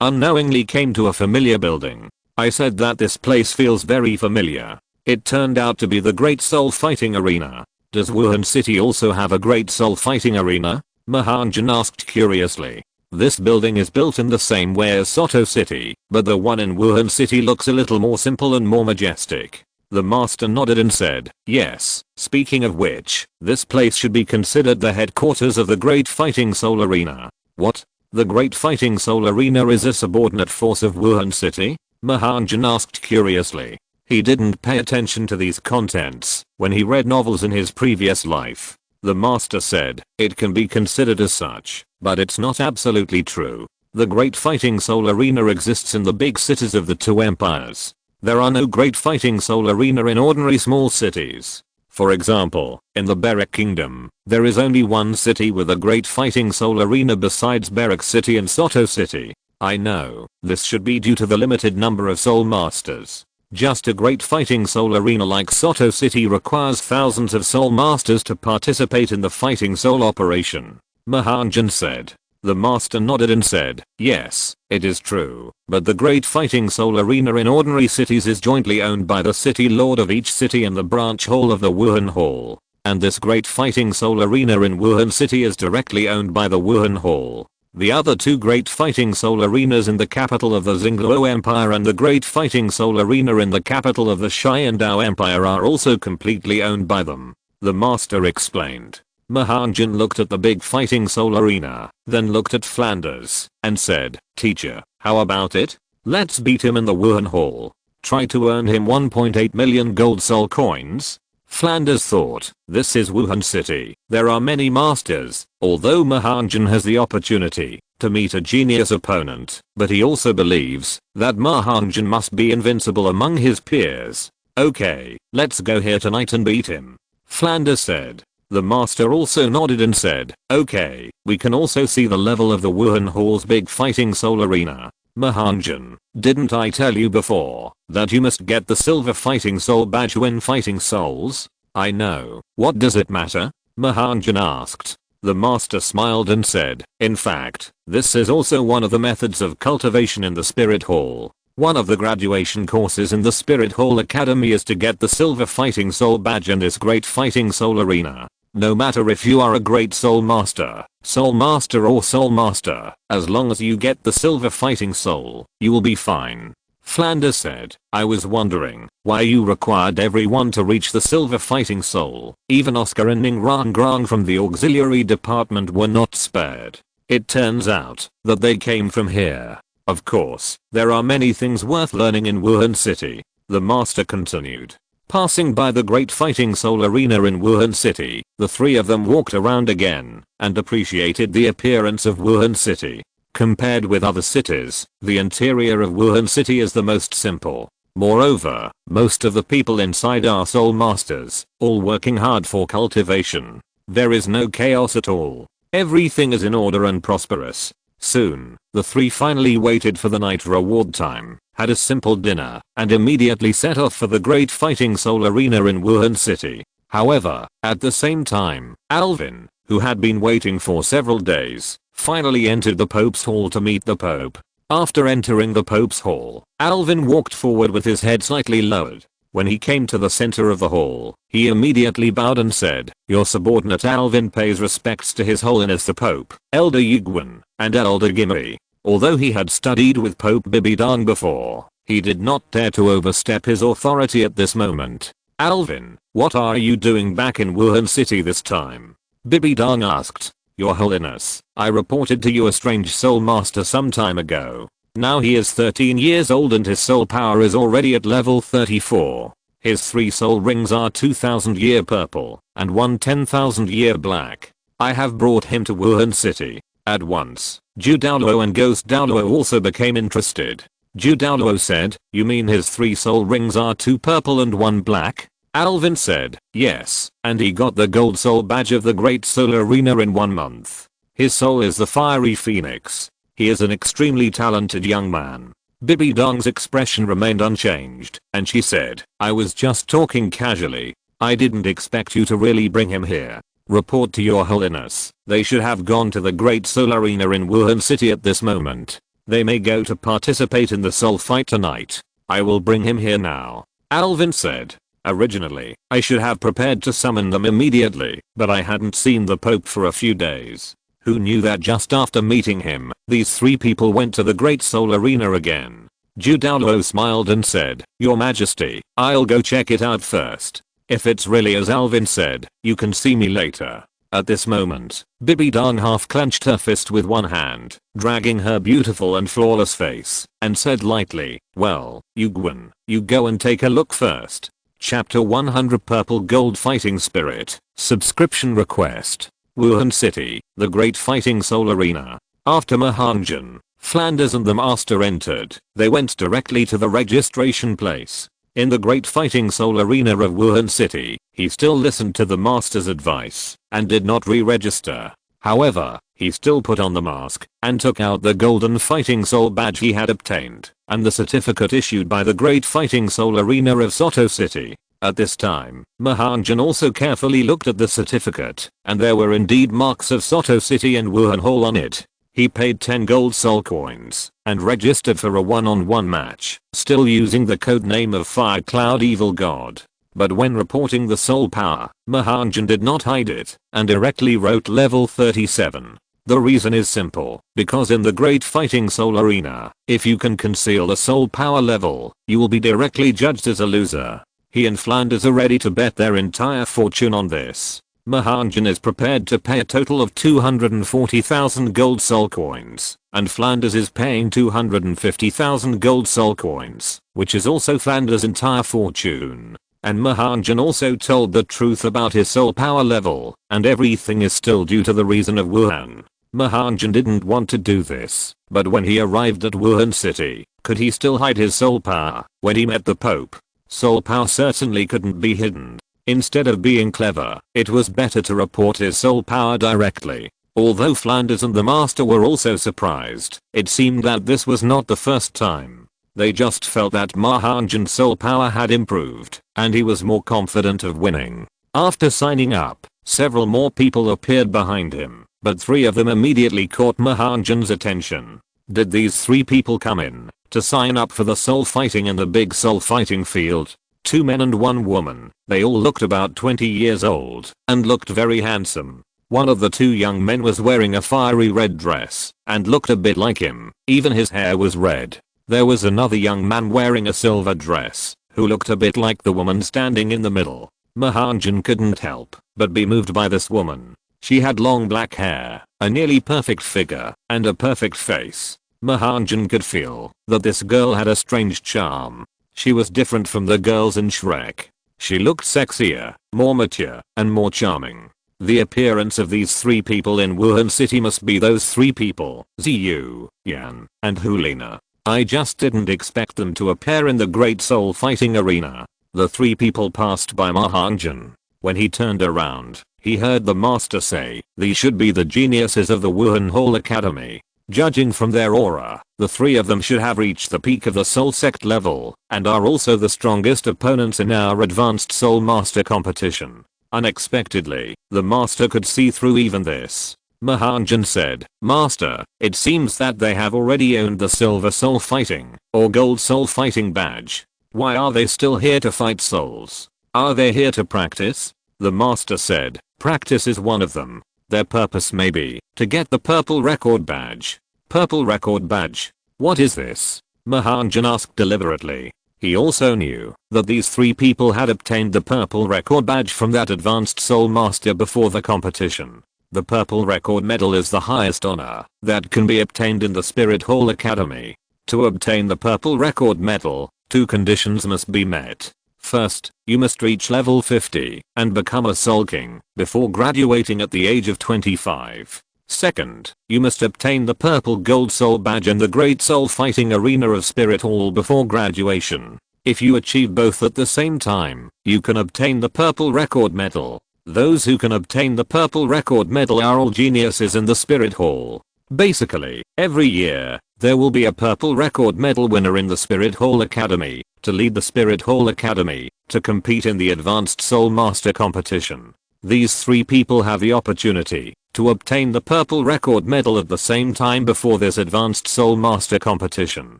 unknowingly came to a familiar building. I said that this place feels very familiar. It turned out to be the Great Soul Fighting Arena. Does Wuhan City also have a Great Soul Fighting Arena? Ma Hongjun asked curiously. This building is built in the same way as Soto City, but the one in Wuhan City looks a little more simple and more majestic. The Master nodded and said, yes, speaking of which, this place should be considered the headquarters of the Great Fighting Soul Arena. What? The Great Fighting Soul Arena is a subordinate force of Wuhan City? Ma Hongjun asked curiously. He didn't pay attention to these contents when he read novels in his previous life. The Master said, it can be considered as such, but it's not absolutely true. The Great Fighting Soul Arena exists in the big cities of the 2 empires. There are no Great Fighting Soul Arena in ordinary small cities. For example, in the Berek Kingdom, there is only one city with a Great Fighting Soul Arena besides Berek City and Soto City. I know, this should be due to the limited number of Soul Masters. Just a Great Fighting Soul Arena like Soto City requires thousands of Soul Masters to participate in the Fighting Soul operation. Ma Hongjun said. The Master nodded and said, yes, it is true, but the Great Fighting Soul Arena in ordinary cities is jointly owned by the City Lord of each city and the branch hall of the Wuhan Hall. And this Great Fighting Soul Arena in Wuhan City is directly owned by the Wuhan Hall. The other 2 Great Fighting Soul Arenas in the capital of the Xingluo Empire and the Great Fighting Soul Arena in the capital of the Xiandao Empire are also completely owned by them. The Master explained. Ma Hongjun looked at the big Fighting Soul Arena, then looked at Flanders, and said, teacher, how about it? Let's beat him in the Wuhan Hall. Try to earn him 1.8 million gold soul coins? Flanders thought, this is Wuhan City. There are many masters, although Ma Hongjun has the opportunity to meet a genius opponent, but he also believes that Ma Hongjun must be invincible among his peers. Okay, let's go here tonight and beat him. Flanders said. The Master also nodded and said, okay, we can also see the level of the Wuhan Hall's big Fighting Soul Arena. Ma Hongjun, didn't I tell you before that you must get the Silver Fighting Soul badge when fighting souls? I know, what does it matter? Ma Hongjun asked. The Master smiled and said, in fact, this is also one of the methods of cultivation in the Spirit Hall. One of the graduation courses in the Spirit Hall Academy is to get the Silver Fighting Soul badge in this Great Fighting Soul Arena. No matter if you are a Great Soul Master or Soul Master, as long as you get the Silver Fighting Soul, you will be fine. Flanders said, I was wondering why you required everyone to reach the Silver Fighting Soul. Even Oscar and Ning Rong from the auxiliary department were not spared. It turns out that they came from here. Of course, there are many things worth learning in Wuhan City. The Master continued. Passing by the Great Fighting Soul Arena in Wuhan City, the 3 of them walked around again and appreciated the appearance of Wuhan City. Compared with other cities, the interior of Wuhan City is the most simple. Moreover, most of the people inside are Soul Masters, all working hard for cultivation. There is no chaos at all. Everything is in order and prosperous. Soon, the 3 finally waited for the night reward time, had a simple dinner, and immediately set off for the Great Fighting Soul Arena in Wuhan City. However, at the same time, Alvin, who had been waiting for several days, finally entered the Pope's Hall to meet the Pope. After entering the Pope's Hall, Alvin walked forward with his head slightly lowered. When he came to the center of the hall, he immediately bowed and said, your subordinate Alvin pays respects to His Holiness the Pope, Elder Yiguan, and Elder Gimri. Although he had studied with Pope Bibidang before, he did not dare to overstep his authority at this moment. Alvin, what are you doing back in Wuhan City this time? Bibidang asked. Your Holiness, I reported to you a strange soul master some time ago. Now he is 13 years old and his soul power is already at level 34. His 3 soul rings are 2000 year purple and 1 10,000 year black. I have brought him to Wuhan City. At once, Douluo and Ghost Douluo also became interested. Douluo said, you mean his 3 soul rings are 2 purple and 1 black? Alvin said, yes, and he got the gold soul badge of the Great Soul Arena in 1 month. His soul is the fiery phoenix. He is an extremely talented young man. Bibi Dong's expression remained unchanged, and she said, I was just talking casually. I didn't expect you to really bring him here. Report to your holiness, they should have gone to the Great Soul Arena in Wuhan City at this moment. They may go to participate in the soul fight tonight. I will bring him here now. Alvin said. Originally, I should have prepared to summon them immediately, but I hadn't seen the Pope for a few days. Who knew that just after meeting him, these 3 people went to the Great Soul Arena again? Douluo smiled and said, Your Majesty, I'll go check it out first. If it's really as Alvin said, you can see me later. At this moment, Bibi Dong half clenched her fist with one hand, dragging her beautiful and flawless face, and said lightly, well, you go and take a look first. Chapter 100 Purple Gold Fighting Spirit, Subscription Request. Wuhan City, the Great Fighting Soul Arena. After Ma Hongjun, Flanders and the Master entered, they went directly to the registration place. In the Great Fighting Soul Arena of Wuhan City, he still listened to the Master's advice, and did not re-register. However, he still put on the mask, and took out the golden fighting soul badge he had obtained, and the certificate issued by the Great Fighting Soul Arena of Soto City. At this time, Ma Hongjun also carefully looked at the certificate, and there were indeed marks of Soto City and Wuhan Hall on it. He paid 10 gold soul coins, and registered for a one-on-one match, still using the code name of Fire Cloud Evil God. But when reporting the soul power, Ma Hongjun did not hide it, and directly wrote level 37. The reason is simple, because in the Great Fighting Soul Arena, if you can conceal the soul power level, you will be directly judged as a loser. He and Flanders are ready to bet their entire fortune on this. Ma Hongjun is prepared to pay a total of 240,000 gold soul coins, and Flanders is paying 250,000 gold soul coins, which is also Flanders' entire fortune. And Ma Hongjun also told the truth about his soul power level, and everything is still due to the reason of Wuhan. Ma Hongjun didn't want to do this, but when he arrived at Wuhan City, could he still hide his soul power when he met the Pope? Soul power certainly couldn't be hidden. Instead of being clever, it was better to report his soul power directly. Although Flanders and the Master were also surprised, it seemed that this was not the first time. They just felt that Ma Hongjun's soul power had improved, and he was more confident of winning. After signing up, several more people appeared behind him, but 3 of them immediately caught Ma Hongjun's attention. Did these 3 people come in to sign up for the soul fighting in the big soul fighting field? 2 men and 1 woman. They all looked about 20 years old, and looked very handsome. One of the 2 young men was wearing a fiery red dress, and looked a bit like him, even his hair was red. There was another young man wearing a silver dress, who looked a bit like the woman standing in the middle. Ma Hongjun couldn't help but be moved by this woman. She had long black hair, a nearly perfect figure, and a perfect face. Ma Hongjun could feel that this girl had a strange charm. She was different from the girls in Shrek. She looked sexier, more mature, and more charming. The appearance of these 3 people in Wuhan City must be those 3 people, Ziyu, Yan, and Hulina. I just didn't expect them to appear in the Great Soul Fighting Arena. The 3 people passed by Ma Hongjun. When he turned around, he heard the Master say, these should be the geniuses of the Wuhan Hall Academy. Judging from their aura, the 3 of them should have reached the peak of the Soul Sect level, and are also the strongest opponents in our Advanced Soul Master competition. Unexpectedly, the Master could see through even this. Ma Hongjun said, Master, it seems that they have already owned the Silver Soul Fighting, or Gold Soul Fighting badge. Why are they still here to fight souls? Are they here to practice? The Master said, practice is one of them. Their purpose may be to get the Purple Record Badge. Purple Record Badge? What is this? Ma Hongjun asked deliberately. He also knew that these 3 people had obtained the Purple Record Badge from that Advanced Soul Master before the competition. The Purple Record Medal is the highest honor that can be obtained in the Spirit Hall Academy. To obtain the Purple Record Medal, 2 conditions must be met. First, you must reach level 50 and become a Soul King before graduating at the age of 25. Second, you must obtain the purple gold soul badge in the Great Soul Fighting Arena of Spirit Hall before graduation. If you achieve both at the same time, you can obtain the purple record medal. Those who can obtain the purple record medal are all geniuses in the Spirit Hall. Basically, every year, there will be a purple record medal winner in the Spirit Hall Academy to lead the Spirit Hall Academy to compete in the Advanced Soul Master competition. These 3 people have the opportunity to obtain the purple record medal at the same time before this Advanced Soul Master competition.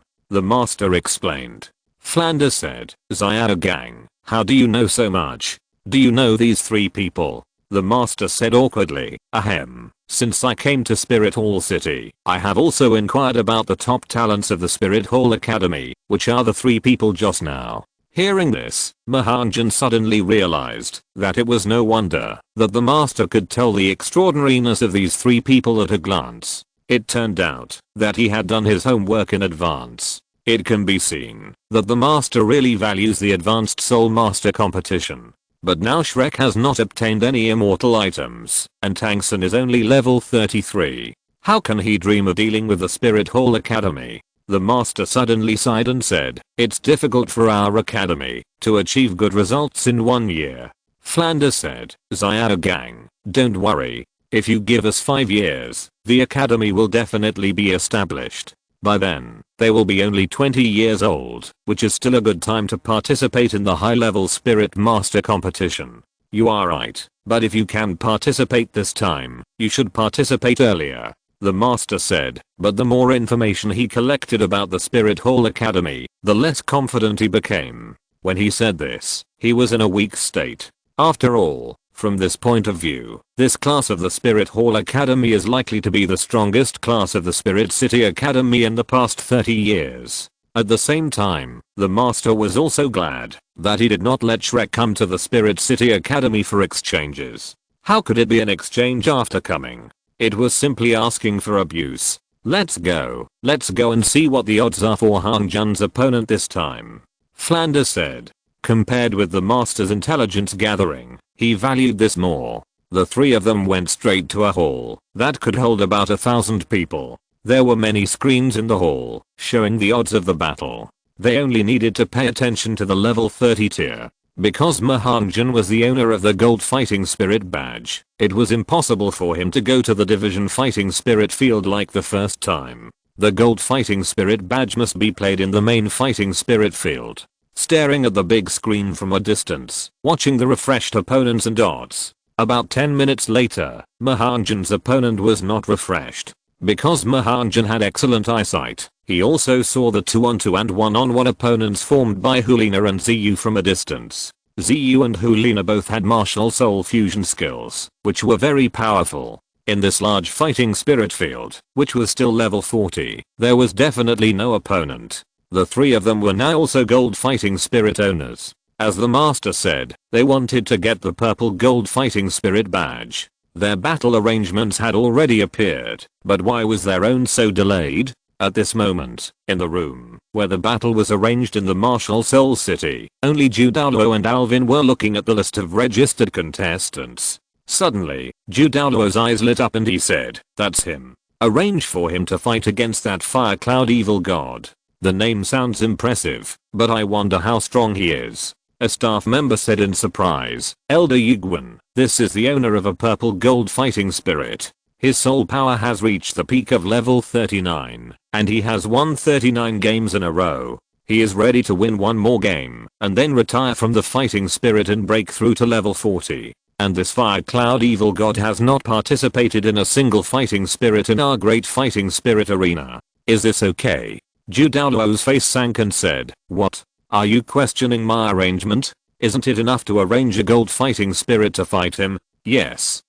The master explained. Flanders said, "Xiao gang, how do you know so much? Do you know these 3 people?" The master said awkwardly, "Ahem. Since I came to Spirit Hall City, I have also inquired about the top talents of the Spirit Hall Academy, which are the 3 people just now." Hearing this, Ma Hongjun suddenly realized that it was no wonder that the master could tell the extraordinariness of these 3 people at a glance. It turned out that he had done his homework in advance. It can be seen that the master really values the Advanced Soul Master competition. But now Shrek has not obtained any immortal items, and Tangsen is only level 33. How can he dream of dealing with the Spirit Hall Academy? The master suddenly sighed and said, "It's difficult for our academy to achieve good results in 1 year." Flanders said, "Xiao gang, don't worry. If you give us 5 years, the academy will definitely be established. By then, they will be only 20 years old, which is still a good time to participate in the high-level Spirit Master competition." You are right, but if you can participate this time, you should participate earlier. The master said, but the more information he collected about the Spirit Hall Academy, the less confident he became. When he said this, he was in a weak state. After all, from this point of view, this class of the Spirit Hall Academy is likely to be the strongest class of the Spirit City Academy in the past 30 years. At the same time, the master was also glad that he did not let Shrek come to the Spirit City Academy for exchanges. How could it be an exchange after coming? It was simply asking for abuse. Let's go and see what the odds are for Hongjun's opponent this time. Flanders said. Compared with the master's intelligence gathering, he valued this more. The 3 of them went straight to a hall that could hold about 1,000 people. There were many screens in the hall showing the odds of the battle. They only needed to pay attention to the level 30 tier. Because Ma Hongjun was the owner of the Gold Fighting Spirit badge, it was impossible for him to go to the Division Fighting Spirit field like the first time. The Gold Fighting Spirit badge must be played in the main Fighting Spirit field. Staring at the big screen from a distance, watching the refreshed opponents and odds. About 10 minutes later, Ma Hongjun's opponent was not refreshed. Because Ma Hongjun had excellent eyesight, he also saw the 2-on-2 and 1-on-1 opponents formed by Hulina and Ziyu from a distance. Ziyu and Hulina both had martial soul fusion skills, which were very powerful. In this large fighting spirit field, which was still level 40, there was definitely no opponent. The 3 of them were now also gold fighting spirit owners. As the master said, they wanted to get the purple gold fighting spirit badge. Their battle arrangements had already appeared, but why was their own so delayed? At this moment, in the room where the battle was arranged in the Martial Soul City, only Douluo and Alvin were looking at the list of registered contestants. Suddenly, Douluo's eyes lit up and he said, "That's him. Arrange for him to fight against that fire cloud evil god. The name sounds impressive, but I wonder how strong he is." A staff member said in surprise, "Elder Yiguan, this is the owner of a purple gold fighting spirit. His soul power has reached the peak of level 39, and he has won 39 games in a row. He is ready to win one more game, and then retire from the fighting spirit and break through to level 40. And this fire cloud evil god has not participated in a single fighting spirit in our great fighting spirit arena. Is this okay?" Douluo's face sank and said, "What? Are you questioning my arrangement? Isn't it enough to arrange a gold fighting spirit to fight him?" Yes,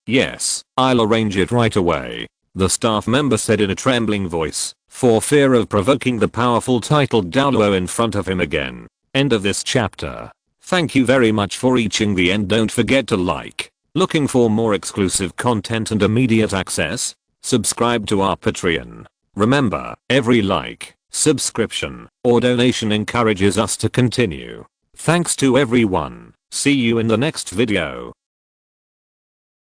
I'll arrange it right away," the staff member said in a trembling voice, for fear of provoking the powerful titled Douluo in front of him again. End of this chapter. Thank you very much for reaching the end. Don't forget to like. Looking for more exclusive content and immediate access? Subscribe to our Patreon. Remember, every like, subscription, or donation encourages us to continue. Thanks to everyone. See you in the next video.